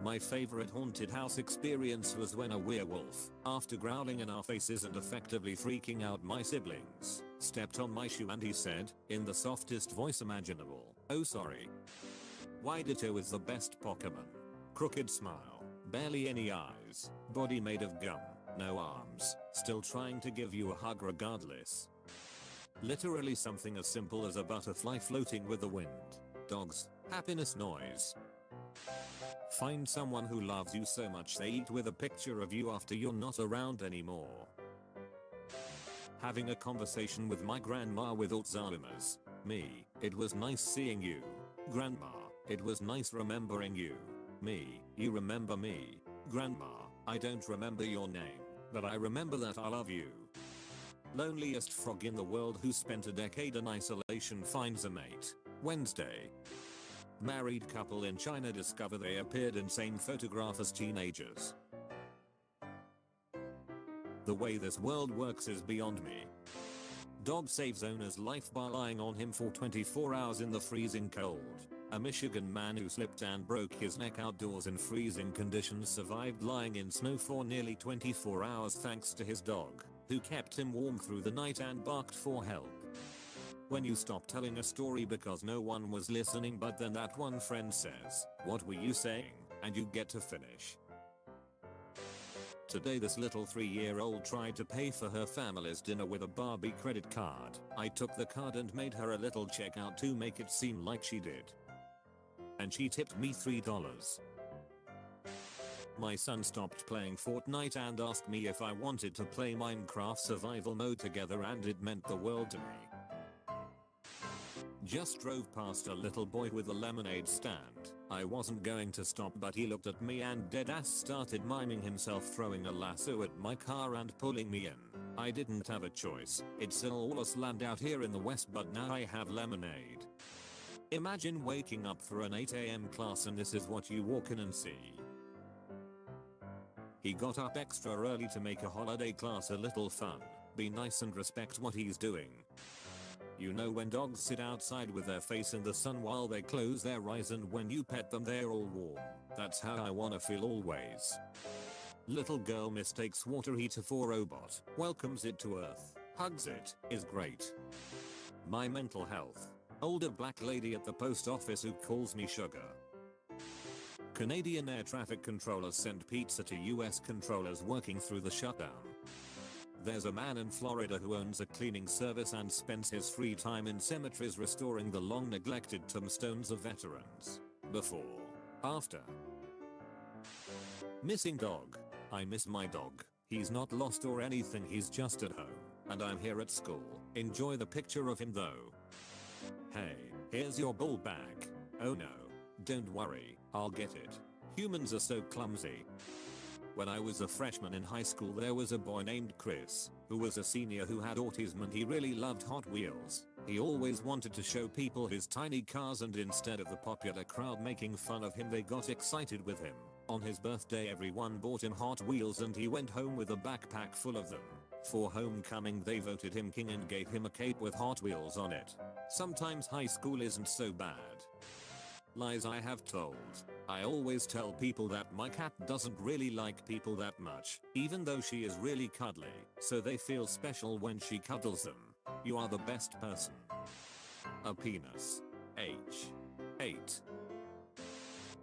My favorite haunted house experience was when a werewolf, after growling in our faces and effectively freaking out my siblings, stepped on my shoe and he said, in the softest voice imaginable, "Oh sorry." Widito is the best Pokemon. Crooked smile, barely any eyes, body made of gum, no arms, still trying to give you a hug regardless. Literally something as simple as a butterfly floating with the wind. Dogs, happiness noise. Find someone who loves you so much they eat with a picture of you after you're not around anymore. Having a conversation with my grandma with Alzheimer's. Me, it was nice seeing you. Grandma, it was nice remembering you. Me, you remember me. Grandma, I don't remember your name, but I remember that I love you. Loneliest frog in the world who spent a decade in isolation finds a mate. Wednesday. Married couple in China discover they appeared in same photograph as teenagers. The way this world works is beyond me. Dog saves owner's life by lying on him for 24 hours in the freezing cold. A Michigan man who slipped and broke his neck outdoors in freezing conditions survived lying in snow for nearly 24 hours thanks to his dog, who kept him warm through the night and barked for help. When you stop telling a story because no one was listening but then that one friend says, "What were you saying?" and you get to finish. Today this little 3-year-old tried to pay for her family's dinner with a Barbie credit card. I took the card and made her a little checkout to make it seem like she did. And she tipped me $3. My son stopped playing Fortnite and asked me if I wanted to play Minecraft survival mode together and it meant the world to me. Just drove past a little boy with a lemonade stand. I wasn't going to stop but he looked at me and deadass started miming himself throwing a lasso at my car and pulling me in. I didn't have a choice. It's a lawless land out here in the west but now I have lemonade. Imagine waking up for an 8 AM class and this is what you walk in and see. He got up extra early to make a holiday class a little fun. Be nice and respect what he's doing. You know when dogs sit outside with their face in the sun while they close their eyes and when you pet them they're all warm. That's how I wanna feel always. Little girl mistakes water heater for robot, welcomes it to earth, hugs it, is great. My mental health. Older black lady at the post office who calls me sugar. Canadian air traffic controllers send pizza to US controllers working through the shutdown. There's a man in Florida who owns a cleaning service and spends his free time in cemeteries restoring the long neglected tombstones of veterans. Before. After. Missing dog. I miss my dog. He's not lost or anything, he's just at home. And I'm here at school. Enjoy the picture of him though. Hey, here's your ball back. Oh no. Don't worry, I'll get it. Humans are so clumsy. When I was a freshman in high school there was a boy named Chris, who was a senior who had autism and he really loved Hot Wheels. He always wanted to show people his tiny cars and instead of the popular crowd making fun of him they got excited with him. On his birthday everyone bought him Hot Wheels and he went home with a backpack full of them. For homecoming they voted him king and gave him a cape with Hot Wheels on it. Sometimes high school isn't so bad. Lies I have told. I always tell people that my cat doesn't really like people that much, even though she is really cuddly, so they feel special when she cuddles them. You are the best person. A penis. H. 8.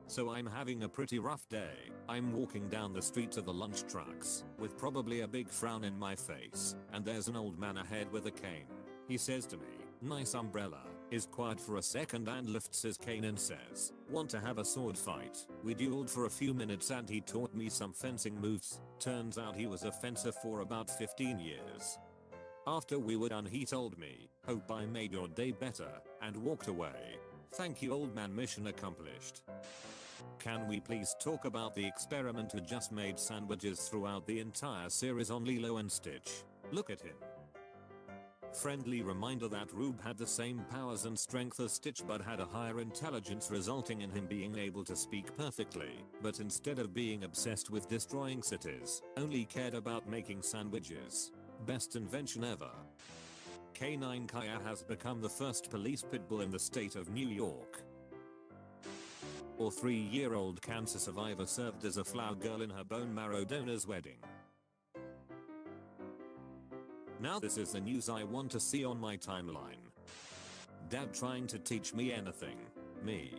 So I'm having a pretty rough day. I'm walking down the street to the lunch trucks, with probably a big frown in my face, and there's an old man ahead with a cane. He says to me, "Nice umbrella," is quiet for a second and lifts his cane and says, "Want to have a sword fight?" We dueled for a few minutes and he taught me some fencing moves. Turns out he was a fencer for about 15 years. After we were done he told me, "Hope I made your day better," and walked away. Thank you old man, mission accomplished. Can we please talk about the experiment who just made sandwiches throughout the entire series on Lilo and Stitch? Look at him. Friendly reminder that Rube had the same powers and strength as Stitch but had a higher intelligence resulting in him being able to speak perfectly, but instead of being obsessed with destroying cities, only cared about making sandwiches. Best invention ever. Canine Kaya has become the first police pit bull in the state of New York. Or 3-year-old cancer survivor served as a flower girl in her bone marrow donor's wedding. Now this is the news I want to see on my timeline. Dad trying to teach me anything. Me.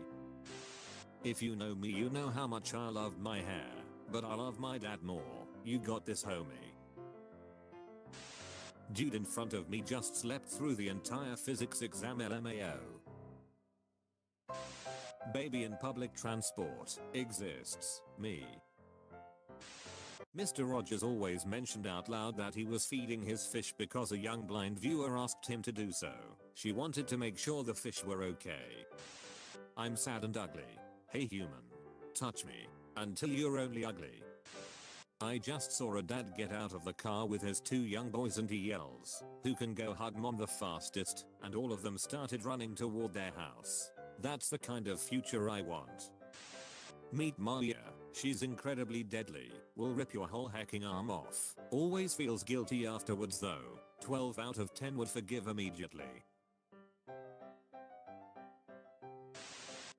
If you know me, you know how much I love my hair, but I love my dad more. You got this, homie. Dude in front of me just slept through the entire physics exam, LMAO. Baby in public transport exists, me. Mr. Rogers always mentioned out loud that he was feeding his fish because a young blind viewer asked him to do so. She wanted to make sure the fish were okay. I'm sad and ugly. Hey human. Touch me. Until you're only ugly. I just saw a dad get out of the car with his 2 young boys and he yells, "Who can go hug mom the fastest?" And all of them started running toward their house. That's the kind of future I want. Meet Maya. She's incredibly deadly. Will rip your whole hacking arm off. Always feels guilty afterwards though. 12 out of 10 would forgive immediately.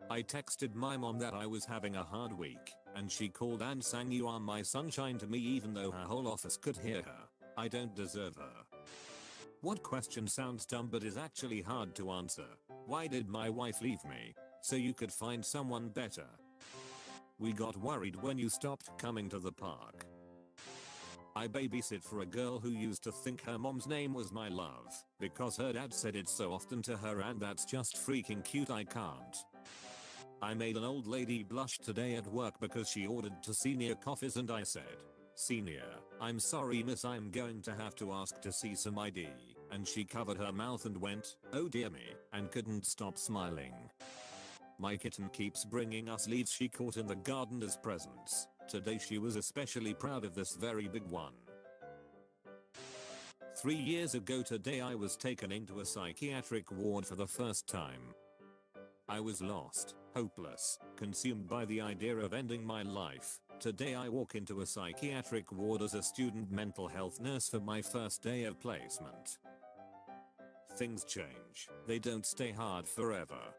I texted my mom that I was having a hard week, and she called and sang "You Are My Sunshine" to me even though her whole office could hear her. I don't deserve her. What question sounds dumb but is actually hard to answer? Why did my wife leave me? So you could find someone better. We got worried when you stopped coming to the park. I babysit for a girl who used to think her mom's name was My Love, because her dad said it so often to her, and that's just freaking cute. I can't. I made an old lady blush today at work because she ordered 2 senior coffees and I said, "Senior, I'm sorry miss, I'm going to have to ask to see some ID." And she covered her mouth and went, "Oh dear me," and couldn't stop smiling. My kitten keeps bringing us leaves she caught in the garden as presents. Today she was especially proud of this very big one. 3 years ago today I was taken into a psychiatric ward for the first time. I was lost, hopeless, consumed by the idea of ending my life. Today I walk into a psychiatric ward as a student mental health nurse for my first day of placement. Things change. They don't stay hard forever.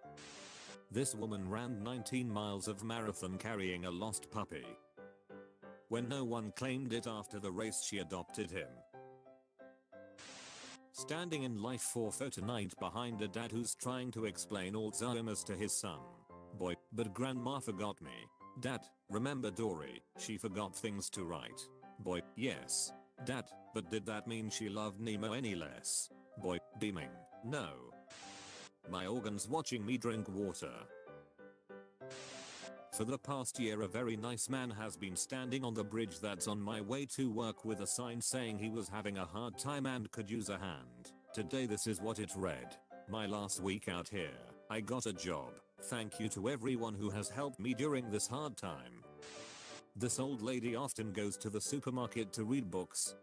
This woman ran 19 miles of marathon carrying a lost puppy. When no one claimed it after the race, she adopted him. Standing in life for photo night behind a dad who's trying to explain Alzheimer's to his son. Boy, but grandma forgot me. Dad, remember Dory? She forgot things to write. Boy, yes. Dad, but did that mean she loved Nemo any less? Boy, beaming. No. My organs watching me drink water. For the past year a very nice man has been standing on the bridge that's on my way to work with a sign saying he was having a hard time and could use a hand. Today this is what it read. "My last week out here, I got a job. Thank you to everyone who has helped me during this hard time." This old lady often goes to the supermarket to read books.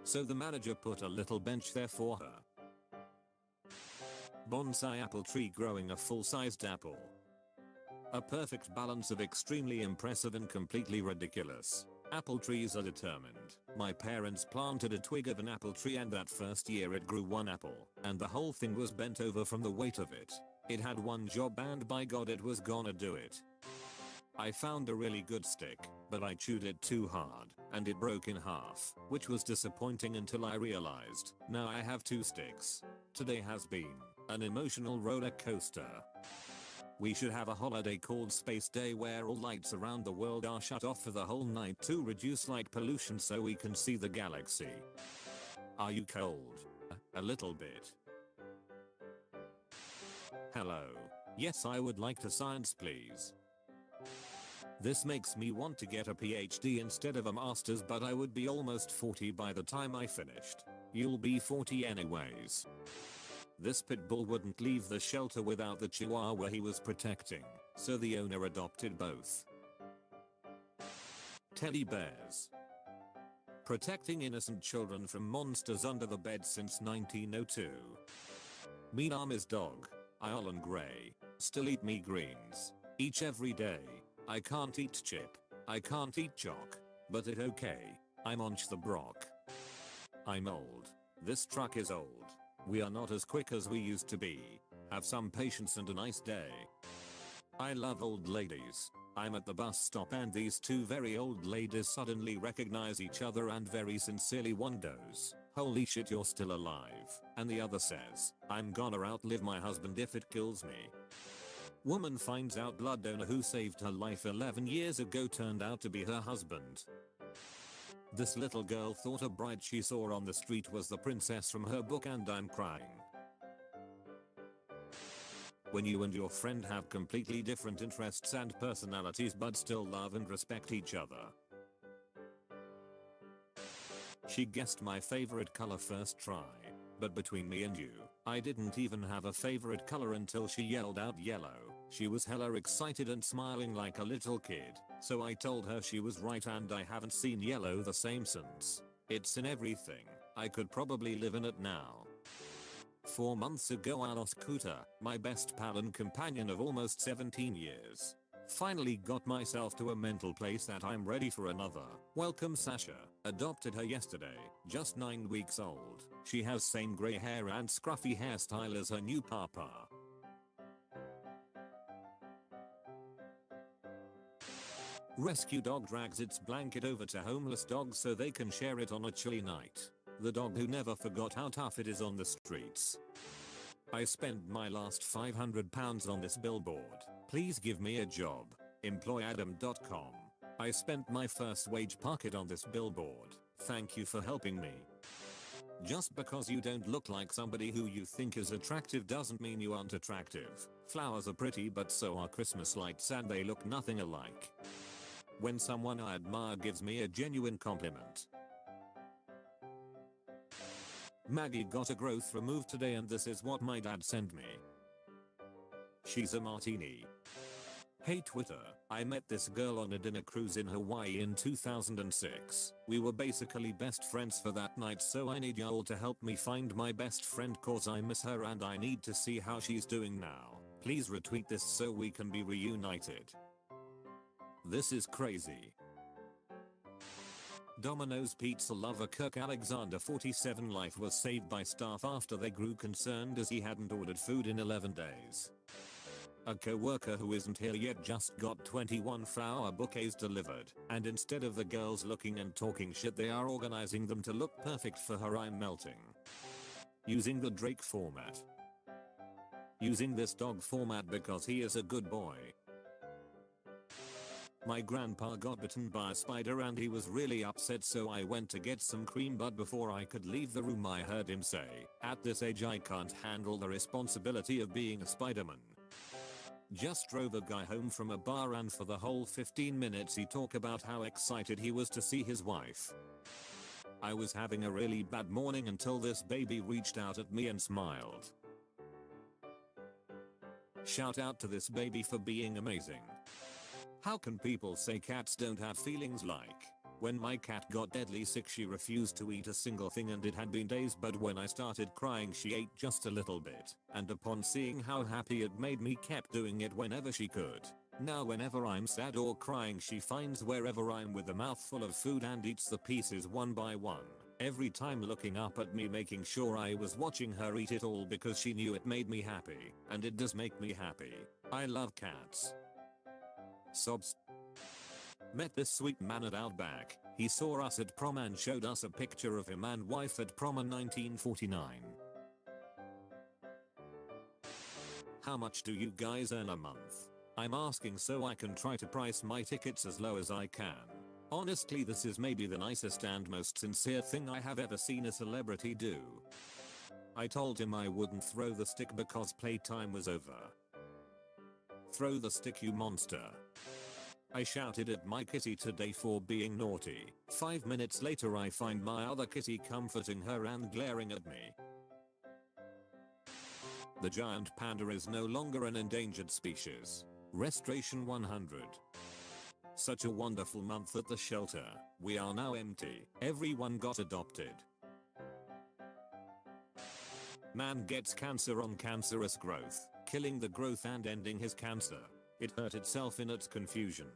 So the manager put a little bench there for her. Bonsai apple tree growing a full-sized apple. A perfect balance of extremely impressive and completely ridiculous. Apple trees are determined. My parents planted a twig of an apple tree and that first year it grew 1 apple, and the whole thing was bent over from the weight of it. It had one job and by God it was gonna do it. I found a really good stick, but I chewed it too hard, and it broke in half, which was disappointing until I realized, now I have 2 sticks. Today has been an emotional roller coaster. We should have a holiday called Space Day where all lights around the world are shut off for the whole night to reduce light pollution so we can see the galaxy. Are you cold? A little bit. Hello. Yes, I would like to science please. This makes me want to get a PhD instead of a master's, but I would be almost 40 by the time I finished. You'll be 40 anyways. This pit bull wouldn't leave the shelter without the chihuahua he was protecting, so the owner adopted both. Teddy bears. Protecting innocent children from monsters under the bed since 1902. Me name is dog. Island Grey. Still eat me greens. Each every day. I can't eat chip. I can't eat chalk. But it okay. I'm onch the brock. I'm old. This truck is old. We are not as quick as we used to be. Have some patience and a nice day. I love old ladies. I'm at the bus stop and these 2 very old ladies suddenly recognize each other and very sincerely one goes, "Holy shit, you're still alive." And the other says, "I'm gonna outlive my husband if it kills me." Woman finds out blood donor who saved her life 11 years ago turned out to be her husband. This little girl thought a bride she saw on the street was the princess from her book and I'm crying. When you and your friend have completely different interests and personalities but still love and respect each other. She guessed my favorite color first try. But between me and you, I didn't even have a favorite color until she yelled out yellow. She was hella excited and smiling like a little kid. So I told her she was right and I haven't seen yellow the same since. It's in everything. I could probably live in it now. 4 months ago I lost Kuta, my best pal and companion of almost 17 years. Finally got myself to a mental place that I'm ready for another. Welcome Sasha. Adopted her yesterday, just 9 weeks old. She has same grey hair and scruffy hairstyle as her new papa. Rescue dog drags its blanket over to homeless dogs so they can share it on a chilly night. The dog who never forgot how tough it is on the streets. I spent my last £500 on this billboard. Please give me a job. Employadam.com. I spent my first wage pocket on this billboard. Thank you for helping me. Just because you don't look like somebody who you think is attractive doesn't mean you aren't attractive. Flowers are pretty but so are Christmas lights and they look nothing alike. When someone I admire gives me a genuine compliment. Maggie got a growth removed today and this is what my dad sent me. She's a martini. Hey Twitter, I met this girl on a dinner cruise in Hawaii in 2006. We were basically best friends for that night so I need y'all to help me find my best friend cause I miss her and I need to see how she's doing now. Please retweet this so we can be reunited. This is crazy. Domino's pizza lover Kirk Alexander 47 life was saved by staff after they grew concerned as he hadn't ordered food in 11 days. A co-worker who isn't here yet just got 21 flower bouquets delivered, and instead of the girls looking and talking shit they are organizing them to look perfect for her. I'm melting. Using the Drake format. Using this dog format because he is a good boy. My grandpa got bitten by a spider and he was really upset so I went to get some cream but before I could leave the room I heard him say, "At this age I can't handle the responsibility of being a Spider-Man." Just drove a guy home from a bar and for the whole 15 minutes he talked about how excited he was to see his wife. I was having a really bad morning until this baby reached out at me and smiled. Shout out to this baby for being amazing. How can people say cats don't have feelings? Like, when my cat got deadly sick she refused to eat a single thing and it had been days but when I started crying she ate just a little bit and upon seeing how happy it made me kept doing it whenever she could. Now whenever I'm sad or crying she finds wherever I'm with a mouthful of food and eats the pieces one by one. Every time looking up at me making sure I was watching her eat it all because she knew it made me happy and it does make me happy. I love cats. Sobs. Met this sweet man at Outback. He saw us at prom and showed us a picture of him and wife at prom in 1949. How much do you guys earn a month? I'm asking so I can try to price my tickets as low as I can. Honestly this is maybe the nicest and most sincere thing I have ever seen a celebrity do. I told him I wouldn't throw the stick because playtime was over. Throw the stick you monster. I shouted at my kitty today for being naughty. 5 minutes later I find my other kitty comforting her and glaring at me. The giant panda is no longer an endangered species. Restoration 100. Such a wonderful month at the shelter. We are now empty. Everyone got adopted. Man gets cancer on cancerous growth, killing the growth and ending his cancer. It hurt itself in its confusion.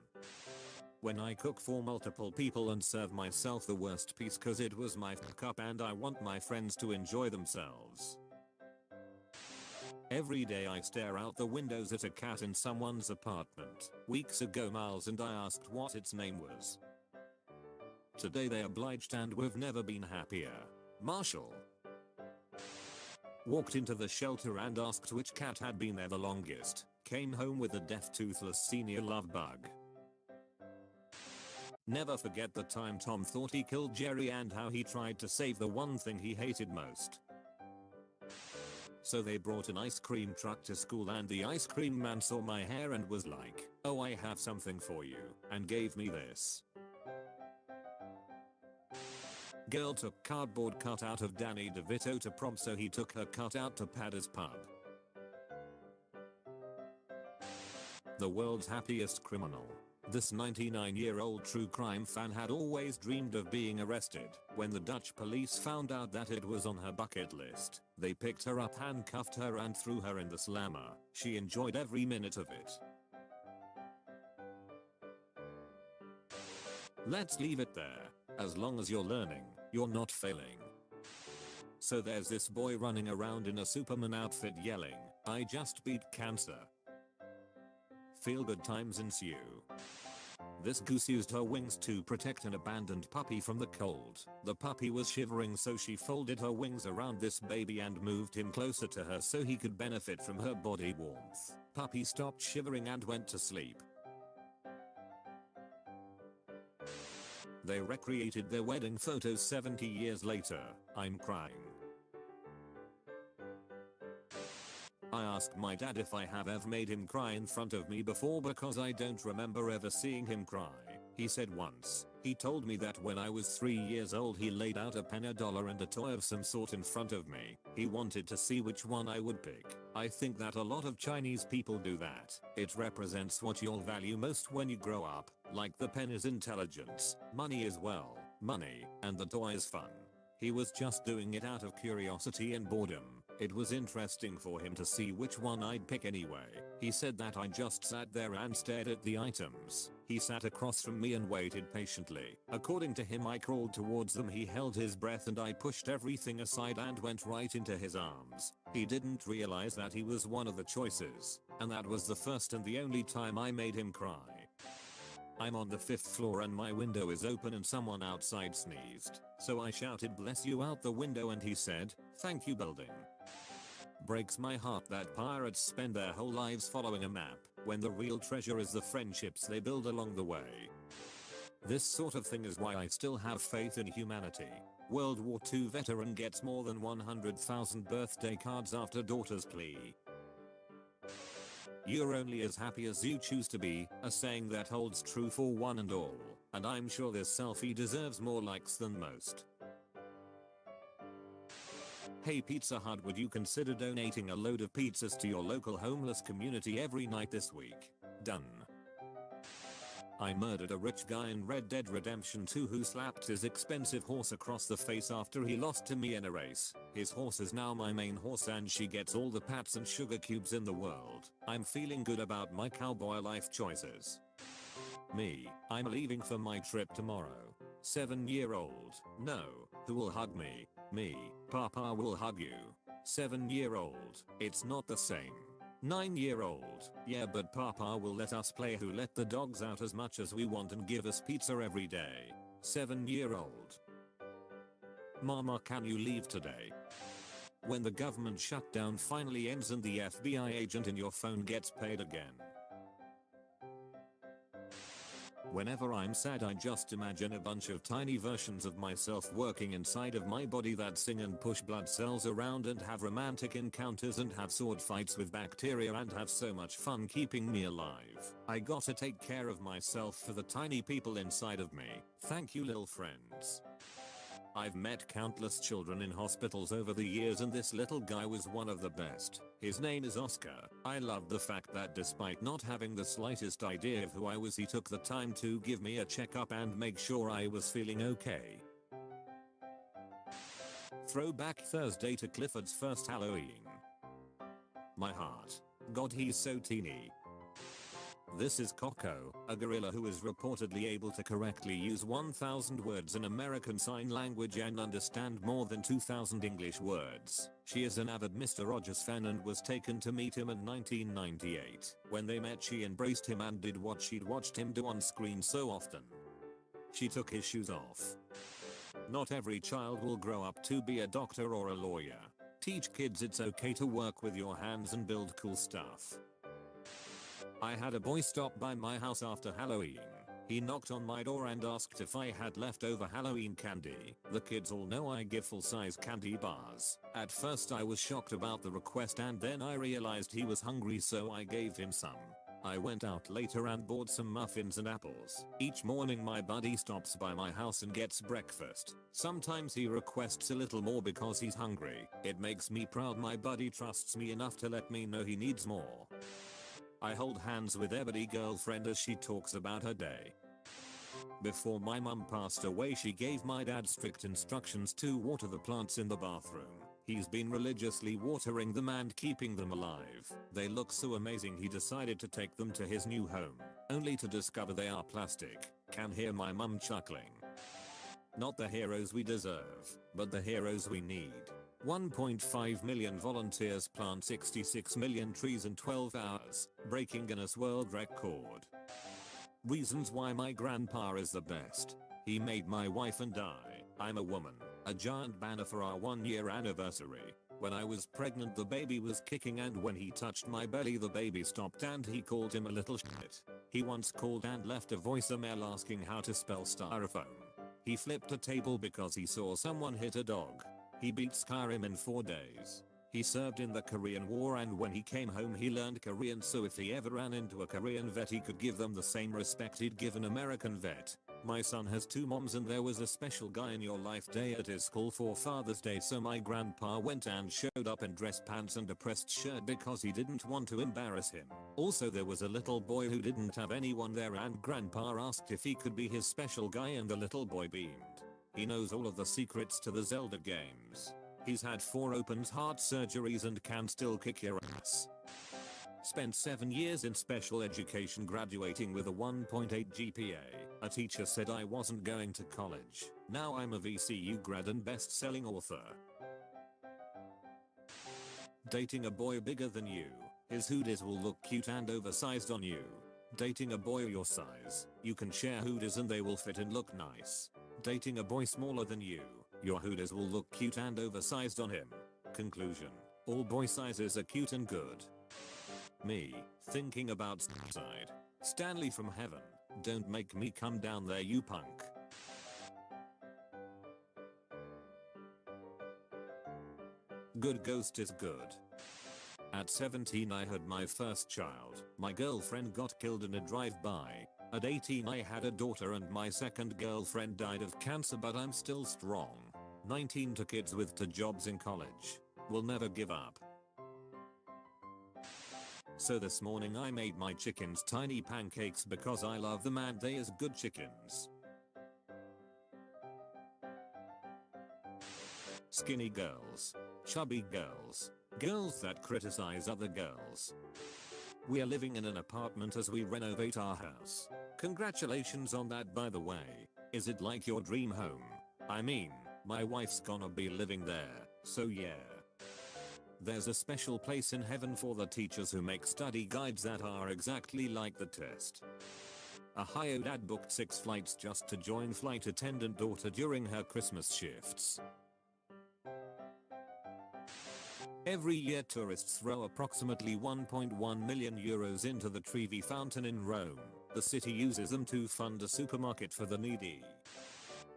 When I cook for multiple people and serve myself the worst piece cause it was my fuck up and I want my friends to enjoy themselves. Every day I stare out the windows at a cat in someone's apartment. Weeks ago Miles and I asked what its name was. Today they obliged and we've never been happier. Marshall. Walked into the shelter and asked which cat had been there the longest. came home with a deaf toothless senior love bug. Never forget the time Tom thought he killed Jerry and how he tried to save the one thing he hated most. So they brought an ice cream truck to school and the ice cream man saw my hair and was like, "Oh, I have something for you," and gave me this. Girl took cardboard cutout of Danny DeVito to prom, so he took her cutout to Paddy's pub. The world's happiest criminal. This 99-year-old true crime fan had always dreamed of being arrested. When the Dutch police found out that it was on her bucket list, they picked her up, handcuffed her and threw her in the slammer. She enjoyed every minute of it. Let's leave it there. As long as you're learning, you're not failing. So there's this boy running around in a Superman outfit yelling, "I just beat cancer." Feel good times ensue. This goose used her wings to protect an abandoned puppy from the cold. The puppy was shivering, so she folded her wings around this baby and moved him closer to her so he could benefit from her body warmth. Puppy stopped shivering and went to sleep. They recreated their wedding photos 70 years later. I'm crying. I asked my dad if I have ever made him cry in front of me before because I don't remember ever seeing him cry. He said once. He told me that when I was 3 years old he laid out a pen, a dollar and a toy of some sort in front of me. He wanted to see which one I would pick. I think that a lot of Chinese people do that. It represents what you'll value most when you grow up. Like the pen is intelligence, money is money, and the toy is fun. He was just doing it out of curiosity and boredom. It was interesting for him to see which one I'd pick anyway. He said that I just sat there and stared at the items. He sat across from me and waited patiently. According to him, I crawled towards them. He held his breath and I pushed everything aside and went right into his arms. He didn't realize that he was one of the choices. And that was the first and the only time I made him cry. I'm on the 5th floor and my window is open and someone outside sneezed. So I shouted "bless you" out the window and he said, "Thank you building." Breaks my heart that pirates spend their whole lives following a map, when the real treasure is the friendships they build along the way. This sort of thing is why I still have faith in humanity. World War II veteran gets more than 100,000 birthday cards after daughter's plea. You're only as happy as you choose to be, a saying that holds true for one and all, and I'm sure this selfie deserves more likes than most. Hey Pizza Hut, would you consider donating a load of pizzas to your local homeless community every night this week? Done. I murdered a rich guy in Red Dead Redemption 2 who slapped his expensive horse across the face after he lost to me in a race. His horse is now my main horse and she gets all the pats and sugar cubes in the world. I'm feeling good about my cowboy life choices. Me, I'm leaving for my trip tomorrow. 7-year-old, no, who will hug me? Me, Papa will hug you. 7-year-old, it's not the same. 9-year-old, yeah, but Papa will let us play Who Let the Dogs Out as much as we want and give us pizza every day. 7-year-old. Mama, can you leave today? When the government shutdown finally ends and the FBI agent in your phone gets paid again. Whenever I'm sad, I just imagine a bunch of tiny versions of myself working inside of my body that sing and push blood cells around and have romantic encounters and have sword fights with bacteria and have so much fun keeping me alive. I gotta take care of myself for the tiny people inside of me. Thank you, little friends. I've met countless children in hospitals over the years and this little guy was one of the best. His name is Oscar. I love the fact that despite not having the slightest idea of who I was, he took the time to give me a checkup and make sure I was feeling okay. Throwback Thursday to Clifford's first Halloween. My heart. God, he's so teeny. This is Coco, a gorilla who is reportedly able to correctly use 1,000 words in American Sign Language and understand more than 2,000 English words. She is an avid Mr. Rogers fan and was taken to meet him in 1998. When they met, she embraced him and did what she'd watched him do on screen so often. She took his shoes off. Not every child will grow up to be a doctor or a lawyer. Teach kids it's okay to work with your hands and build cool stuff. I had a boy stop by my house after Halloween. He knocked on my door and asked if I had leftover Halloween candy. The kids all know I give full-size candy bars. At first I was shocked about the request and then I realized he was hungry, so I gave him some. I went out later and bought some muffins and apples. Each morning my buddy stops by my house and gets breakfast. Sometimes he requests a little more because he's hungry. It makes me proud my buddy trusts me enough to let me know he needs more. I hold hands with every girlfriend as she talks about her day. Before my mum passed away, she gave my dad strict instructions to water the plants in the bathroom. He's been religiously watering them and keeping them alive. They look so amazing he decided to take them to his new home, only to discover they are plastic. Can hear my mum chuckling. Not the heroes we deserve, but the heroes we need. 1.5 million volunteers plant 66 million trees in 12 hours, breaking Guinness World Record. Reasons why my grandpa is the best. He made my wife and I'm a woman, a giant banner for our 1-year anniversary. When I was pregnant the baby was kicking, and when he touched my belly the baby stopped, and he called him a little shit. He once called and left a voicemail asking how to spell styrofoam. He flipped a table because he saw someone hit a dog. He beat Skyrim in 4 days. He served in the Korean War, and when he came home he learned Korean, so if he ever ran into a Korean vet he could give them the same respect he'd give an American vet. My son has 2 moms, and there was a special guy in your life day at his school for Father's Day, so my grandpa went and showed up in dress pants and a pressed shirt because he didn't want to embarrass him. Also there was a little boy who didn't have anyone there, and grandpa asked if he could be his special guy, and the little boy beamed. He knows all of the secrets to the Zelda games. He's had 4 open heart surgeries and can still kick your ass. Spent 7 years in special education, graduating with a 1.8 GPA. A teacher said I wasn't going to college. Now I'm a VCU grad and best-selling author. Dating a boy bigger than you. His hoodies will look cute and oversized on you. Dating a boy your size. You can share hoodies and they will fit and look nice. Dating a boy smaller than you. Your hoodies will look cute and oversized on him. Conclusion. All boy sizes are cute and good. Me, thinking about suicide. Stanley from heaven, don't make me come down there, you punk. Good ghost is good. At 17 I had my first child. My girlfriend got killed in a drive-by. At 18 I had a daughter and my second girlfriend died of cancer, but I'm still strong. 19 to kids with 2 jobs in college. Will never give up. So this morning I made my chickens tiny pancakes because I love them and they is good chickens. Skinny girls. Chubby girls. Girls that criticize other girls. We are living in an apartment as we renovate our house. Congratulations on that, by the way. Is it like your dream home? I mean, my wife's gonna be living there, so yeah. There's a special place in heaven for the teachers who make study guides that are exactly like the test. Ohio dad booked 6 flights just to join flight attendant daughter during her Christmas shifts. Every year tourists throw approximately 1.1 million euros into the Trevi fountain in Rome. The city uses them to fund a supermarket for the needy.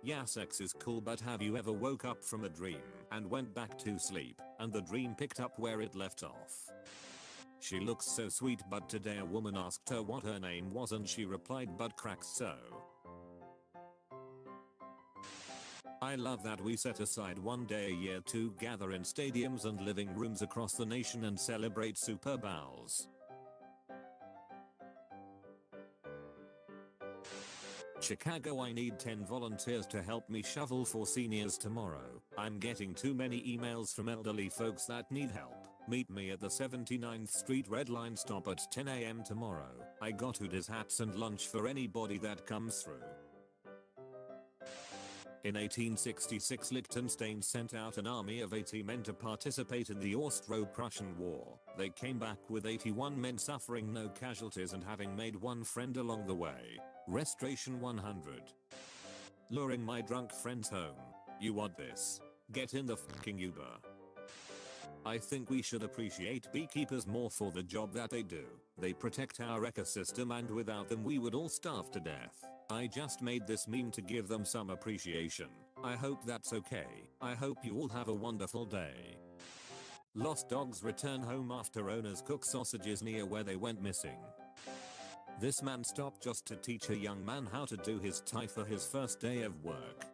Yeah, sex is cool, but have you ever woke up from a dream and went back to sleep and the dream picked up where it left off? She looks so sweet, but today a woman asked her what her name was and she replied butt cracks so. I love that we set aside one day a year to gather in stadiums and living rooms across the nation and celebrate Super Bowls. Chicago, I need 10 volunteers to help me shovel for seniors tomorrow. I'm getting too many emails from elderly folks that need help. Meet me at the 79th Street Red Line stop at 10 AM tomorrow. I got hoodies, hats and lunch for anybody that comes through. In 1866 Liechtenstein sent out an army of 80 men to participate in the Austro-Prussian War. They came back with 81 men, suffering no casualties and having made 1 friend along the way. Restoration 100. Luring my drunk friends home. You want this? Get in the fucking Uber. I think we should appreciate beekeepers more for the job that they do. They protect our ecosystem and without them we would all starve to death. I just made this meme to give them some appreciation. I hope that's okay. I hope you all have a wonderful day. Lost dogs return home after owners cook sausages near where they went missing. This man stopped just to teach a young man how to do his tie for his first day of work.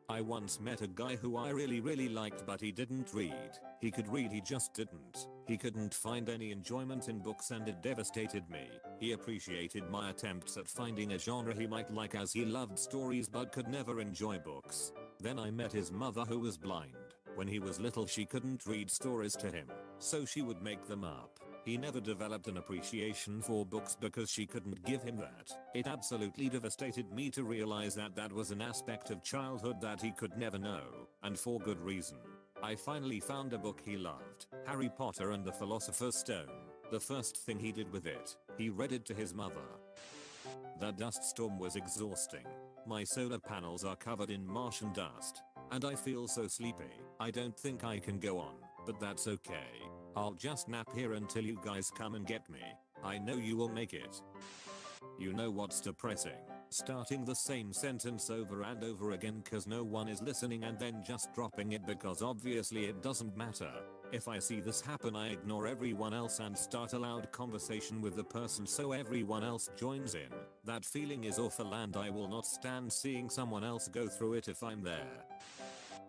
I once met a guy who I really liked, but he didn't read. He could read, he just didn't. He couldn't find any enjoyment in books and it devastated me. He appreciated my attempts at finding a genre he might like as he loved stories but could never enjoy books. Then I met his mother who was blind. When he was little she couldn't read stories to him, so she would make them up. He never developed an appreciation for books because she couldn't give him that. It absolutely devastated me to realize that that was an aspect of childhood that he could never know, and for good reason. I finally found a book he loved, Harry Potter and the Philosopher's Stone. The first thing he did with it, he read it to his mother. The dust storm was exhausting. My solar panels are covered in Martian dust, and I feel so sleepy. I don't think I can go on, but that's okay. I'll just nap here until you guys come and get me. I know you will make it. You know what's depressing? Starting the same sentence over and over again cause no one is listening and then just dropping it because obviously it doesn't matter. If I see this happen I ignore everyone else and start a loud conversation with the person so everyone else joins in. That feeling is awful and I will not stand seeing someone else go through it if I'm there.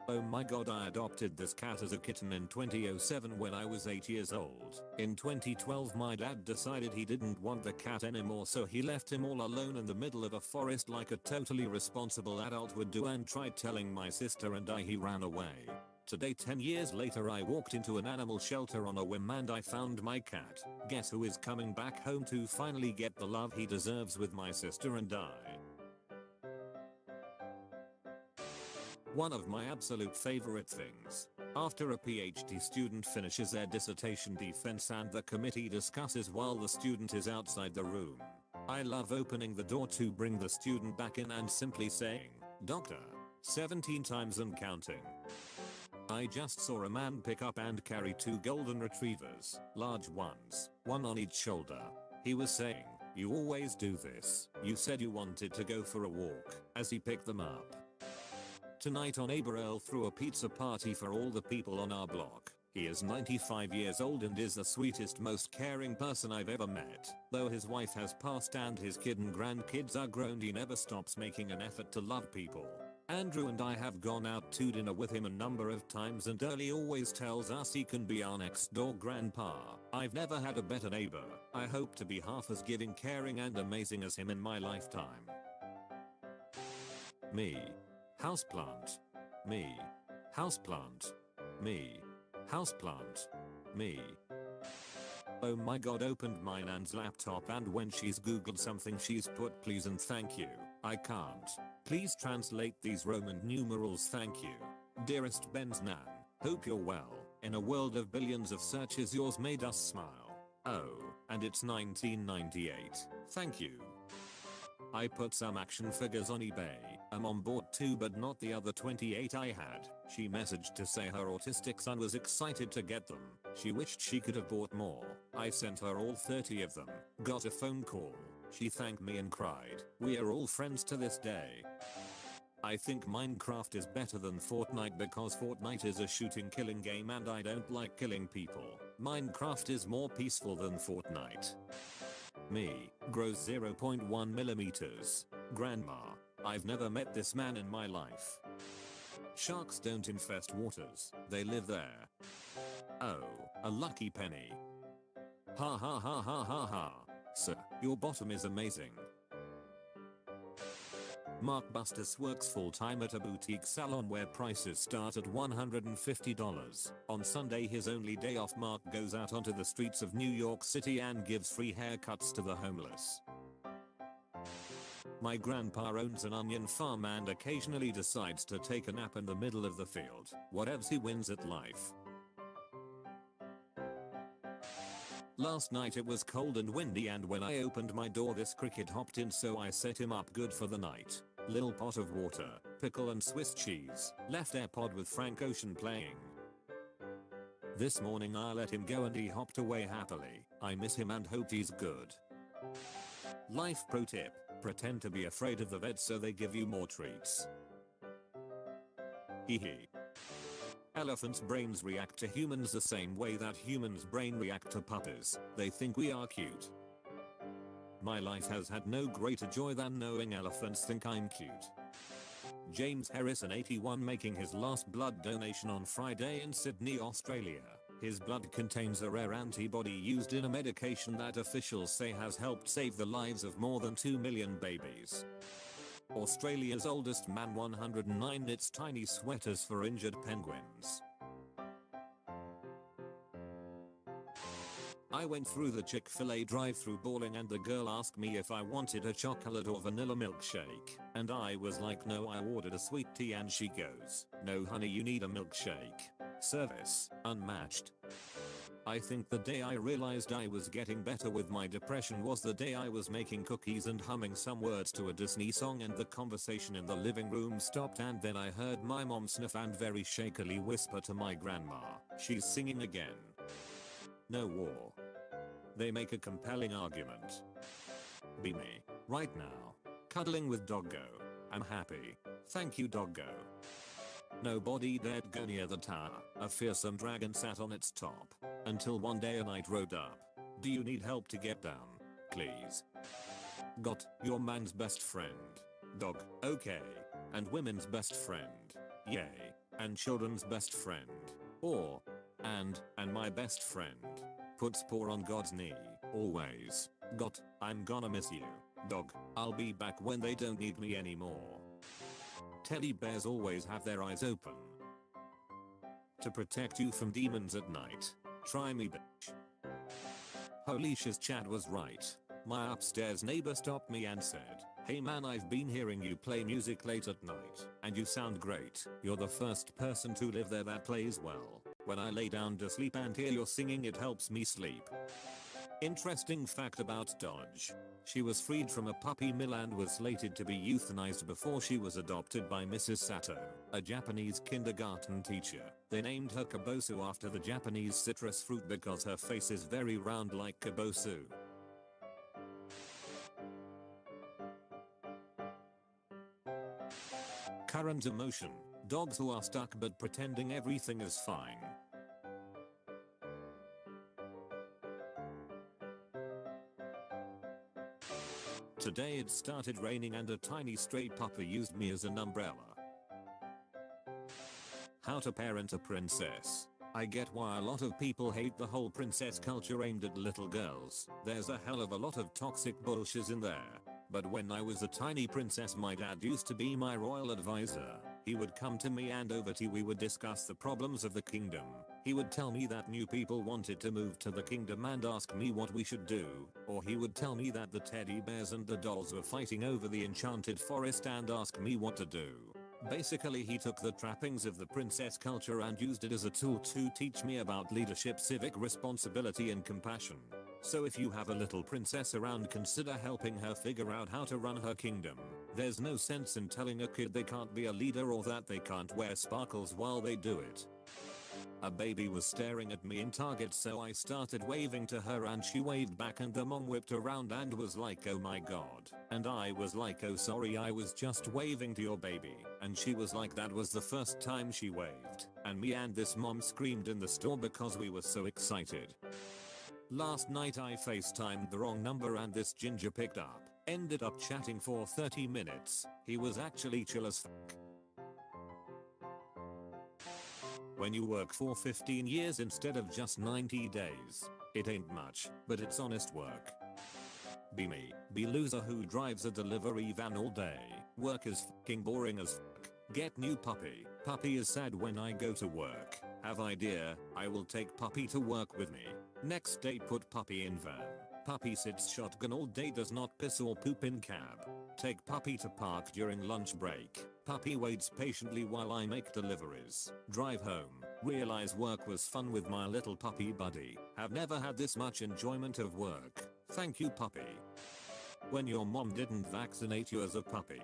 Oh my god, I adopted this cat as a kitten in 2007 when I was 8 years old. In 2012 my dad decided he didn't want the cat anymore so he left him all alone in the middle of a forest like a totally responsible adult would do and tried telling my sister and he ran away. Today 10 years later I walked into an animal shelter on a whim and I found my cat. Guess who is coming back home to finally get the love he deserves with my sister and I. One of my absolute favorite things. After a PhD student finishes their dissertation defense and the committee discusses while the student is outside the room. I love opening the door to bring the student back in and simply saying, "Doctor," 17 times and counting. I just saw a man pick up and carry 2 golden retrievers, large ones, one on each shoulder. He was saying, "You always do this. You said you wanted to go for a walk," as he picked them up. Tonight on Aberrell threw a pizza party for all the people on our block. He is 95 years old and is the sweetest, most caring person I've ever met. Though his wife has passed and his kid and grandkids are grown, he never stops making an effort to love people. Andrew and I have gone out to dinner with him a number of times and Early always tells us he can be our next door grandpa. I've never had a better neighbor. I hope to be half as giving, caring and amazing as him in my lifetime. Me. Houseplant. Me. Houseplant. Me. Houseplant. Me. Oh my god, opened my nan's laptop and when she's googled something she's put please and thank you. I can't. Please translate these Roman numerals, thank you. Dearest Ben's nan, hope you're well. In a world of billions of searches yours made us smile. Oh, and it's 1998. Thank you. I put some action figures on eBay. I'm on board too but not the other 28 I had. She messaged to say her autistic son was excited to get them. She wished she could have bought more. I sent her all 30 of them. Got a phone call. She thanked me and cried. We are all friends to this day. I think Minecraft is better than Fortnite because Fortnite is a shooting killing game and I don't like killing people. Minecraft is more peaceful than Fortnite. Me, grows 0.1 millimeters. Grandma, I've never met this man in my life. Sharks don't infest waters, they live there. Oh, a lucky penny. Ha ha ha ha ha ha. Sir, your bottom is amazing. Mark Bustus works full-time at a boutique salon where prices start at $150. On Sunday, his only day off, Mark goes out onto the streets of New York City and gives free haircuts to the homeless. My grandpa owns an onion farm and occasionally decides to take a nap in the middle of the field. Whatevs, he wins at life. Last night it was cold and windy and when I opened my door this cricket hopped in so I set him up good for the night. Little pot of water, pickle and Swiss cheese, left AirPod with Frank Ocean playing. This morning I let him go and he hopped away happily. I miss him and hope he's good. Life pro tip. Pretend to be afraid of the vet so they give you more treats. Hee. Elephants' brains react to humans the same way that humans' brain react to puppies. They think we are cute. My life has had no greater joy than knowing elephants think I'm cute. James Harrison 81 making his last blood donation on Friday in Sydney, Australia. His blood contains a rare antibody used in a medication that officials say has helped save the lives of more than 2 million babies. Australia's oldest man 109 knits tiny sweaters for injured penguins. I went through the Chick-fil-A drive-thru bawling and the girl asked me if I wanted a chocolate or vanilla milkshake. And I was like, no, I ordered a sweet tea, and she goes, no honey, you need a milkshake. Service, unmatched. I think the day I realized I was getting better with my depression was the day I was making cookies and humming some words to a Disney song and the conversation in the living room stopped, and then I heard my mom sniff and very shakily whisper to my grandma, she's singing again. No war. They make a compelling argument. Be me, right now. Cuddling with Doggo. I'm happy. Thank you, Doggo. Nobody dared go near the tower. A fearsome dragon sat on its top. Until one day a knight rode up. Do you need help to get down? Please. Got your man's best friend. Dog, okay. And women's best friend. Yay. And children's best friend. Or, and my best friend. Puts paw on God's knee, always. Got, I'm gonna miss you. Dog, I'll be back when they don't need me anymore. Teddy bears always have their eyes open. To protect you from demons at night. Try me, bitch. Holy shiz, Chad was right. My upstairs neighbor stopped me and said, hey man, I've been hearing you play music late at night, and you sound great. You're the first person to live there that plays well. When I lay down to sleep and hear your singing, it helps me sleep. Interesting fact about Dodge. She was freed from a puppy mill and was slated to be euthanized before she was adopted by Mrs. Sato, a Japanese kindergarten teacher. They named her Kabosu after the Japanese citrus fruit because her face is very round like kabosu. Current emotion. Dogs who are stuck but pretending everything is fine. Today it started raining and a tiny stray puppy used me as an umbrella. How to parent a princess. I get why a lot of people hate the whole princess culture aimed at little girls. There's a hell of a lot of toxic bullshit in there. But when I was a tiny princess, my dad used to be my royal advisor. He would come to me and over tea we would discuss the problems of the kingdom. He would tell me that new people wanted to move to the kingdom and ask me what we should do. Or he would tell me that the teddy bears and the dolls were fighting over the enchanted forest and ask me what to do. Basically, he took the trappings of the princess culture and used it as a tool to teach me about leadership, civic responsibility and compassion. So if you have a little princess around, consider helping her figure out how to run her kingdom. There's no sense in telling a kid they can't be a leader or that they can't wear sparkles while they do it. A baby was staring at me in Target, so I started waving to her and she waved back and the mom whipped around and was like, oh my god. And I was like, oh sorry, I was just waving to your baby. And she was like, that was the first time she waved. And me and this mom screamed in the store because we were so excited. Last night I FaceTimed the wrong number and this ginger picked up. Ended up chatting for 30 minutes. He was actually chill as fuck. When you work for 15 years instead of just 90 days, it ain't much, but it's honest work. Be me, be loser who drives a delivery van all day. Work is fucking boring as fuck. Get new puppy. Puppy is sad when I go to work. Have idea, I will take puppy to work with me. Next day put puppy in van. Puppy sits shotgun all day, does not piss or poop in cab. Take puppy to park during lunch break. Puppy waits patiently while I make deliveries. Drive home. Realize work was fun with my little puppy buddy. Have never had this much enjoyment of work. Thank you, puppy. When your mom didn't vaccinate you as a puppy.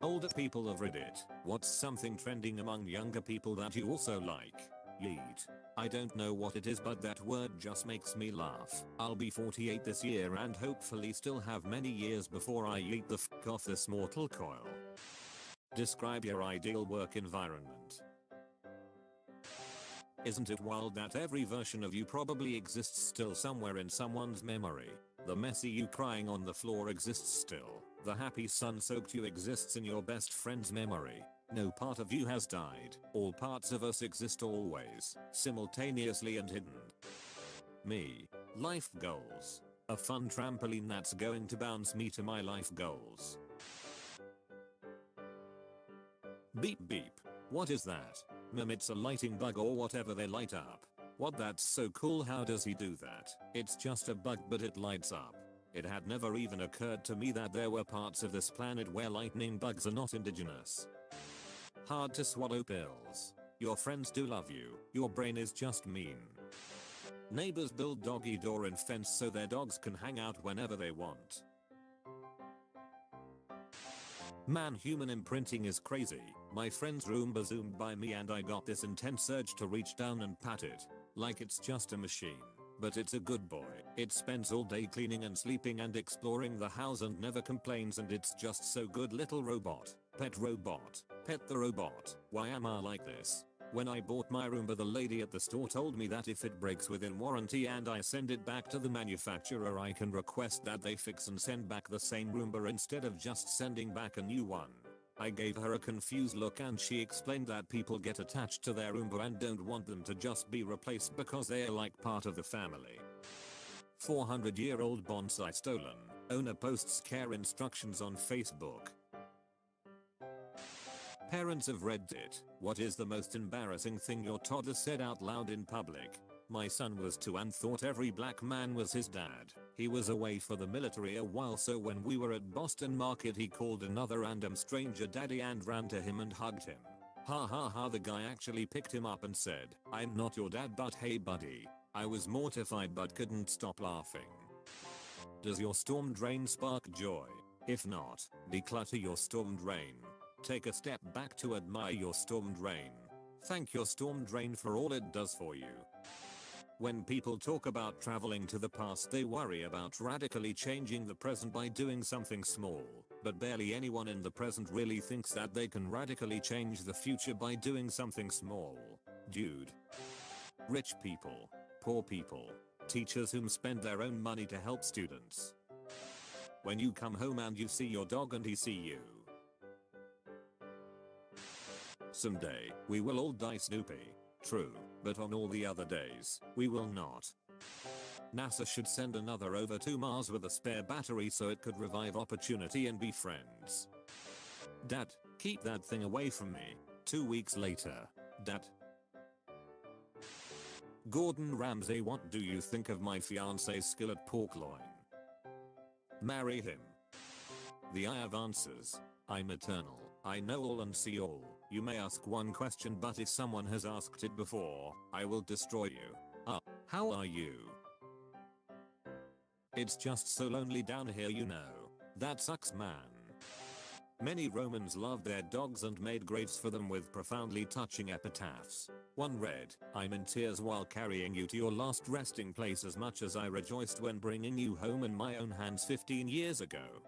Older people of Reddit, what's something trending among younger people that you also like? Yeet. I don't know what it is, but that word just makes me laugh. I'll be 48 this year and hopefully still have many years before I yeet the fuck off this mortal coil. Describe your ideal work environment. Isn't it wild that every version of you probably exists still somewhere in someone's memory? The messy you crying on the floor exists still. The happy sun-soaked you exists in your best friend's memory. No part of you has died. All parts of us exist always, simultaneously and hidden. Me. Life goals. A fun trampoline that's going to bounce me to my life goals. Beep beep. What is that? It's a lighting bug or whatever they light up. What, that's so cool, how does he do that? It's just a bug but it lights up. It had never even occurred to me that there were parts of this planet where lightning bugs are not indigenous. Hard to swallow pills. Your friends do love you, your brain is just mean. Neighbors build doggy door and fence so their dogs can hang out whenever they want. Man, human imprinting is crazy. My friend's Roomba zoomed by me and I got this intense urge to reach down and pat it. Like it's just a machine. But it's a good boy. It spends all day cleaning and sleeping and exploring the house and never complains, and it's just so good. Little robot. Pet robot. Pet the robot. Why am I like this? When I bought my Roomba, the lady at the store told me that if it breaks within warranty and I send it back to the manufacturer, I can request that they fix and send back the same Roomba instead of just sending back a new one. I gave her a confused look and she explained that people get attached to their Roomba and don't want them to just be replaced because they are like part of the family. 400-year-old bonsai stolen. Owner posts care instructions on Facebook. Parents of Reddit. What is the most embarrassing thing your toddler said out loud in public? My son was 2 and thought every black man was his dad. He was away for the military a while, so when we were at Boston Market he called another random stranger daddy and ran to him and hugged him. Ha ha ha, the guy actually picked him up and said, "I'm not your dad but hey buddy." I was mortified but couldn't stop laughing. Does your storm drain spark joy? If not, declutter your storm drain. Take a step back to admire your storm drain. Thank your storm drain for all it does for you. When people talk about traveling to the past, they worry about radically changing the present by doing something small, but barely anyone in the present really thinks that they can radically change the future by doing something small. Dude. Rich people. Poor people. Teachers whom spend their own money to help students. When you come home and you see your dog and he see you. Someday, we will all die, Snoopy. True, but on all the other days, we will not. NASA should send another rover to Mars with a spare battery so it could revive opportunity and be friends. Dad, keep that thing away from me. 2 weeks later. Dad. Gordon Ramsay, what do you think of my fiance's skill at pork loin? Marry him. The I have answers. I'm eternal. I know all and see all. You may ask one question, but if someone has asked it before, I will destroy you. How are you? It's just so lonely down here, you know. That sucks, man. Many Romans loved their dogs and made graves for them with profoundly touching epitaphs. One read, "I'm in tears while carrying you to your last resting place as much as I rejoiced when bringing you home in my own hands 15 years ago."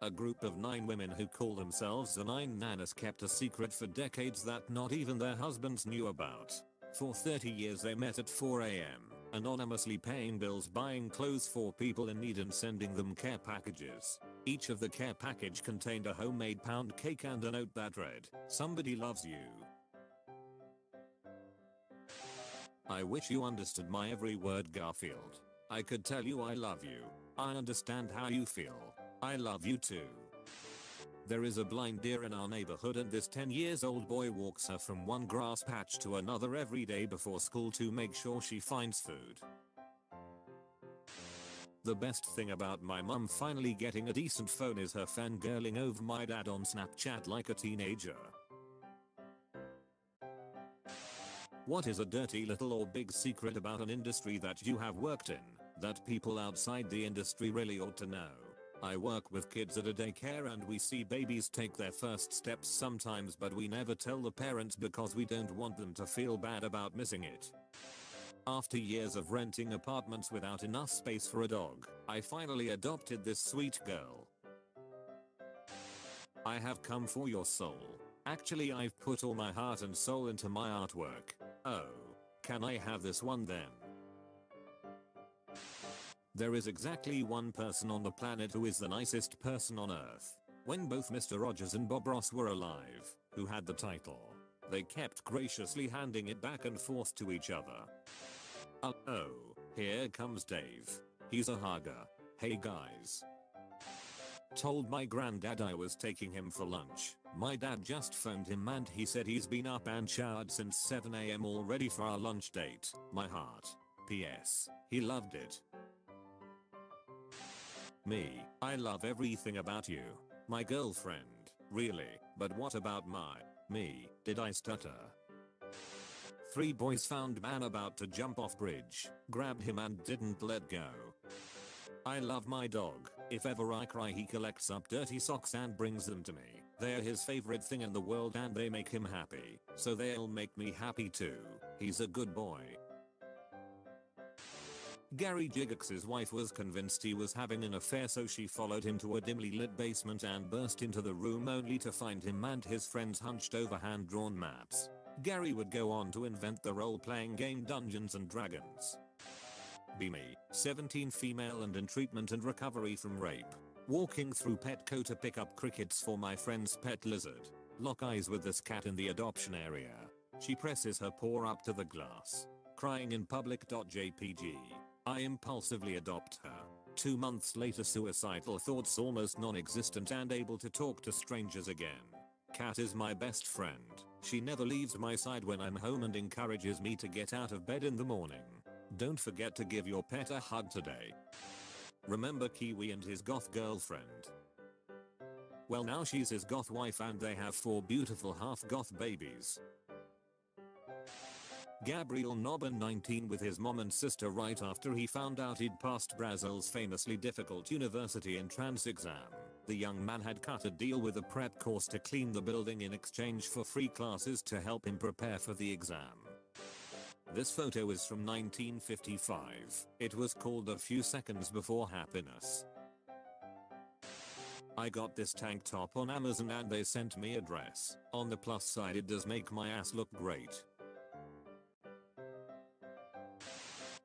A group of 9 women who call themselves the 9 Nanas kept a secret for decades that not even their husbands knew about. For 30 years they met at 4 a.m., anonymously paying bills, buying clothes for people in need and sending them care packages. Each of the care package contained a homemade pound cake and a note that read, "Somebody loves you." I wish you understood my every word, Garfield. I could tell you I love you. I understand how you feel. I love you too. There is a blind deer in our neighborhood and this 10-year-old boy walks her from one grass patch to another every day before school to make sure she finds food. The best thing about my mum finally getting a decent phone is her fangirling over my dad on Snapchat like a teenager. What is a dirty little or big secret about an industry that you have worked in, that people outside the industry really ought to know? I work with kids at a daycare and we see babies take their first steps sometimes, but we never tell the parents because we don't want them to feel bad about missing it. After years of renting apartments without enough space for a dog, I finally adopted this sweet girl. I have come for your soul. Actually, I've put all my heart and soul into my artwork. Oh, can I have this one then? There is exactly one person on the planet who is the nicest person on earth. When both Mr. Rogers and Bob Ross were alive, who had the title, they kept graciously handing it back and forth to each other. Oh, here comes Dave. He's a hugger. Hey guys. Told my granddad I was taking him for lunch. My dad just phoned him and he said he's been up and showered since 7 AM all ready for our lunch date. My heart. P.S. He loved it. Me, I love everything about you. My girlfriend, really, but what about me, did I stutter? 3 boys found man about to jump off bridge, grabbed him and didn't let go. I love my dog. If ever I cry he collects up dirty socks and brings them to me. They're his favorite thing in the world and they make him happy. So they'll make me happy too. He's a good boy. Gary Gygax's wife was convinced he was having an affair, so she followed him to a dimly lit basement and burst into the room only to find him and his friends hunched over hand-drawn maps. Gary would go on to invent the role-playing game Dungeons and Dragons. Be me, 17 female and in treatment and recovery from rape. Walking through Petco to pick up crickets for my friend's pet lizard. Lock eyes with this cat in the adoption area. She presses her paw up to the glass. Crying in public. JPG. I impulsively adopt her. 2 months later, suicidal thoughts almost non-existent and able to talk to strangers again. Cat is my best friend. She never leaves my side when I'm home and encourages me to get out of bed in the morning. Don't forget to give your pet a hug today. Remember Kiwi and his goth girlfriend? Well, now she's his goth wife and they have 4 beautiful half-goth babies. Gabriel Nobben 19 with his mom and sister right after he found out he'd passed Brazil's famously difficult university entrance exam. The young man had cut a deal with a prep course to clean the building in exchange for free classes to help him prepare for the exam. This photo is from 1955. It was called A Few Seconds Before Happiness. I got this tank top on Amazon and they sent me a dress. On the plus side, it does make my ass look great.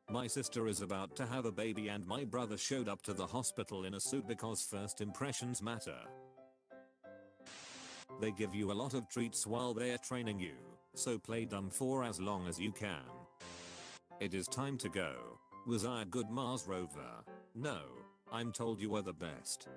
My sister is about to have a baby and my brother showed up to the hospital in a suit because first impressions matter. They give you a lot of treats while they're training you, so play dumb for as long as you can. It is time to go. Was I a good Mars rover? No. I'm told you were the best.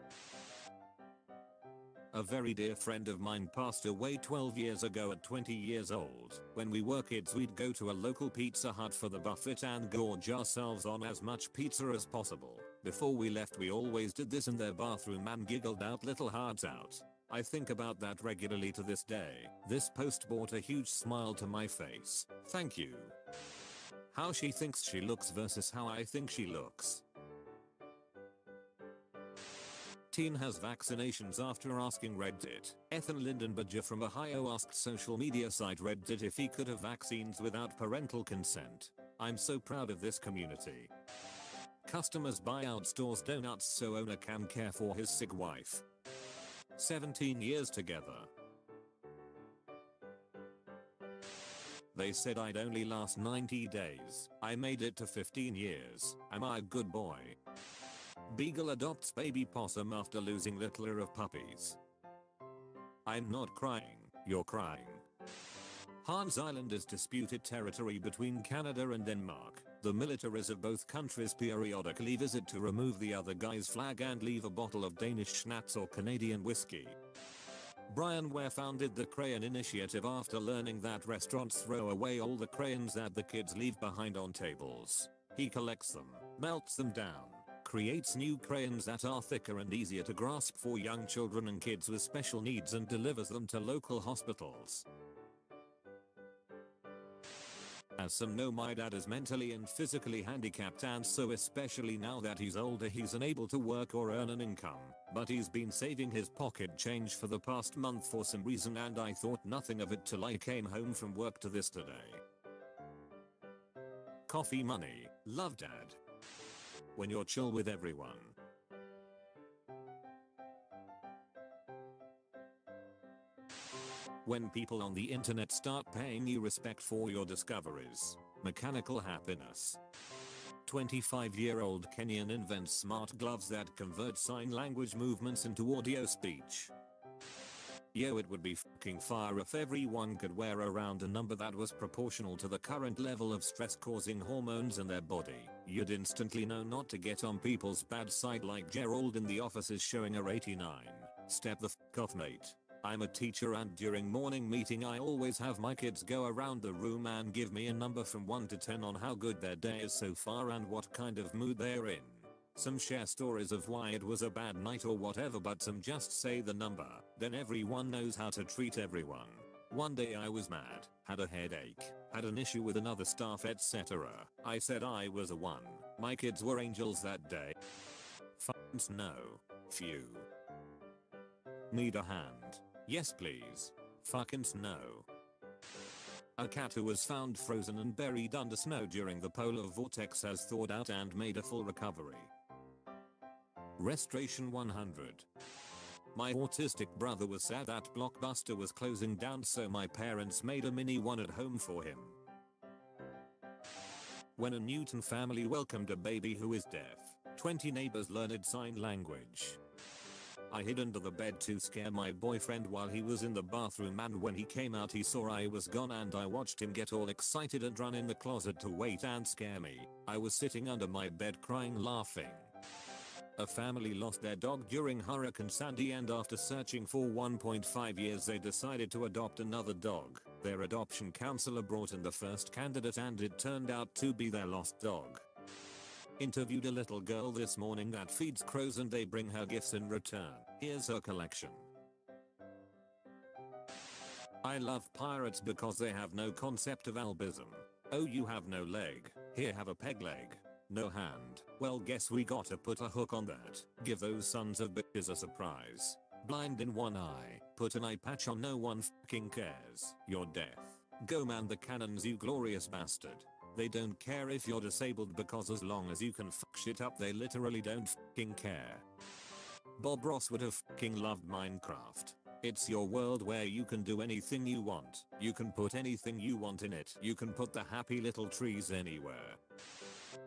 A very dear friend of mine passed away 12 years ago at 20 years old. When we were kids, we'd go to a local Pizza Hut for the buffet and gorge ourselves on as much pizza as possible. Before we left, we always did this in their bathroom and giggled out little hearts out. I think about that regularly to this day. This post brought a huge smile to my face. Thank you. How she thinks she looks versus how I think she looks. Teen has vaccinations after asking Reddit. Ethan Lindenberger from Ohio asked social media site Reddit if he could have vaccines without parental consent. I'm so proud of this community. Customers buy out stores donuts so owner can care for his sick wife. 17 years together. They said I'd only last 90 days. I made it to 15 years. Am I a good boy? Beagle adopts baby possum after losing litter of puppies. I'm not crying, you're crying. Hans Island is disputed territory between Canada and Denmark. The militaries of both countries periodically visit to remove the other guy's flag and leave a bottle of Danish schnapps or Canadian whiskey. Brian Ware founded the Crayon Initiative after learning that restaurants throw away all the crayons that the kids leave behind on tables. He collects them, melts them down, creates new crayons that are thicker and easier to grasp for young children and kids with special needs and delivers them to local hospitals. As some know, my dad is mentally and physically handicapped, and so especially now that he's older he's unable to work or earn an income, but he's been saving his pocket change for the past month for some reason, and I thought nothing of it till I came home from work to this today. Coffee money. Love, Dad. When you're chill with everyone. When people on the internet start paying you respect for your discoveries. Mechanical happiness. 25-year-old Kenyan invents smart gloves that convert sign language movements into audio speech. Yo, it would be fucking fire if everyone could wear around a number that was proportional to the current level of stress causing hormones in their body. You'd instantly know not to get on people's bad side like Gerald in The Office is showing her 89. Step the fuck off, mate. I'm a teacher, and during morning meeting I always have my kids go around the room and give me a number from 1 to 10 on how good their day is so far and what kind of mood they're in. Some share stories of why it was a bad night or whatever, but some just say the number, then everyone knows how to treat everyone. One day I was mad, had a headache, had an issue with another staff, etc. I said I was a 1. My kids were angels that day. F***ing no. Phew. Need a hand? Yes please. Fucking no. A cat who was found frozen and buried under snow during the polar vortex has thawed out and made a full recovery. Restoration 100. My autistic brother was sad that Blockbuster was closing down, so my parents made a mini one at home for him. When a Newton family welcomed a baby who is deaf, 20 neighbors learned sign language. I hid under the bed to scare my boyfriend while he was in the bathroom, and when he came out he saw I was gone and I watched him get all excited and run in the closet to wait and scare me. I was sitting under my bed crying laughing. A family lost their dog during Hurricane Sandy, and after searching for 1.5 years they decided to adopt another dog. Their adoption counselor brought in the first candidate and it turned out to be their lost dog. Interviewed a little girl this morning that feeds crows and they bring her gifts in return. Here's her collection. I love pirates because they have no concept of albism. Oh, you have no leg? Here, have a peg leg. No hand? Well, guess we gotta put a hook on that. Give those sons of bitches a surprise. Blind in one eye. Put an eye patch on, no one fucking cares. You're deaf. Go man the cannons, you glorious bastard. They don't care if you're disabled because as long as you can fuck shit up they literally don't fucking care. Bob Ross would have fucking loved Minecraft. It's your world where you can do anything you want. You can put anything you want in it. You can put the happy little trees anywhere.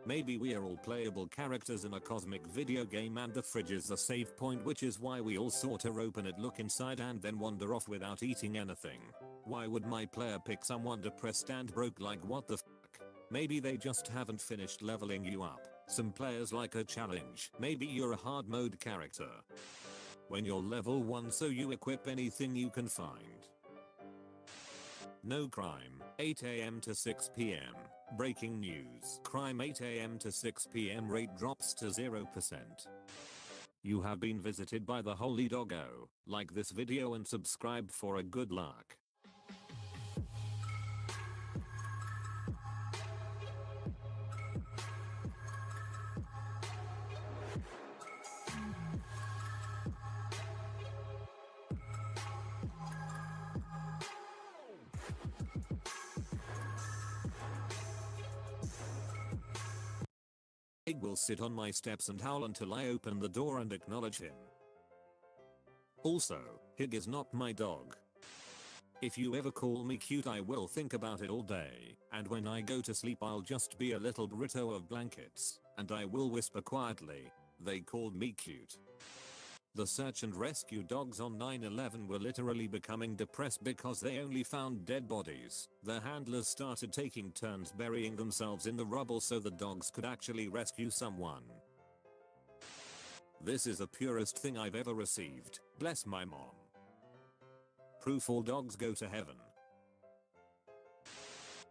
Maybe we are all playable characters in a cosmic video game and the fridge is the save point, which is why we all sorta open it, look inside and then wander off without eating anything. Why would my player pick someone depressed and broke? Like what the fuck? Maybe they just haven't finished leveling you up. Some players like a challenge. Maybe you're a hard mode character. When you're level 1 so you equip anything you can find. No crime. 8 AM to 6 PM. Breaking news. Crime 8 AM to 6 PM rate drops to 0%. You have been visited by the holy doggo. Like this video and subscribe for a good luck. Pig will sit on my steps and howl until I open the door and acknowledge him. Also, Hig is not my dog. If you ever call me cute I will think about it all day, and when I go to sleep I'll just be a little burrito of blankets, and I will whisper quietly, "They called me cute." The search and rescue dogs on 9/11 were literally becoming depressed because they only found dead bodies. The handlers started taking turns burying themselves in the rubble so the dogs could actually rescue someone. This is the purest thing I've ever received. Bless my mom. Proof all dogs go to heaven.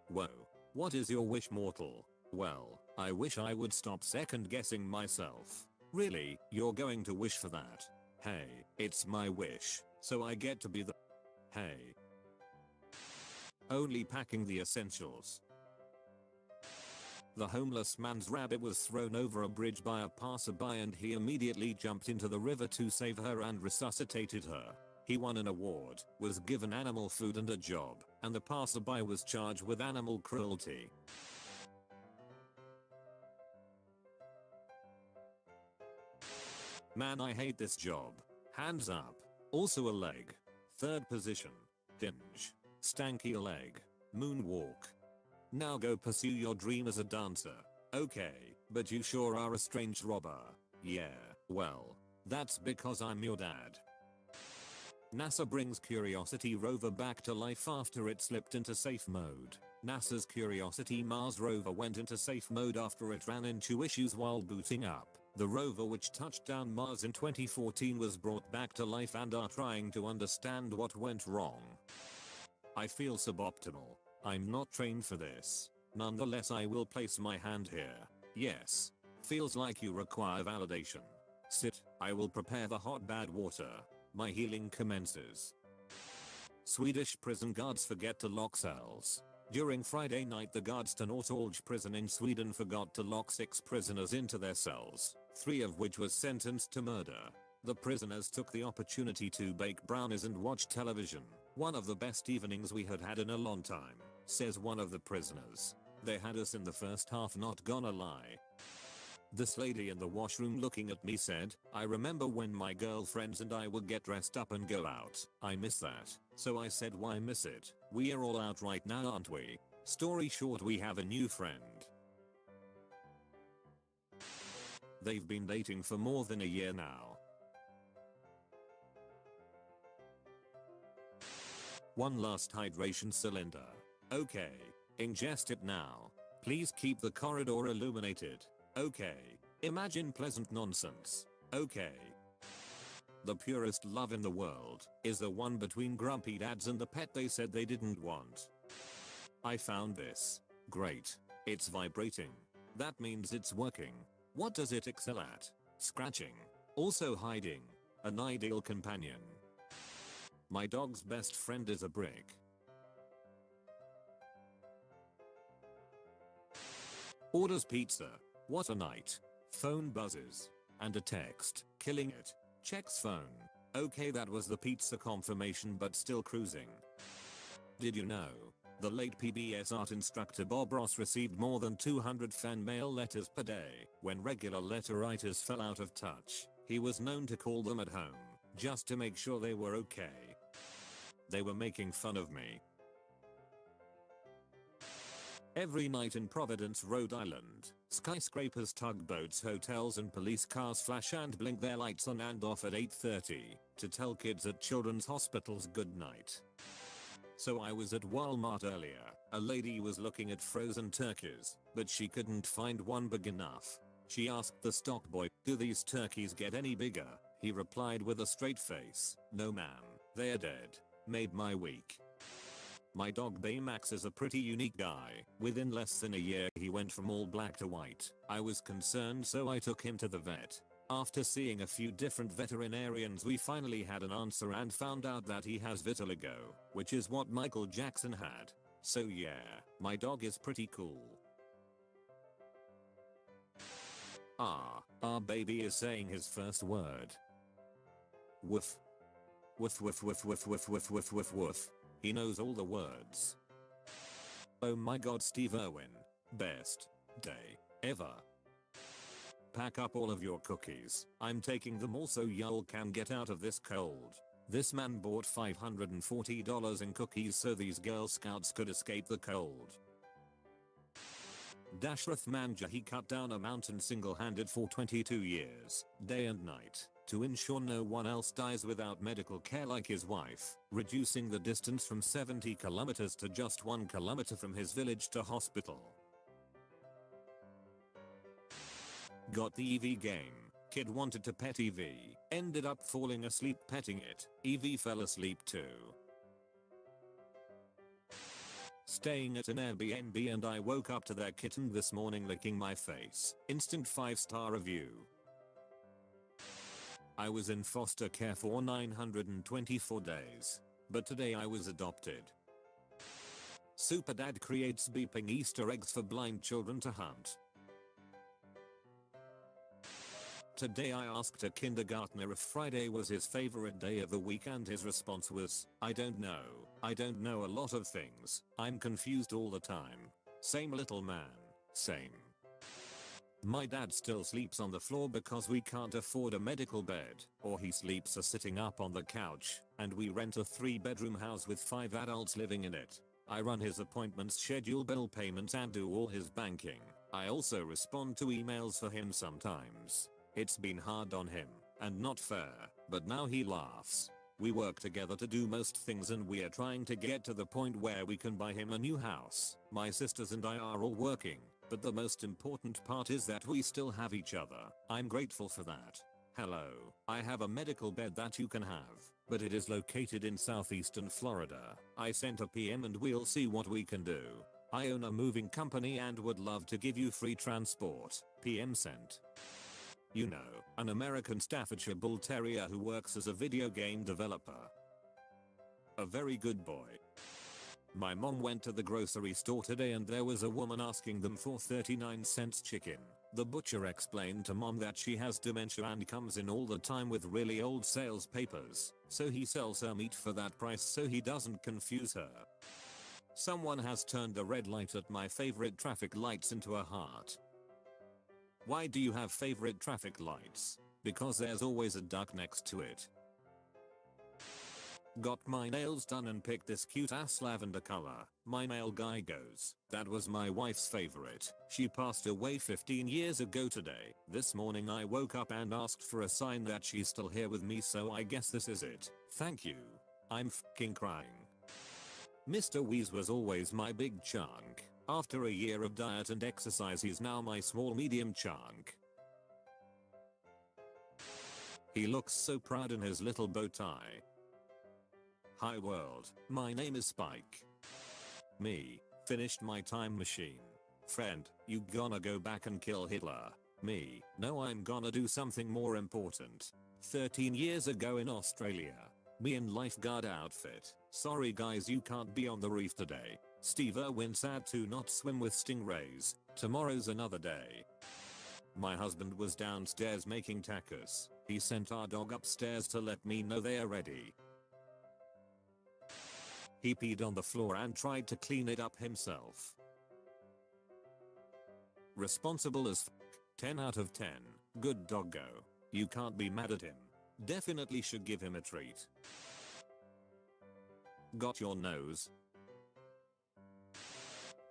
Whoa. What is your wish, mortal? Well, I wish I would stop second guessing myself. Really, you're going to wish for that? Hey, it's my wish, so I get to be the... Hey. Only packing the essentials. The homeless man's rabbit was thrown over a bridge by a passerby and he immediately jumped into the river to save her and resuscitated her. He won an award, was given animal food and a job, and the passerby was charged with animal cruelty. Man, I hate this job. Hands up. Also a leg. Third position. Dinge. Stanky leg. Moonwalk. Now go pursue your dream as a dancer. Okay, but you sure are a strange robber. Yeah, well, that's because I'm your dad. NASA brings Curiosity rover back to life after it slipped into safe mode. NASA's Curiosity Mars rover went into safe mode after it ran into issues while booting up. The rover, which touched down Mars in 2014, was brought back to life and are trying to understand what went wrong. I feel suboptimal. I'm not trained for this. Nonetheless, I will place my hand here. Yes. Feels like you require validation. Sit. I will prepare the hot bad water. My healing commences. Swedish prison guards forget to lock cells. During Friday night, the guards to Norrtälje prison in Sweden forgot to lock 6 prisoners into their cells, 3 of which were sentenced to murder. The prisoners took the opportunity to bake brownies and watch television. One of the best evenings we had had in a long time, says one of the prisoners. They had us in the first half, not gonna lie. This lady in the washroom looking at me said, I remember when my girlfriends and I would get dressed up and go out. I miss that. So I said, why miss it? We're all out right now, aren't we? Story short, we have a new friend. They've been dating for more than a year now. One last hydration cylinder. Okay. Ingest it now. Please keep the corridor illuminated. Okay. Imagine pleasant nonsense. Okay. The purest love in the world is the one between grumpy dads and the pet they said they didn't want. I found this. Great. It's vibrating. That means it's working. What does it excel at? Scratching. Also hiding. An ideal companion. My dog's best friend is a brick. Orders pizza. What a night. Phone buzzes. And a text. Killing it. Checks phone. Okay, that was the pizza confirmation, but still cruising. Did you know? The late PBS art instructor Bob Ross received more than 200 fan mail letters per day. When regular letter writers fell out of touch, he was known to call them at home, just to make sure they were okay. They were making fun of me. Every night in Providence, Rhode Island, skyscrapers, tugboats, hotels and police cars flash and blink their lights on and off at 8:30 to tell kids at children's hospitals good night. So I was at Walmart earlier. A lady was looking at frozen turkeys, but she couldn't find one big enough. She asked the stock boy, do these turkeys get any bigger? He replied with a straight face, no ma'am, they're dead. Made my week. My dog Baymax is a pretty unique guy. Within less than a year he went from all black to white. I was concerned, so I took him to the vet. After seeing a few different veterinarians, we finally had an answer and found out that he has vitiligo, which is what Michael Jackson had. So yeah, my dog is pretty cool. Our baby is saying his first word. Woof. Woof woof woof woof woof woof woof woof woof. He knows all the words. Oh my god, Steve Irwin. Best day ever. Pack up all of your cookies. I'm taking them all so y'all can get out of this cold. This man bought $540 in cookies so these Girl Scouts could escape the cold. Dashrath Manja, he cut down a mountain single-handed for 22 years, day and night, to ensure no one else dies without medical care like his wife, reducing the distance from 70 kilometers to just 1 kilometer from his village to hospital. Got the EV game. Kid wanted to pet EV, ended up falling asleep petting it. EV fell asleep too. Staying at an Airbnb and I woke up to their kitten this morning licking my face. Instant 5-star review. I was in foster care for 924 days. But today I was adopted. Super Dad creates beeping Easter eggs for blind children to hunt. Today I asked a kindergartner if Friday was his favorite day of the week and his response was, I don't know. I don't know a lot of things. I'm confused all the time. Same little man. Same. My dad still sleeps on the floor because we can't afford a medical bed, or he sleeps sitting up on the couch, and we rent a 3-bedroom house with 5 adults living in it. I run his appointments, schedule bill payments and do all his banking. I also respond to emails for him sometimes. It's been hard on him, and not fair, but now he laughs. We work together to do most things and we are trying to get to the point where we can buy him a new house. My sisters and I are all working, but the most important part is that we still have each other. I'm grateful for that. Hello, I have a medical bed that you can have, but it is located in southeastern Florida. I sent a PM and we'll see what we can do. I own a moving company and would love to give you free transport. PM sent. You know, an American Staffordshire Bull Terrier who works as a video game developer. A very good boy. My mom went to the grocery store today and there was a woman asking them for 39-cent chicken. The butcher explained to mom that she has dementia and comes in all the time with really old sales papers, so he sells her meat for that price so he doesn't confuse her. Someone has turned a red light at my favorite traffic lights into a heart. Why do you have favorite traffic lights? Because there's always a duck next to it. Got my nails done and picked this cute ass lavender color. My nail guy goes, that was my wife's favorite. She passed away 15 years ago today. This morning I woke up and asked for a sign that she's still here with me, so I guess this is it. Thank you. I'm fucking crying. Mr. Weeze was always my big chunk. After a year of diet and exercise he's now my small medium chunk. He looks so proud in his little bow tie. Hi world, my name is Spike. Me, finished my time machine. Friend, you gonna go back and kill Hitler? Me, no I'm gonna do something more important. 13 years ago in Australia. Me in lifeguard outfit. Sorry guys you can't be on the reef today. Steve Irwin sad to not swim with stingrays. Tomorrow's another day. My husband was downstairs making tacos. He sent our dog upstairs to let me know they are ready. He peed on the floor and tried to clean it up himself. Responsible as fuck. 10 out of 10. Good doggo. You can't be mad at him. Definitely should give him a treat. Got your nose?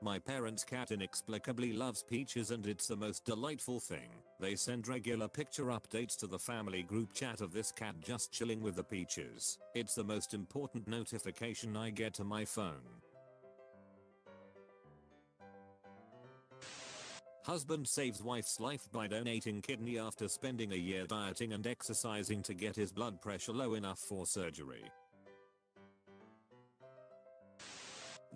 My parents' cat inexplicably loves peaches and it's the most delightful thing. They send regular picture updates to the family group chat of this cat just chilling with the peaches. It's the most important notification I get to my phone. Husband saves wife's life by donating kidney after spending a year dieting and exercising to get his blood pressure low enough for surgery.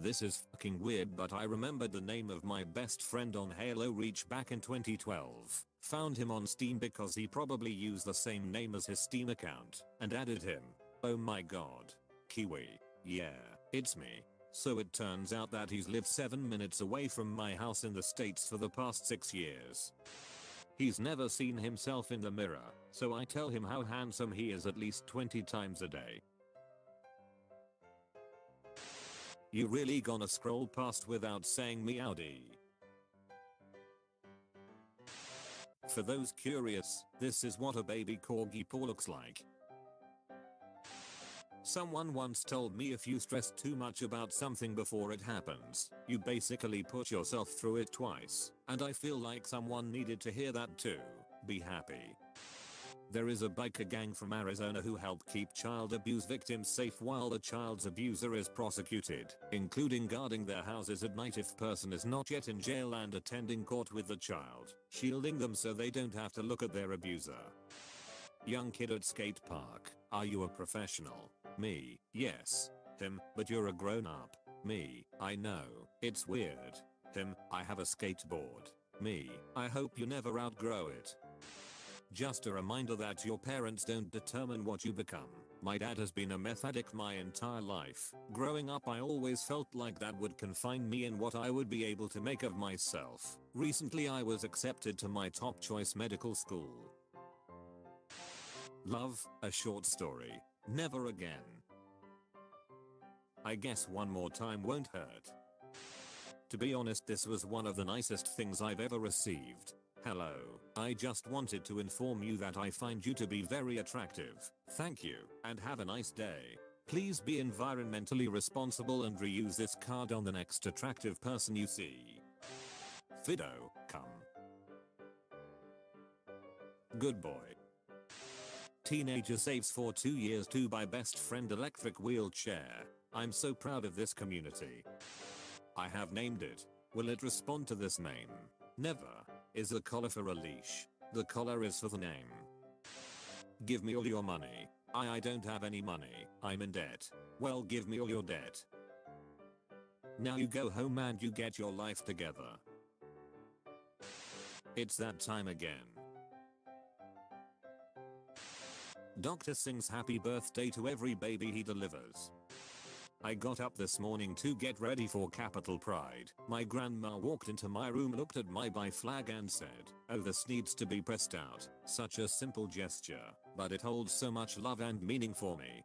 This is fucking weird, but I remembered the name of my best friend on Halo Reach back in 2012. Found him on Steam because he probably used the same name as his Steam account, and added him. Oh my god. Kiwi. Yeah, it's me. So it turns out that he's lived 7 minutes away from my house in the States for the past 6 years. He's never seen himself in the mirror, so I tell him how handsome he is at least 20 times a day. You really gonna scroll past without saying meowdy? For those curious, this is what a baby corgi paw looks like. Someone once told me if you stress too much about something before it happens, you basically put yourself through it twice, and I feel like someone needed to hear that too. Be happy. There is a biker gang from Arizona who help keep child abuse victims safe while the child's abuser is prosecuted, including guarding their houses at night if person is not yet in jail and attending court with the child, shielding them so they don't have to look at their abuser. Young kid at skate park, are you a professional? Me, yes. Him, but you're a grown up. Me, I know, it's weird. Him, I have a skateboard. Me, I hope you never outgrow it. Just a reminder that your parents don't determine what you become. My dad has been a meth addict my entire life. Growing up I always felt like that would confine me in what I would be able to make of myself. Recently I was accepted to my top choice medical school. Love, a short story. Never again. I guess one more time won't hurt. To be honest, this was one of the nicest things I've ever received. Hello, I just wanted to inform you that I find you to be very attractive. Thank you, and have a nice day. Please be environmentally responsible and reuse this card on the next attractive person you see. Fido, come. Good boy. Teenager saves for 2 years to buy best friend electric wheelchair. I'm so proud of this community. I have named it. Will it respond to this name? Never. Is the collar for a leash? The collar is for the name. Give me all your money. I don't have any money. I'm in debt. Well, give me all your debt. Now you go home and you get your life together. It's that time again. Doctor sings happy birthday to every baby he delivers. I got up this morning to get ready for Capitol Pride. My grandma walked into my room, looked at my bi flag and said, "Oh, this needs to be pressed out." Such a simple gesture, but it holds so much love and meaning for me.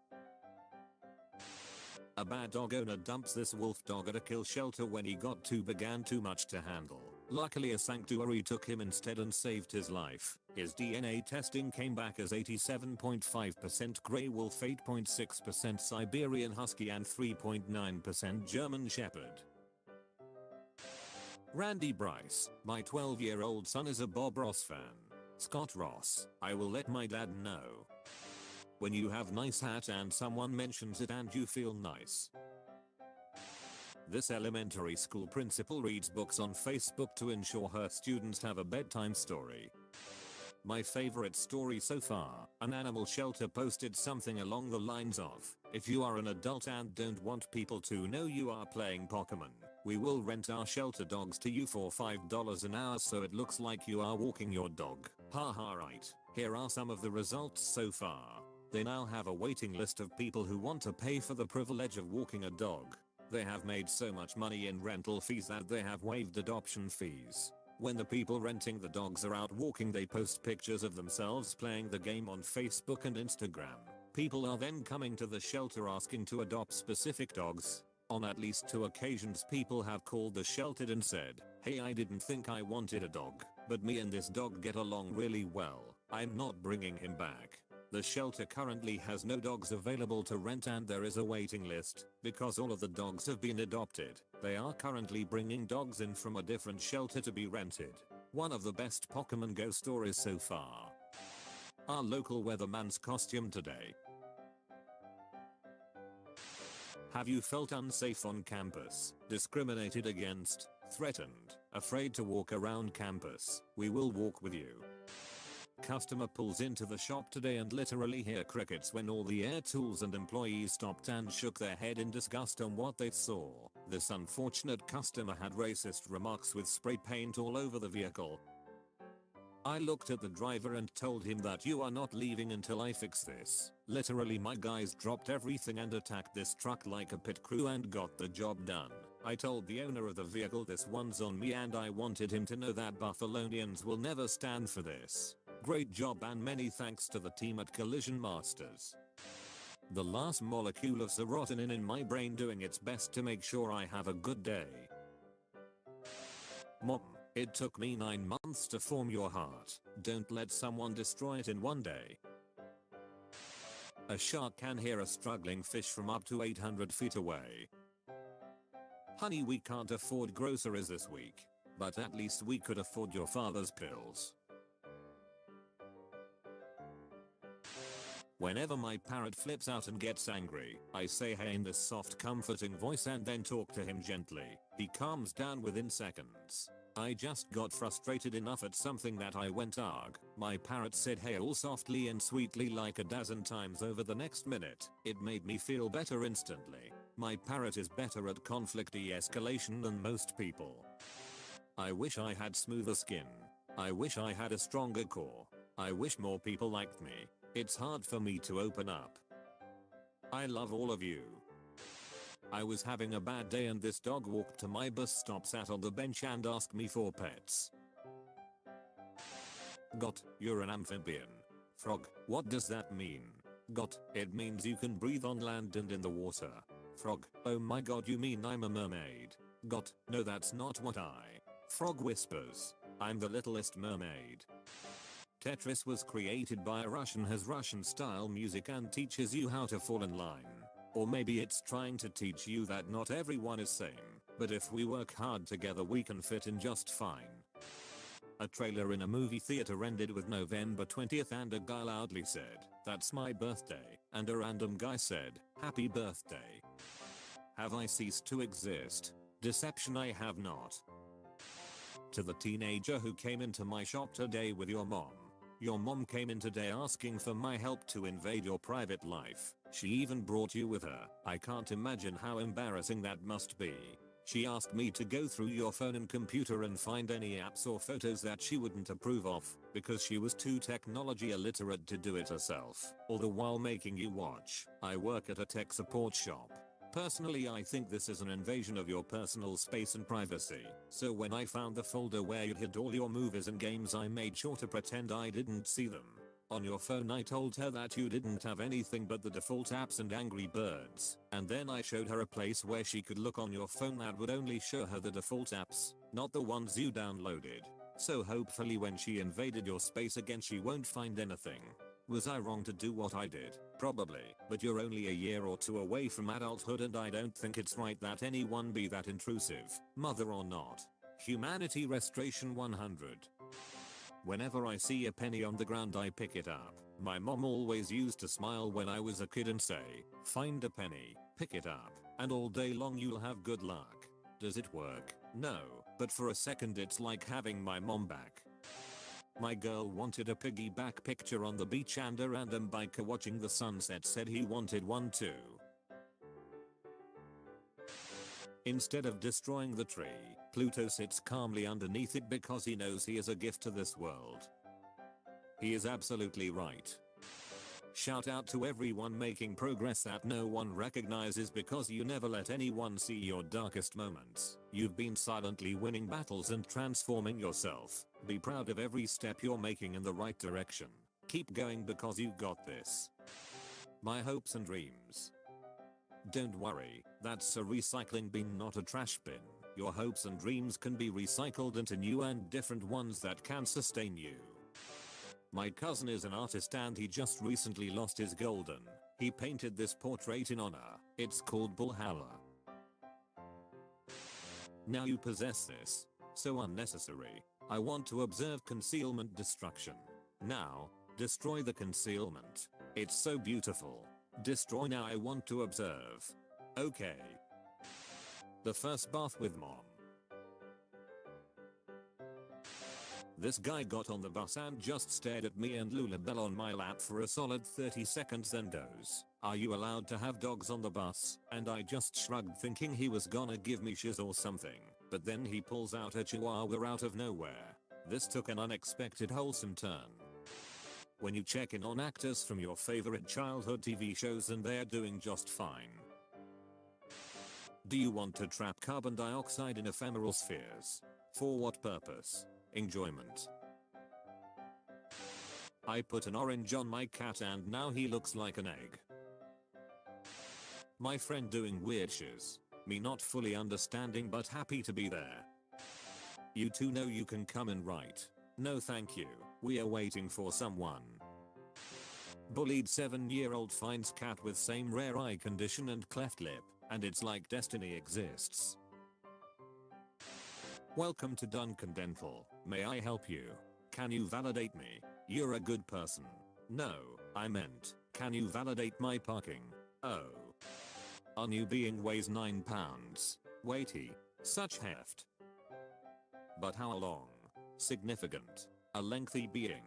A bad dog owner dumps this wolf dog at a kill shelter when he got began too much to handle. Luckily a sanctuary took him instead and saved his life. His DNA testing came back as 87.5% Grey Wolf, 8.6% Siberian Husky and 3.9% German Shepherd. Randy Bryce, my 12-year-old son is a Bob Ross fan. Scott Ross, I will let my dad know. When you have nice hat and someone mentions it and you feel nice. This elementary school principal reads books on Facebook to ensure her students have a bedtime story. My favorite story so far, an animal shelter posted something along the lines of, "If you are an adult and don't want people to know you are playing Pokemon, we will rent our shelter dogs to you for $5 an hour so it looks like you are walking your dog." Haha, right. Here are some of the results so far. They now have a waiting list of people who want to pay for the privilege of walking a dog. They have made so much money in rental fees that they have waived adoption fees. When the people renting the dogs are out walking, they post pictures of themselves playing the game on Facebook and Instagram. People are then coming to the shelter asking to adopt specific dogs. On at least 2 occasions people have called the shelter and said, "Hey, I didn't think I wanted a dog, but me and this dog get along really well. I'm not bringing him back." The shelter currently has no dogs available to rent and there is a waiting list. Because all of the dogs have been adopted, they are currently bringing dogs in from a different shelter to be rented. One of the best Pokemon Go stories so far. Our local weatherman's costume today. Have you felt unsafe on campus, discriminated against, threatened, afraid to walk around campus? We will walk with you. Customer pulls into the shop today and literally hear crickets when all the air tools and employees stopped and shook their head in disgust on what they saw. This unfortunate customer had racist remarks with spray paint all over the vehicle. I looked at the driver and told him that you are not leaving until I fix this. Literally my guys dropped everything and attacked this truck like a pit crew and got the job done. I told the owner of the vehicle this one's on me and I wanted him to know that Buffalonians will never stand for this. Great job and many thanks to the team at Collision Masters. The last molecule of serotonin in my brain doing its best to make sure I have a good day. Mom, it took me 9 months to form your heart. Don't let someone destroy it in one day. A shark can hear a struggling fish from up to 800 feet away. Honey, we can't afford groceries this week, but at least we could afford your father's pills. Whenever my parrot flips out and gets angry, I say hey in this soft comforting voice and then talk to him gently. He calms down within seconds. I just got frustrated enough at something that I went arg. My parrot said hey all softly and sweetly like a dozen times over the next minute. It made me feel better instantly. My parrot is better at conflict de-escalation than most people. I wish I had smoother skin. I wish I had a stronger core. I wish more people liked me. It's hard for me to open up. I love all of you. I was having a bad day and this dog walked to my bus stop, sat on the bench and asked me for pets. Got, you're an amphibian. Frog, what does that mean? Got, it means you can breathe on land and in the water. Frog, oh my god, you mean I'm a mermaid? Got, no that's not what I. Frog whispers, I'm the littlest mermaid. Tetris was created by a Russian, has Russian style music and teaches you how to fall in line. Or maybe it's trying to teach you that not everyone is same, but if we work hard together we can fit in just fine. A trailer in a movie theater ended with November 20th and a guy loudly said, "That's my birthday," and a random guy said, "Happy birthday." Have I ceased to exist? Deception, I have not. To the teenager who came into my shop today with your mom. Your mom came in today asking for my help to invade your private life. She even brought you with her. I can't imagine how embarrassing that must be. She asked me to go through your phone and computer and find any apps or photos that she wouldn't approve of, because she was too technology illiterate to do it herself, all the while making you watch. I work at a tech support shop. Personally, I think this is an invasion of your personal space and privacy, so when I found the folder where you hid all your movies and games, I made sure to pretend I didn't see them. On your phone I told her that you didn't have anything but the default apps and Angry Birds, and then I showed her a place where she could look on your phone that would only show her the default apps, not the ones you downloaded. So hopefully when she invaded your space again she won't find anything. Was I wrong to do what I did? Probably, but you're only a year or two away from adulthood and I don't think it's right that anyone be that intrusive, mother or not. Humanity Restoration 100. Whenever I see a penny on the ground I pick it up. My mom always used to smile when I was a kid and say, "Find a penny, pick it up, and all day long you'll have good luck." Does it work? No, but for a second it's like having my mom back. My girl wanted a piggyback picture on the beach and a random biker watching the sunset said he wanted one too. Instead of destroying the tree, Pluto sits calmly underneath it because he knows he is a gift to this world. He is absolutely right. Shout out to everyone making progress that no one recognizes because you never let anyone see your darkest moments. You've been silently winning battles and transforming yourself. Be proud of every step you're making in the right direction. Keep going because you got this. My hopes and dreams. Don't worry, that's a recycling bin, not a trash bin. Your hopes and dreams can be recycled into new and different ones that can sustain you. My cousin is an artist and he just recently lost his golden. He painted this portrait in honor. It's called Valhalla. Now you possess this. So unnecessary. I want to observe concealment destruction. Now, destroy the concealment. It's so beautiful. Destroy now, I want to observe. Okay. The first bath with mom. This guy got on the bus and just stared at me and Lulabelle on my lap for a solid 30 seconds then goes, "Are you allowed to have dogs on the bus?" And I just shrugged thinking he was gonna give me shiz or something, but then he pulls out a chihuahua out of nowhere. This took an unexpected wholesome turn. When you check in on actors from your favorite childhood TV shows and they're doing just fine. Do you want to trap carbon dioxide in ephemeral spheres? For what purpose? Enjoyment. I put an orange on my cat and now he looks like an egg. My friend doing weird shiz. Me not fully understanding but happy to be there. You two know you can come in, right? No thank you, we are waiting for someone. Bullied 7-year-old finds cat with same rare eye condition and cleft lip, and it's like destiny exists. Welcome to Duncan Dental. May I help you? Can you validate me? You're a good person. No, I meant, can you validate my parking? Oh. Our new being weighs 9 pounds. Weighty. Such heft. But how long? Significant. A lengthy being.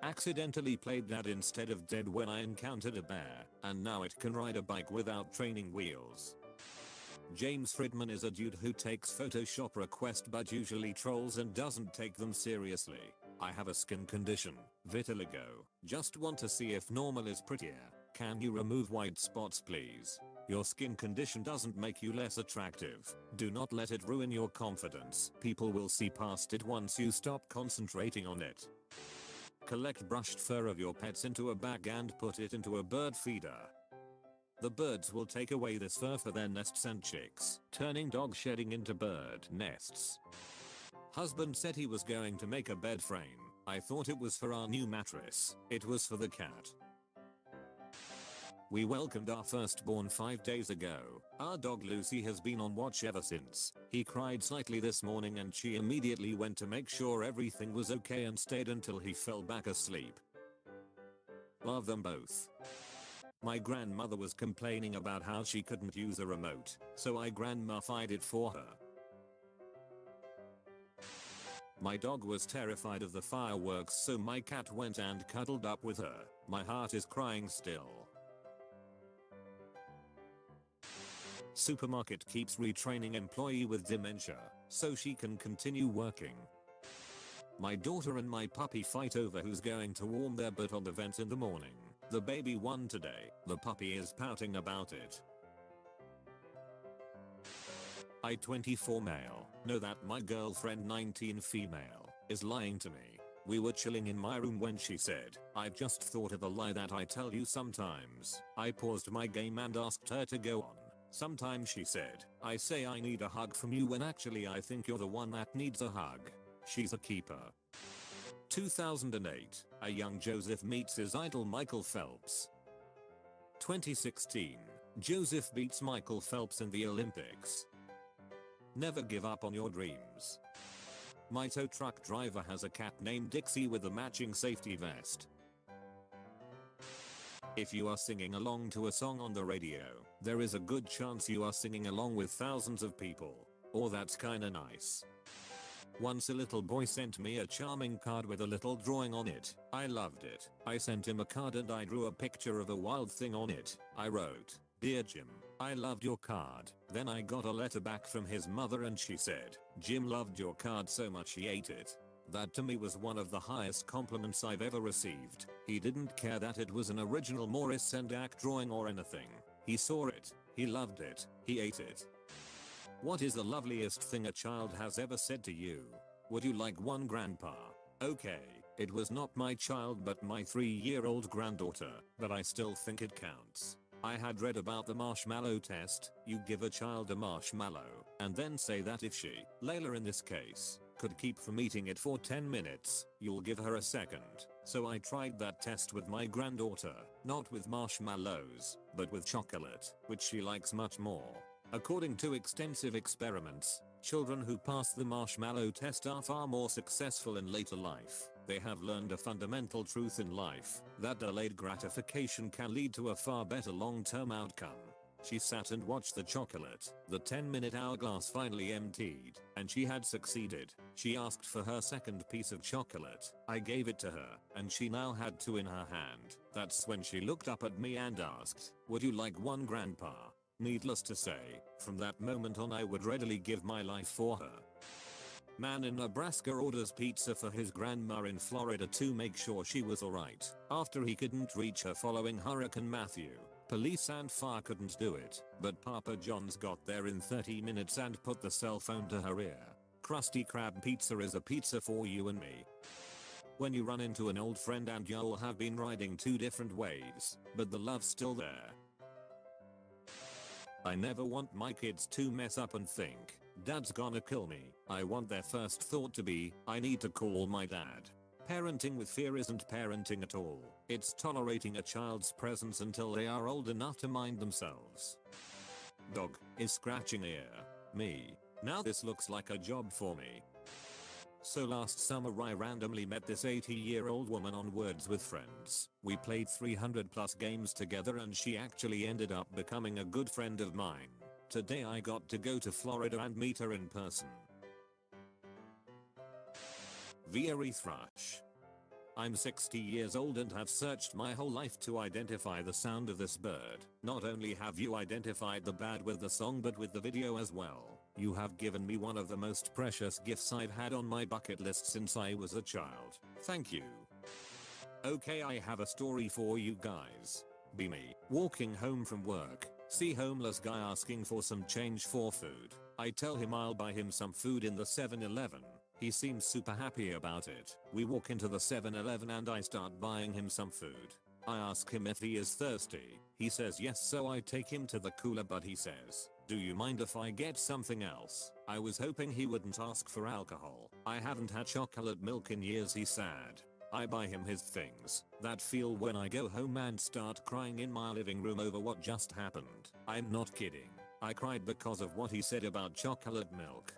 Accidentally played dad instead of dead when I encountered a bear, and now it can ride a bike without training wheels. James Friedman is a dude who takes Photoshop requests but usually trolls and doesn't take them seriously. I have a skin condition, vitiligo. Just want to see if normal is prettier. can you remove white spots please? Your skin condition doesn't make you less attractive. Do not let it ruin your confidence. People will see past it once you stop concentrating on it. Collect brushed fur of your pets into a bag and put it into a bird feeder. The birds will take away this fur for their nests and chicks, turning dog shedding into bird nests. Husband said he was going to make a bed frame. I thought it was for our new mattress. It was for the cat. We welcomed our firstborn 5 days ago. Our dog Lucy has been on watch ever since. He cried slightly this morning and she immediately went to make sure everything was okay and stayed until he fell back asleep. Love them both. My grandmother was complaining about how she couldn't use a remote, so I grandma-fied it for her. My dog was terrified of the fireworks, so my cat went and cuddled up with her. My heart is crying still. Supermarket keeps retraining employee with dementia, so she can continue working. My daughter and my puppy fight over who's going to warm their butt on the vent in the morning. The baby won today. The puppy is pouting about it. I 24 male, know that my girlfriend 19 female, is lying to me. We were chilling in my room when she said, I've just thought of a lie that I tell you sometimes. I paused my game and asked her to go on. Sometimes she said, I say I need a hug from you when actually I think you're the one that needs a hug. She's a keeper. 2008, a young Joseph meets his idol Michael Phelps. 2016, Joseph beats Michael Phelps in the Olympics. Never give up on your dreams. My tow truck driver has a cat named Dixie with a matching safety vest. If you are singing along to a song on the radio, there is a good chance you are singing along with thousands of people. Or that's kinda nice. Once a little boy sent me a charming card with a little drawing on it. I loved it. I sent him a card and I drew a picture of a wild thing on it. I wrote, Dear Jim, I loved your card. Then I got a letter back from his mother and she said, Jim loved your card so much he ate it. That to me was one of the highest compliments I've ever received. He didn't care that it was an original Morris Sendak drawing or anything. He saw it. He loved it. He ate it. What is the loveliest thing a child has ever said to you? Would you like one, grandpa? Okay, it was not my child but my 3-year-old granddaughter, but I still think it counts. I had read about the marshmallow test. You give a child a marshmallow, and then say that if she, Layla in this case, could keep from eating it for 10 minutes, you'll give her a second. So I tried that test with my granddaughter, not with marshmallows, but with chocolate, which she likes much more. According to extensive experiments, children who pass the marshmallow test are far more successful in later life. They have learned a fundamental truth in life, that delayed gratification can lead to a far better long-term outcome. She sat and watched the chocolate. The 10-minute hourglass finally emptied, and she had succeeded. She asked for her second piece of chocolate. I gave it to her, and she now had 2 in her hand. That's when she looked up at me and asked, Would you like one, grandpa? Needless to say, from that moment on I would readily give my life for her. Man in Nebraska orders pizza for his grandma in Florida to make sure she was alright after he couldn't reach her following Hurricane Matthew. Police and fire couldn't do it, but Papa John's got there in 30 minutes and put the cell phone to her ear. Krusty Krab pizza is a pizza for you and me. When you run into an old friend and y'all have been riding 2 different waves, but the love's still there. I never want my kids to mess up and think, Dad's gonna kill me. I want their first thought to be, I need to call my dad. Parenting with fear isn't parenting at all. It's tolerating a child's presence until they are old enough to mind themselves. Dog is scratching ear. Me. Now this looks like a job for me. So last summer I randomly met this 80-year-old woman on Words with Friends. We played 300+ games together and she actually ended up becoming a good friend of mine. Today I got to go to Florida and meet her in person. Very thrush. I'm 60 years old and have searched my whole life to identify the sound of this bird. Not only have you identified the bird with the song but with the video as well. You have given me one of the most precious gifts I've had on my bucket list since I was a child. Thank you. Okay, I have a story for you guys. Be me, walking home from work, see homeless guy asking for some change for food. I tell him I'll buy him some food in the 7-Eleven. He seems super happy about it. We walk into the 7-Eleven and I start buying him some food. I ask him if he is thirsty. He says yes, so I take him to the cooler, but he says, "Do you mind if I get something else?" I was hoping he wouldn't ask for alcohol. I haven't had chocolate milk in years, he's sad. I buy him his things. That feel when I go home and start crying in my living room over what just happened. I'm not kidding. I cried because of what he said about chocolate milk.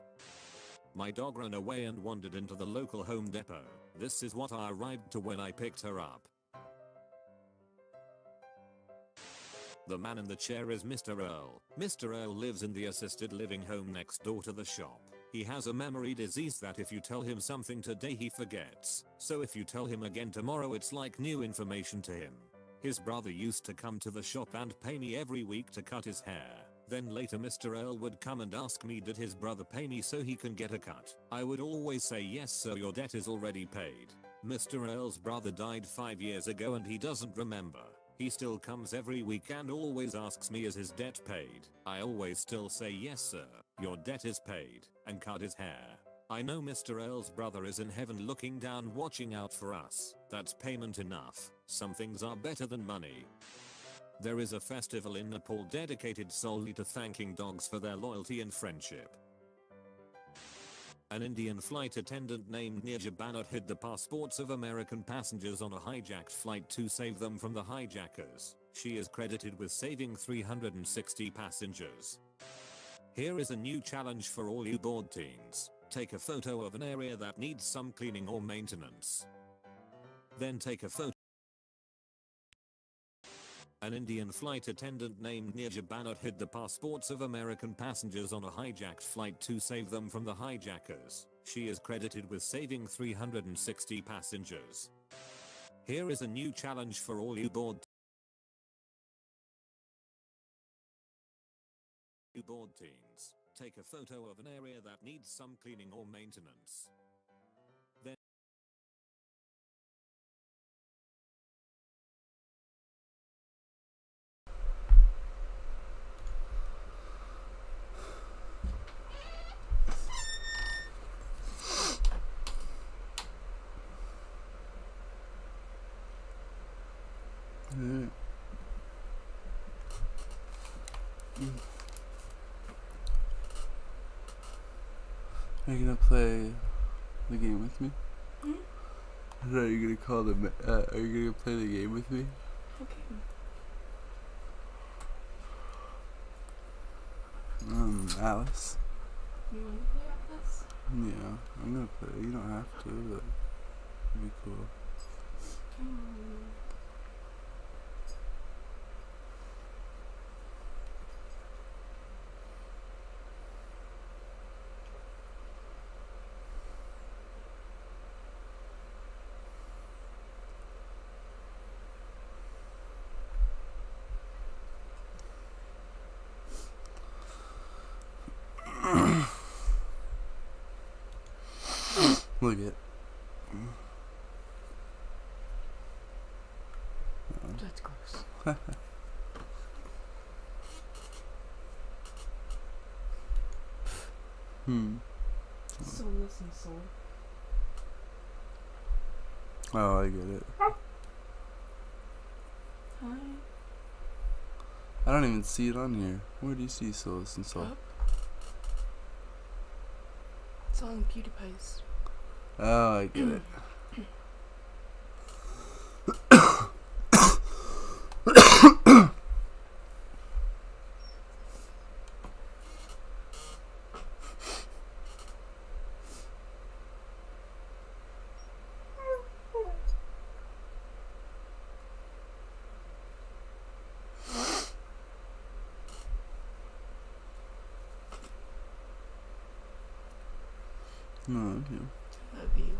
My dog ran away and wandered into the local Home Depot. This is what I arrived to when I picked her up. The man in the chair is Mr. Earl. Mr. Earl lives in the assisted living home next door to the shop. He has a memory disease that if you tell him something today he forgets. So if you tell him again tomorrow it's like new information to him. His brother used to come to the shop and pay me every week to cut his hair. Then later Mr. Earl would come and ask me did his brother pay me so he can get a cut. I would always say yes, so your debt is already paid. Mr. Earl's brother died 5 years ago and he doesn't remember. He still comes every week and always asks me is his debt paid. I always still say yes sir, your debt is paid, and cut his hair. I know Mr. Earl's brother is in heaven looking down watching out for us. That's payment enough. Some things are better than money. There is a festival in Nepal dedicated solely to thanking dogs for their loyalty and friendship. An Indian flight attendant named Nirja Banat hid the passports of American passengers on a hijacked flight to save them from the hijackers. She is credited with saving 360 passengers. Here is a new challenge for all you bored teens. Take a photo of an area that needs some cleaning or maintenance. Then take a photo. An Indian flight attendant named Nirja Banat hid the passports of American passengers on a hijacked flight to save them from the hijackers. She is credited with saving 360 passengers. Here is a new challenge for all you bored teens. Take a photo of an area that needs some cleaning or maintenance. Then Are you gonna play the game with me? Are you gonna call the? Are you gonna play the game with me? Okay. Alice. You want to play with us? Yeah, I'm gonna play. You don't have to, but it'd be cool. Look at. That's gross. Soulless and soul. Oh, I get it. Hi. I don't even see it on here. Where do you see Soulless and Soul? Up. It's on PewDiePie's. Oh, I get it. No, okay. Love you.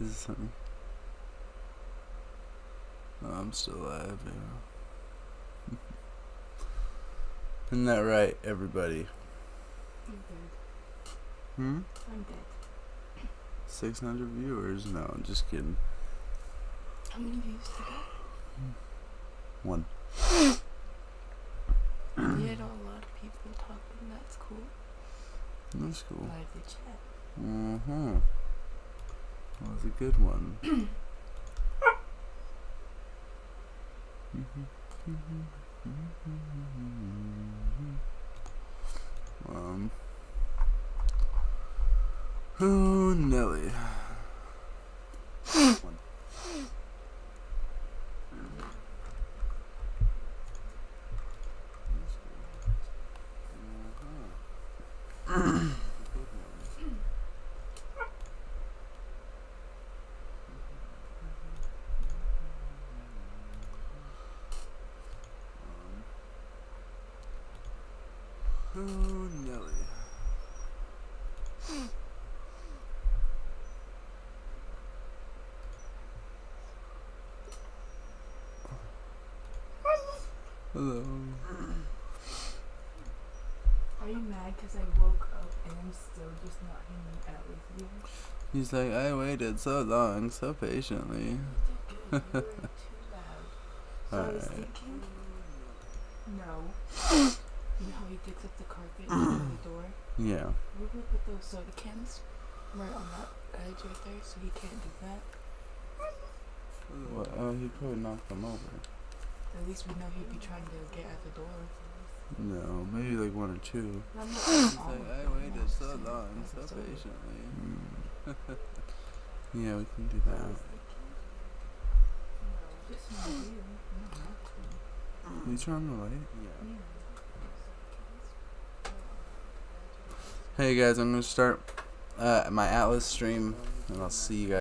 Is this something? Oh, I'm still alive, yeah. Isn't that right, everybody? I'm dead. Hmm? I'm dead. 600 viewers. No, I'm just kidding. How many views did that? 1. You had a lot of people talking. That's cool. That's cool. Lively chat. That was a good one. Oh, Nelly. Oh, Nelly. Hello. Are you mad because I woke up and I'm still just not hanging out with you? He's like, I waited so long, so patiently. You were too loud. So I was thinking, no. You know how he digs up the carpet and the door? Yeah. We're gonna put those soda cans right on that edge right there so he can't do that. Well, he'd probably knock them over. At least we know he'd be trying to get at the door. No, maybe like 1 or 2. He's like, I waited so long, so patiently. Yeah, we can do that. You turn on the light? Yeah. Hey guys, I'm gonna start my Atlas stream, and I'll see you guys.